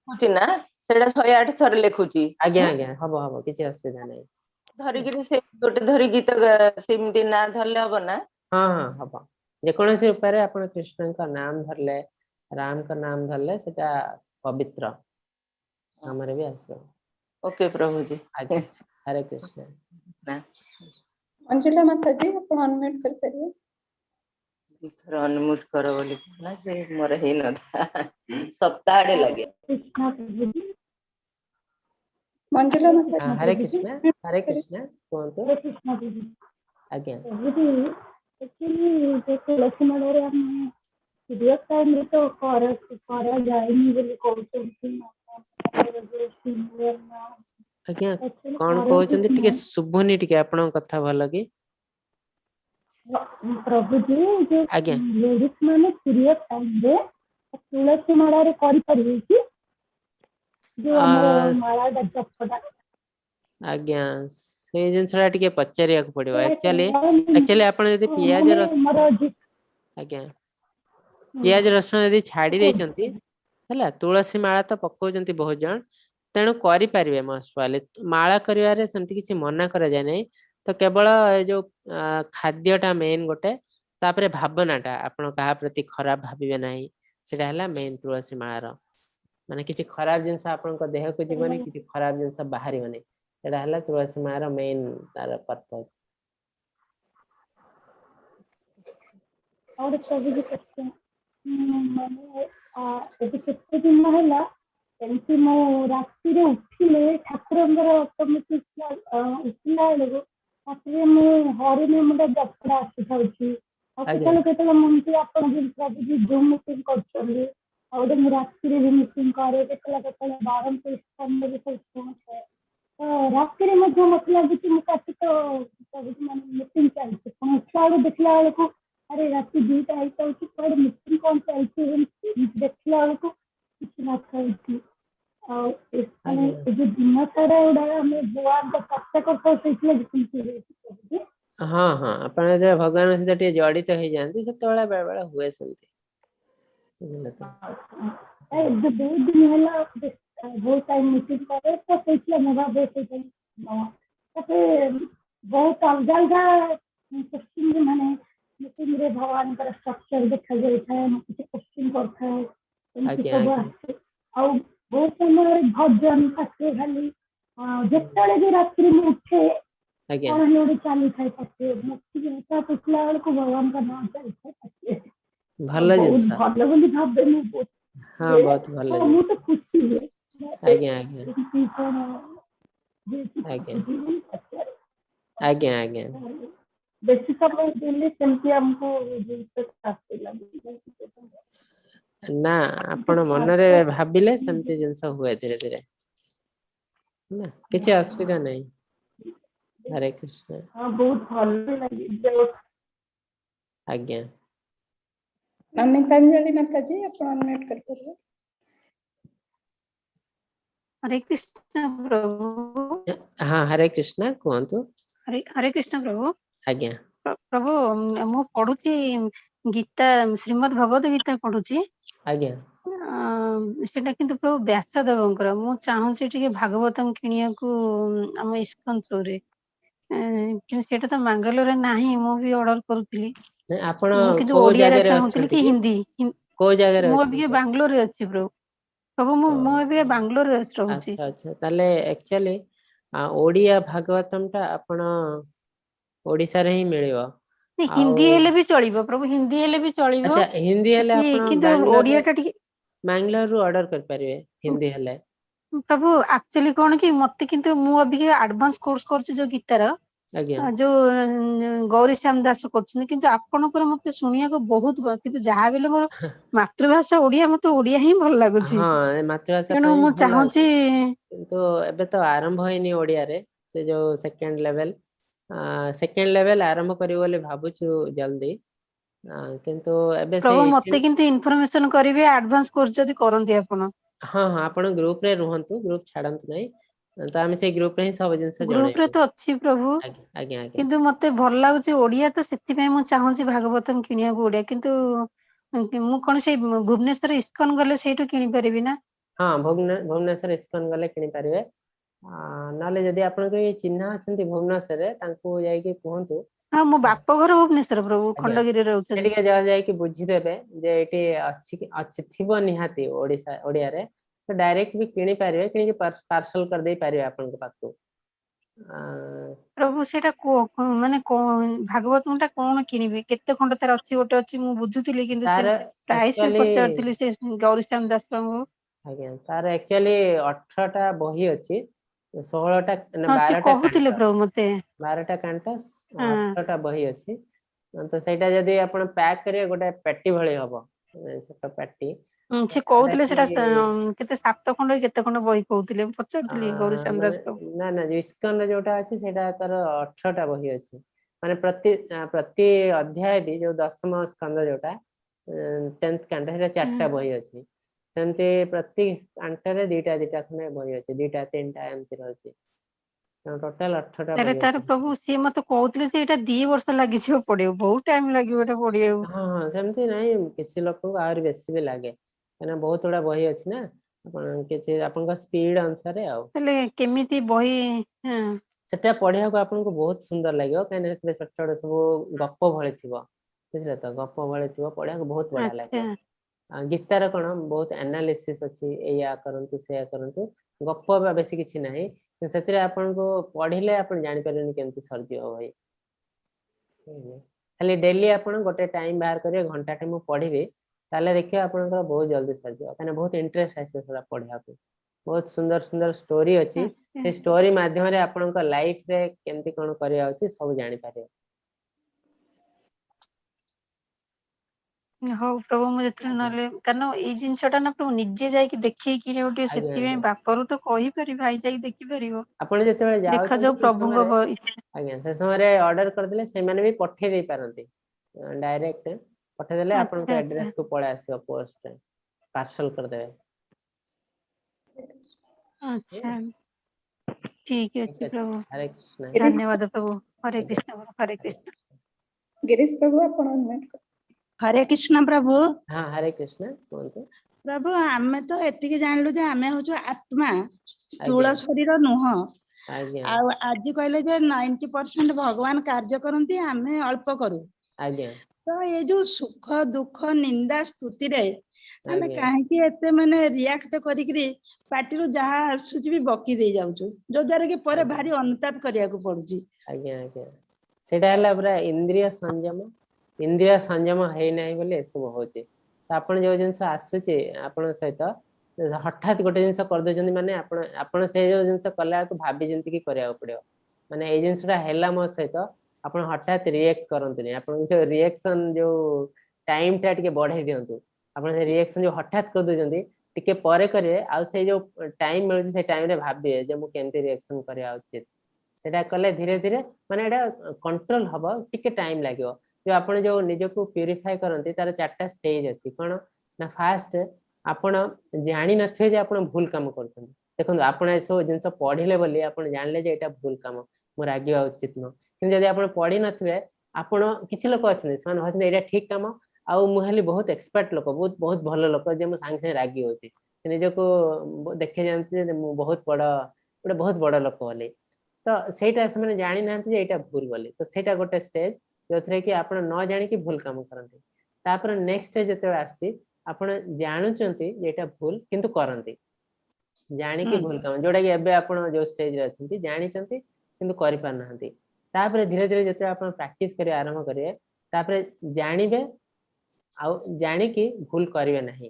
होची ना सेडा 108 थर लेखुची आज्ञा आज्ञा हबो किछि असुविधा नै धरि गिरी से गोटे धरि गीत सिमती ना धरले हबो ना हां हां हबो जे कोनसी उपाय रे आपण कृष्ण का नाम धरले राम का नाम धरले सेटा पवित्र हमरे भी आसो ओके प्रभु जी हरे कृष्ण अंजुला माता जी अपन अनम्यूट कर परिए थर अनम्यूट करो बोली ना से मोर हे न सप्ताह आडे लगे मंजुला माता हरे कृष्ण कोंतो आज्ञा एक्चुअली जो तुलसी माला रे हम पीरियड टाइम रे तो करा जायनी बोली कहउछन आज्ञा कोन कहउछन टिके सुबुनी टिके आपण कथा भलो की प्रभु जी जो लेडीज माने पीरियड टाइम रे तुलसी माला रे करि परिबे की जो हमर माला जपटा आज्ञा से जिनसरा टिके पचारिया को पड़िबो एक्चुअली आपण यदि पियाज रस आज्ञा पियाज रसुण यदि छाड़ी देचंती हला तुलसी माला तो पकोजंती बहुत जन तेणु करि परिबे मसवाले माला करिवारे सेमति किछि मना करा जाय नै तो केवल जो खाद्यटा मेन गोटे तापरे भावनाटा आपण कहा प्रति खराब भाबिबे नाही सेटा हला मेन तुलसी माला माने किछि खराब जिंस आपण को देह को जीवनी किछि खराब जिंस बाहरी माने सेटा हला तुलसी माला मेन तार पर्पस और प्रभु जी कहते माने एबे केते दिन हला एमती मो रात्रि रे उठिले ठाकुरंगर ऑटोमेटिक उठिला लेगो तापरे मो हरिने मुंडा जपड़ा आसी थाउची केतले केतले मुंती आपण जिन प्रभु जी जूम मीटिंग करछली और मो रात्रि रे मीटिंग करे केतले केतले 12 से स्थान में सब है तो रात्रि में जो मतलब कि मुकाती तो प्रभु जी माने मीटिंग चलती पण उठाड़ो देखला वाले को अरे रात्रि 2टा आई तो पर मीटिंग कौन चलती देखला वाले को कुछ ना खाई और जो दिन सारा उड़ा हमें भगवान का कष्ट करता है इसलिए हां हां अपन जे भगवान से टे जड़ित हो जानती से तोला बेला बेला हुए सलते ए जो 2 दिन हला बहुत टाइम मीटिंग करे तो इसलिए मेरा बेटे तो बहुत अलग क्वेश्चन माने मीटिंग रे भगवान का स्ट्रक्चर देखा जाय था कुछ क्वेश्चन करता है और बहुत समय भजन पाखे खाली जेतले भी रात्रि में उठे और लोड़ी चालू थाई पाखे मुक्ति होता पिछला वाले को भगवान का नाम चलता पाखे भलो जिंस भलो बोली भाबे में बहुत हां बहुत भलो मु तो खुशी है आज्ञा आज्ञा आज्ञा बेसी समय दिल्ली सेमती हमको जिंस आसी लगी ना आपण मन रे भाबिले सेमती जिंस हुए धीरे धीरे ना किछि असुविधा नहीं हरे कृष्ण हां बहुत भलो लगी आज्ञा अमितांजलि माता जी अपन अनम्यूट कर परिए हरे कृष्ण प्रभु हां हरे कृष्ण कोंतु हरे कृष्ण प्रभु आज्ञा प्रभु मु पढुची गीता श्रीमद् भगवत गीता पढुची आज्ञा सेटा किंतु प्रभु व्यासदेवंकर मु चाहूसी टिके भागवतम किनिया को हम इस्कन थ्रू रे कि सेटा तो मंगलोर नाही मु भी ऑर्डर करूतली ଆପଣ ମୁଁ କିନ୍ତୁ କୋଉ ଓଡିଆରେ ଜାଗାରେ ଚାହୁଁଥିଲି ଅଛନ୍ତି କି କି? ହିନ୍ଦୀ କୋଉ ଜାଗାରେ ମୁଁ ଅଛନ୍ତି? ଏବେ ବାଙ୍ଗାଲୋରରେ ଅଛି ପ୍ରଭୁ ମୁଁ ଏବେ ବାଙ୍ଗାଲୋରରେ ରହୁଛି। ଆଚ୍ଛା ଆଚ୍ଛା ତାହେଲେ ଆକ୍ଚୁଆଲି ଓଡିଆ ଭାଗବତମ ଟା ଆପଣ ଓଡିଶାରେ ହିଁ ମିଳିବ। ଆଉ ହିନ୍ଦୀ ହେଲେ ବି ଚଳିବ ପ୍ରଭୁ, ହିନ୍ଦୀ ହେଲେ ବି ଚଳିବ ଆଚ୍ଛା ହିନ୍ଦୀ ହେଲେ ଆପଣ କିନ୍ତୁ ଓଡିଆ ଟା ଟିକେ ବାଙ୍ଗାଲୋରରୁ ଅର୍ଡର କରିପାରିବେ ହିନ୍ଦୀ ହେଲେ। ପ୍ରଭୁ ଆକ୍ଚୁଆଲି କଣ କି ମତେ କିନ୍ତୁ ମୁଁ ଅବିକା ଆଡଭାନ୍ସ କୋର୍ସ କରୁଛି ଯୋଉ ଗୀତାର ଆଜ୍ଞା ଯୋଉ ଗୌରୀ ଶ୍ୟାମ ଦାସ କରୁଛନ୍ତି, କିନ୍ତୁ ଆପଣଙ୍କର ମତେ ଶୁଣିବାକୁ ବହୁତ କିନ୍ତୁ ଯାହା ବି ହେଲେ ମୋର ମାତୃଭାଷା ଓଡିଆ, ମତେ ଓଡିଆ ହିଁ ଭଲ ଲାଗୁଛି। ହଁ ମାତୃଭାଷା ତେଣୁ ପାଇଁ ମୁଁ ଭଲ ଚାହୁଁଛି ଲାଗୁଛି କିନ୍ତୁ ଏବେ ତ ଆରମ୍ଭ ହେଇନି ଓଡିଆରେ ସେ ଯୋଉ ସେକେଣ୍ଡ ଲେଭେଲ ଆରମ୍ଭ କରିବ ବୋଲି ଭାବୁଛୁ ଜଲ୍ଦି, କିନ୍ତୁ ଏବେ ପ୍ରଭୁ ସେଇ ମତେ କିନ୍ତୁ ଇନଫର୍ମେସନ କରିବେ ଆଡଭାନ୍ସ କୋର୍ସ ଯଦି କରନ୍ତି ଆପଣ। ହଁ ହଁ ଆପଣ ଗ୍ରୁପ ରେ ରୁହନ୍ତୁ, ଗ୍ରୁପ ଛାଡନ୍ତୁ ନାହିଁ, ତ ଆମେ ସେଇ ଗ୍ରୁପ ରେ ହିଁ ସବୁ ଜିନିଷ ଗ୍ରୁପ ରେ ଜଣେଇବୁ। ତ ଅଛି ପ୍ରଭୁ, ଆଜ୍ଞା ଆଜ୍ଞା ଆଜ୍ଞା କିନ୍ତୁ ମତେ ଭଲ ଲାଗୁଛି ଓଡିଆ, ତ ସେଥିପାଇଁ ମୁଁ ଚାହୁଁଛି ଭାଗବତମ କିଣିବାକୁ ଓଡିଆ। କିନ୍ତୁ ମୁଁ କଣ ସେଇ ଭୁବନେଶ୍ୱର ଇସ୍କନ ଗଲେ ସେଇଠୁ କିଣିପାରିବି ନା? ହଁ ଭୁବନେଶ୍ୱର ଇସ୍କନ ଗଲେ କିଣିପାରିବେ। ନହେଲେ ଯଦି ଆପଣଙ୍କ ଚିହ୍ନା ଅଛନ୍ତି ଭୁବନେଶ୍ୱରରେ ତାଙ୍କୁ ଯାଇକି କୁହନ୍ତୁ। ହଁ ମୋ ବାପ ଘର ଭୁବନେଶ୍ୱର ପ୍ରଭୁ, ଆଜ୍ଞା ଖଣ୍ଡଗିରିରେ ସେ ରହୁଛନ୍ତି। ଟିକେ ଯାଇକି ବୁଝିଦେବେ ଯେ ଏଇଠି ଅଛି ଥିବ ନିହାତି ଓଡିଆରେ, ତ ଡାଇରେକ୍ଟ ବି କିଣି ପାରିବେ, କିଣିକି ପାର୍ସଲ କରିଦେଇ ପାରିବେ ଆପଣଙ୍କ ପାଖକୁ। ପ୍ରଭୁ ସେଇଟା ମାନେ ଭାଗବତ ଟା କଣ କିଣିବି, କେତେ ଖଣ୍ଡ ତାର ଅଛି? ଗୋଟେ ଅଛି ମୁଁ ବୁଝୁଥିଲି, କିନ୍ତୁ ସେ ତାର ପ୍ରାଇସ୍ ବି ଆକ୍ଚୁଆଲି ପଚାରୁଥିଲି ସେ ଗୌରୀଶ୍ୟାମ ଦାସ ବାବୁଙ୍କୁ। ଆଜ୍ଞା ତାର ଆକ୍ଚୁଆଲି 18ଟା ବହି ଅଛି, 16ଟା ହଁ ସେ 12ଟା କହୁଥିଲେ କାଣ୍ଟ, ପ୍ରଭୁ ମତେ। 12ଟା କାଣ୍ଟ ହଁ 18ଟା ବହି ଅଛି। ତ ସେଇଟା ଯଦି ଆପଣ ପ୍ୟାକ୍ କରିବେ ଗୋଟେ ପେଟି ଭଳି ହବ, ଛୋଟ ପେଟି। ସେ କହୁଥିଲେ ସେଟା କେତେ 7 ଖଣ୍ଡ କେତେ ଖଣ୍ଡ ବହି କହୁଥିଲେ, ମୁଁ ପଚାରୁଥିଲି ଗୌରୀଶ୍ୟାମ ମାନେ ଦାସ ବାବୁ। ନା ଇସ୍କନରେ ଯୋଉଟା ଅଛି ସେଇଟା ତାର 18ଟା ବହି ଅଛି। ମାନେ ପ୍ରତି ଅଧ୍ୟାୟ ବି ଯୋଉ 10ମ ସ୍କନ୍ଦ ଯୋଉଟା 10th କାଣ୍ଟ, ସେଇଟା 4ଟା ବହି ଅଛି। ସେମିତି ପ୍ରତି କାଣ୍ଟରେ ଦିଟା ଖଣ୍ଡେ ବହି ଅଛି, 2ଟା 3ଟା ଏମିତି ରହିଛି। ଟୋଟାଲ 18ଟା ତାହେଲେ ବହି ତାର ଅଛି। ପ୍ରଭୁ ସିଏ ମତେ କହୁଥିଲେ ଯେ ଏଇଟା 2 ବର୍ଷ ଲାଗିଯିବ ପଢିବାକୁ, ବହୁତ ଟାଇମ ଲାଗିବ ଏଟା ପଢିବାକୁ। ହଁ ହଁ ସେମିତି ନାହିଁ, କିଛି ଲୋକଙ୍କୁ ଆହୁରି ବେଶୀ ବି ଲାଗେ, କାହିଁକିନା ବହୁତ ଗୁଡା ବହି ଅଛି ନା, ଆପଣ କିଛି ଆପଣଙ୍କ ସ୍ପିଡ ଅନୁସାରେ ଆଉ। ହେଲେ କେମିତି ବହି? ସେଟା ପଢିବାକୁ ଆପଣଙ୍କୁ ବହୁତ ସୁନ୍ଦର ଲାଗିବ, କାହିଁକିନା ସେଥିରେ ଛୋଟ ଛୋଟ ସବୁ ଗପ ଭଳି ଥିବ। ବୁଝିଲେ ତ, ଗପ ଭଳି ଥିବ, ପଢିବାକୁ ବହୁତ ବଢିଆ ଆଚ୍ଛା ଲାଗିବ। ଗୀତାର କଣ ବହୁତ ଆନାଲିସିସ୍ ଅଛି, ଏଇଆ କରନ୍ତୁ ସେଇଆ କରନ୍ତୁ, ଗପ ବା ବେଶୀ କିଛି ନାହିଁ। ସେଥିରେ ଆପଣଙ୍କୁ ପଢିଲେ ଆପଣ ଜାଣିପାରିବେନି କେମିତି ସରିଯିବ ବହି। ଖାଲି ଡେଲି ଆପଣ ଗୋଟେ ଟାଇମ ବାହାର କରିବେ, ଘଣ୍ଟାଟେ ମୁଁ ପଢିବି, ତାହେଲେ ଦେଖିବେ ଆପଣଙ୍କର ବହୁତ ଜଲ୍ଦି ସରିଯିବ, କାହିଁକିନା ବହୁତ ଇଣ୍ଟରେଷ୍ଟ ଆସିବ ସେଟା ପଢିବାକୁ। ବହୁତ ସୁନ୍ଦର ସୁନ୍ଦର ଷ୍ଟୋରି ଅଛି, ଆଚ୍ଛା ସେ ଷ୍ଟୋରି ମାଧ୍ୟମରେ ଆପଣଙ୍କ ଲାଇଫରେ କେମିତି କଣ କରିବା ଉଚିତ ସବୁ ଜାଣିପାରିବେ। ହଉ ପ୍ରଭୁ, ମୁଁ ଯେତେବେଳେ ଆଜ୍ଞା ନହେଲେ, କାରଣ ଏଇ ଜିନିଷଟା ନା ପ୍ରଭୁ ନିଜେ ଯାଇକି ଦେଖିକି ଗୋଟେ, ଆଜ୍ଞା ସେଥିପାଇଁ ଆଜ୍ଞା ବାପରୁ ତ କହିପାରିବି ଭାଇ ଯାଇକି ଦେଖିପାରିବ। ଆପଣ ଯେତେବେଳେ ଯାଉଛନ୍ତି ଦେଖାଯାଉ ସେ ପ୍ରଭୁଙ୍କ ସମୟରେ, ଆଜ୍ଞା ସେ ସମୟରେ ଅର୍ଡର କରିଦେଲେ ସେମାନେ ବି ପଠେଇ ଦେଇ ପାରନ୍ତି, ଡାଇରେକ୍ଟ ପଠେଇଦେଲେ ଆଚ୍ଛା ଆପଣଙ୍କ ଆଚ୍ଛା ଆଡ୍ରେସ କୁ ପଳେଇ ଆସିବ, ପୋଷ୍ଟରେ ପାର୍ସଲ କରିଦେବେ। ଆଚ୍ଛା ଠିକ ଅଛି ପ୍ରଭୁ, ହରେ କୃଷ୍ଣ। ଧନ୍ୟବାଦ ପ୍ରଭୁ, ହରେ ଆଜ୍ଞା କୃଷ୍ଣ ହରେ କୃଷ୍ଣ। गिरीश प्रभु ଆପଣ ଅନମ୍ୟୁଟ କରିବେ। ହରେ କୃଷ୍ଣ ପ୍ରଭୁ। ହଁ ହରେ କୃଷ୍ଣ କୁହନ୍ତୁ। ପ୍ରଭୁ ଆମେ ତ ଏତିକି ଜାଣିଲୁ ଯେ ଆମେ ହଉଛୁ ଆତ୍ମା, ଆଜ୍ଞା ସ୍ଥୂଳ ଶରୀର ନୁହଁ। ଆଜ୍ଞା ଆଉ ଆଜି କହିଲେ ଯେ 90% ଭଗବାନ କାର୍ଯ୍ୟ କରନ୍ତି, ଆମେ ଅଳ୍ପ କରୁ। ଆଜ୍ଞା। ତ ଏଇ ଯୋଉ ସୁଖ ଦୁଃଖ ନିନ୍ଦା ସ୍ତୁତିରେ ଆମେ ଆଜ୍ଞା କାହିଁକି ଏତେ ମାନେ ରିଆକ୍ଟ କରିକିରି ପାଟିରୁ ଯାହା ଆସୁଛି ବି ବକି ଦେଇ ଯାଉଛୁ, ଯୋଉ ଦ୍ଵାରା କି ପରେ ଆଜ୍ଞା ଭାରି ଅନୁତାପ କରିବାକୁ ପଡୁଛି। ଆଜ୍ଞା ଆଜ୍ଞା ସେଇଟା ହେଲା ପୁରା ଇନ୍ଦ୍ରିୟ ସଂଯମ, ଇନ୍ଦ୍ରିୟ ସଂଯମ ହେଇନାହିଁ ବୋଲି ଏସବୁ ହଉଛି। ତ ଆପଣ ଯୋଉ ଜିନିଷ ଆସୁଛି ଆପଣଙ୍କ ସହିତ, ହଠାତ୍ ଗୋଟେ ଜିନିଷ କରିଦଉଛନ୍ତି, ମାନେ ଆପଣ ସେଇ ଯୋଉ ଜିନିଷ କଲା ବେଳକୁ ଭାବି ଚିନ୍ତିକି କରିବାକୁ ପଡିବ। ମାନେ ଏଇ ଜିନିଷଟା ହେଲା ମୋ ସହିତ, ଆପଣ ହଠାତ୍ ରିଏକ୍ଟ କରନ୍ତୁନି, ଆପଣଙ୍କ ଯୋଉ ରିଏକ୍ସନ ଯୋଉ ଟାଇମ ଟା ଟିକେ ବଢେଇ ଦିଅନ୍ତୁ। ଆପଣ ସେ ରିଏକ୍ସନ ଯୋଉ ହଠାତ୍ କରିଦଉଛନ୍ତି, ଟିକେ ପରେ କରିବେ, ଆଉ ସେଇ ଯୋଉ ଟାଇମ ମିଳୁଛି ସେଇ ଟାଇମରେ ଭାବିବେ ଯେ ମୁଁ କେମିତି ରିଏକ୍ସନ କରିବା ଉଚିତ। ସେଇଟା କଲେ ଧୀରେ ଧୀରେ ମାନେ ଏଇଟା କଣ୍ଟ୍ରୋଲ ହବ, ଟିକେ ଟାଇମ ଲାଗିବ। ଯୋଉ ଆପଣ ଯୋଉ ନିଜକୁ ପ୍ୟୁରିଫାଏ କରନ୍ତି, ତାର 4ଟା ଷ୍ଟେଜ ଅଛି। କଣ ନା ଫାଷ୍ଟ ଆପଣ ଜାଣିନଥିବେ ଯେ ଆପଣ ଭୁଲ କାମ କରୁଛନ୍ତି। ଦେଖନ୍ତୁ ଆପଣ ଏସବୁ ଜିନିଷ ପଢିଲେ ବୋଲି ଆପଣ ଜାଣିଲେ ଯେ ଏଇଟା ଭୁଲ କାମ, ମୁଁ ରାଗିବା ଉଚିତ ନୁହଁ। କିନ୍ତୁ ଯଦି ଆପଣ ପଢିନଥିବେ, ଆପଣ କିଛି ଲୋକ ଅଛନ୍ତି ସେମାନେ ଭାବୁଛନ୍ତି ଏଇଟା ଠିକ କାମ, ଆଉ ମୁଁ ହେଲି ବହୁତ ଏକ୍ସପର୍ଟ ଲୋକ, ବହୁତ ଭଲ ଲୋକ, ଯେ ମୁଁ ସାଙ୍ଗେ ସାଙ୍ଗେ ରାଗି ହଉଛି। ନିଜକୁ ଦେଖେଇ ଯାଆନ୍ତି ଯେ ମୁଁ ଗୋଟେ ବହୁତ ବଡ ଲୋକ ବୋଲି। ତ ସେଇଟା ସେମାନେ ଜାଣିନାହାନ୍ତି ଯେ ଏଇଟା ଭୁଲ ବୋଲି। ତ ସେଇଟା ଗୋଟେ ଷ୍ଟେଜ। जो थे कि आपण न जानि कि भूल काम करते तापर नेक्स्ट स्टेज जते आछि आपण जानुचंती एटा भूल किंतु करंती जानि कि भूल काम जोडा कि एबे आपण जो स्टेज रे अछंती जानिचंती किंतु करि पार नहंती तापर धीरे धीरे जते आपण प्रैक्टिस करी आरंभ करिवे तापर जानिबे आ जानि कि भूल करिवे नाही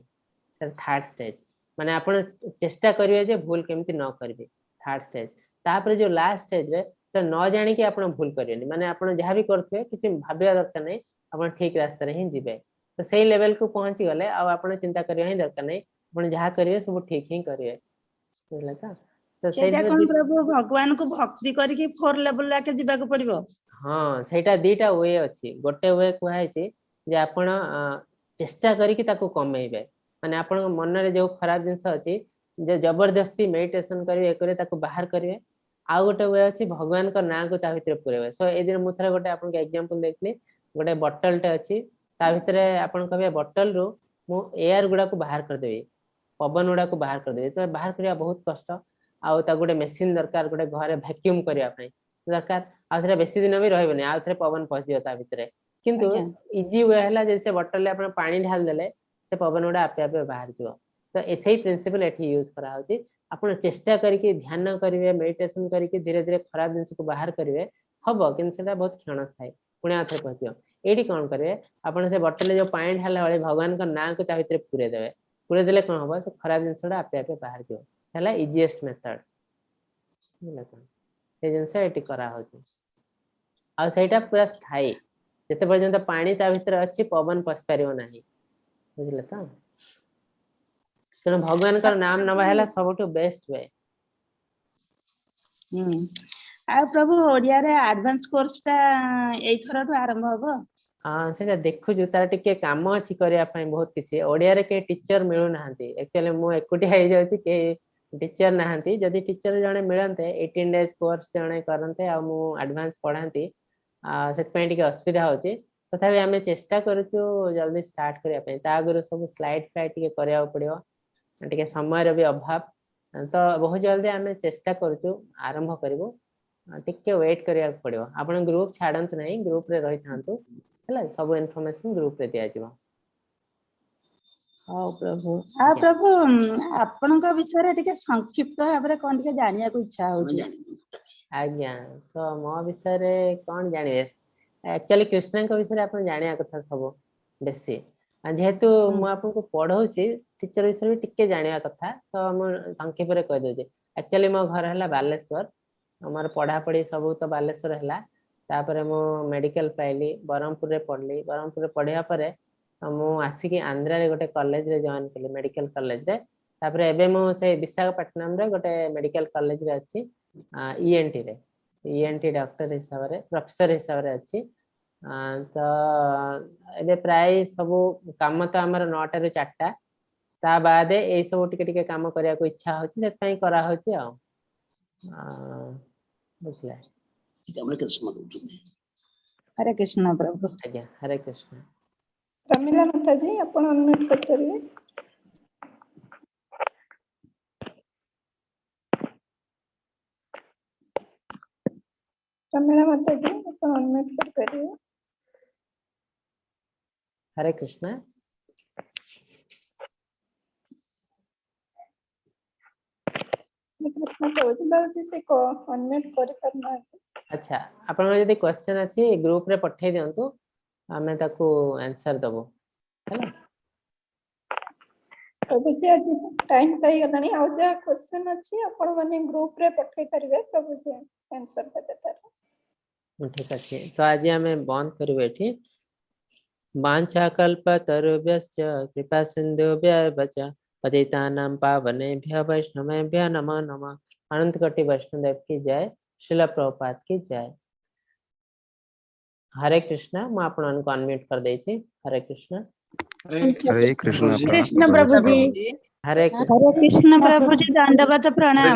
थर्ड स्टेज माने आपण चेष्टा करिवे जे भूल केमती न करिवे थर्ड स्टेज तापर जो लास्ट स्टेज रे तो न जानि कि आपण भूल करिवेनी माने आपण जहा भी करथवे किछि भाबिया दरकार नै आपण ठीक रास्ता रे ही जिवे तो सही लेवल को पहुंची गले आ आपण चिंता करिया ही दरकार नै आपण जहा करिवे सब ठीक ही करिवे बुझला का तो सेटा कोन प्रभु भगवान को भक्ति करी कि 4 लेवल लाके जिबा को पड़िबो हां सेटा दीटा वे अछि गोटे वे कहै छै जे आपण चेष्टा करी कि ताको कमेइबे माने आपण मन रे जो खराब जिंस अछि जे जबरदस्ती मेडिटेशन करी एकरे ताको बाहर करिवे आ गोटे वे अछि भगवान को नाम को ता भितर पुरेबे सो ए दिन मुथरा गोटे आपण के एग्जांपल देखली गोटे बोतल टे अछि ता भितर आपण कहबे बोतल रो मु एयर गुडा को बाहर कर देबे पवन गुडा को बाहर कर देबे तो बाहर करिया बहुत कष्ट आ ता गोटे मशीन दरकार गोटे घरे वैक्यूम करिया पई दरकार आ थरे बेसी दिन भी रहबे आ थरे पवन पसियो ता भितर किंतु इजी वे हला जैसे बोतल ले आपण पानी ढाल देले से पवन गुडा आपे आपे बाहर जिवो तो ऐसे ही प्रिंसिपल एठी यूज करा होची आपण चेष्टा करके ध्यान करिवे मेडिटेशन करके धीरे धीरे खराब जिंस को बाहर करिवे हबो किंतु सेटा बहुत क्षणस्थायी पुणे आथरे पसियो एडी कोन करिवे आपण से बोतल जो पानी ढाला वाले भगवान का नाम को ता भितर पुरे देबे पुरे देले कोन हबो से खराब जिंसडा आपे आपे बाहर जिवो हला इजीएस्ट मेथड बुझला कोन से जिंस एटी करा होची आ सेटा पूरा स्थायी जते पर्यंत पानी ता भितर अछि पवन पस परियो नाही बुझला त तेना भगवान का नाम नवा हैला सबटु बेस्ट वे आ प्रभु ओडिया रे एडवांस कोर्स ता एई थरटु आरंभ होबो हां सेटा देखु जो तार टिके काम अछि करिया पई बहुत किछि ओडिया रे के टीचर मिलु नाहंती एक्चुअली मु एकुटी आइ जाउची के टीचर नाहंती जदी टीचर जणे मिलनते 18 डेज कोर्स जणे करनते आ मु एडवांस पढांती सेट पई टिके असुविधा होची तथापि आमे चेष्टा करछु जल्दी स्टार्ट करिया पई ता गुरु सब स्लाइड फ्लाइड टिके करिया पड़ियो टिके समय रे भी अभाव तो बहुत जल्दी आमे चेष्टा करछु आरंभ करबो टिके वेट करिया पड़ियो आपण ग्रुप छाडंत नै ग्रुप रे रहि थांतु हला सब इन्फॉर्मेशन ग्रुप रे दिया जिवो हां प्रभु आ प्रभु आपण का विषय रे टिके संक्षिप्त भाबरे कोन टिके जानिया को इच्छा होची आज्ञा सो मो विषय रे कोन जानिबे एक्चुअली कृष्ण का विषय रे आपण जानिया कथा सब बेसी जेहेतु मु आपन को पढौची टीचर विषय भी टिके जानिया कथा तो मु संक्षेप रे कह देजे एक्चुअली मो घर हला बालेश्वर हमर पढ़ा पढ़ी सब तो बालेश्वर हला तापरे मु मेडिकल पाइली बरमपुर रे पढ़ली बरमपुर रे पढ़िया परे मु आसी कि आंध्रा रे गोटे कॉलेज रे जॉइन केली मेडिकल कॉलेज रे तापरे एबे मु से विशाखापट्टनम रे गोटे मेडिकल कॉलेज रे अछि ईएनटी रे ईएनटी डॉक्टर हिसाब रे प्रोफेसर हिसाब रे अछि तो एबे प्राय सब काम तो हमर 9 टा रे 4 टा ता बाद ए सब टिके टिके काम करिया को इच्छा होची सेत पई करा होची आ बुझला हरे कृष्ण प्रभु आज्ञा हरे कृष्ण रमीला माता जी अपन अनम्यूट कर करिए रमीला माता जी अपन अनम्यूट कर करिए हरे कृष्ण कृष्ण प्रभु बाबूजी से को अनम्यूट कर करना अच्छा आपण यदि क्वेश्चन अछि ग्रुप रे पठै दियंतु हमें ताको आंसर दबो हैला प्रभु जी आज टाइम पाई गलानी आ जा क्वेश्चन अछि आपण माने ग्रुप रे पठै करबे प्रभु जी आंसर देते तर ठीक अछि तो आज हमें बंद करबे एठी वांछा कल्पतरुभ्यश्च कृपा सिन्धुभ्यश्च पतितानां पावनेभ्यः वैष्णवेभ्यः नमो नमः अनंत कोटि वैष्णोदेव की जय श्रील प्रभुपाद की जय हरे कृष्णा मैं आपन को अनम्यूट कर दे छी हरे कृष्णा हरे कृष्ण कृष्ण प्रभु जी हरे कृष्ण प्रभु जी दंडवत प्रणाम।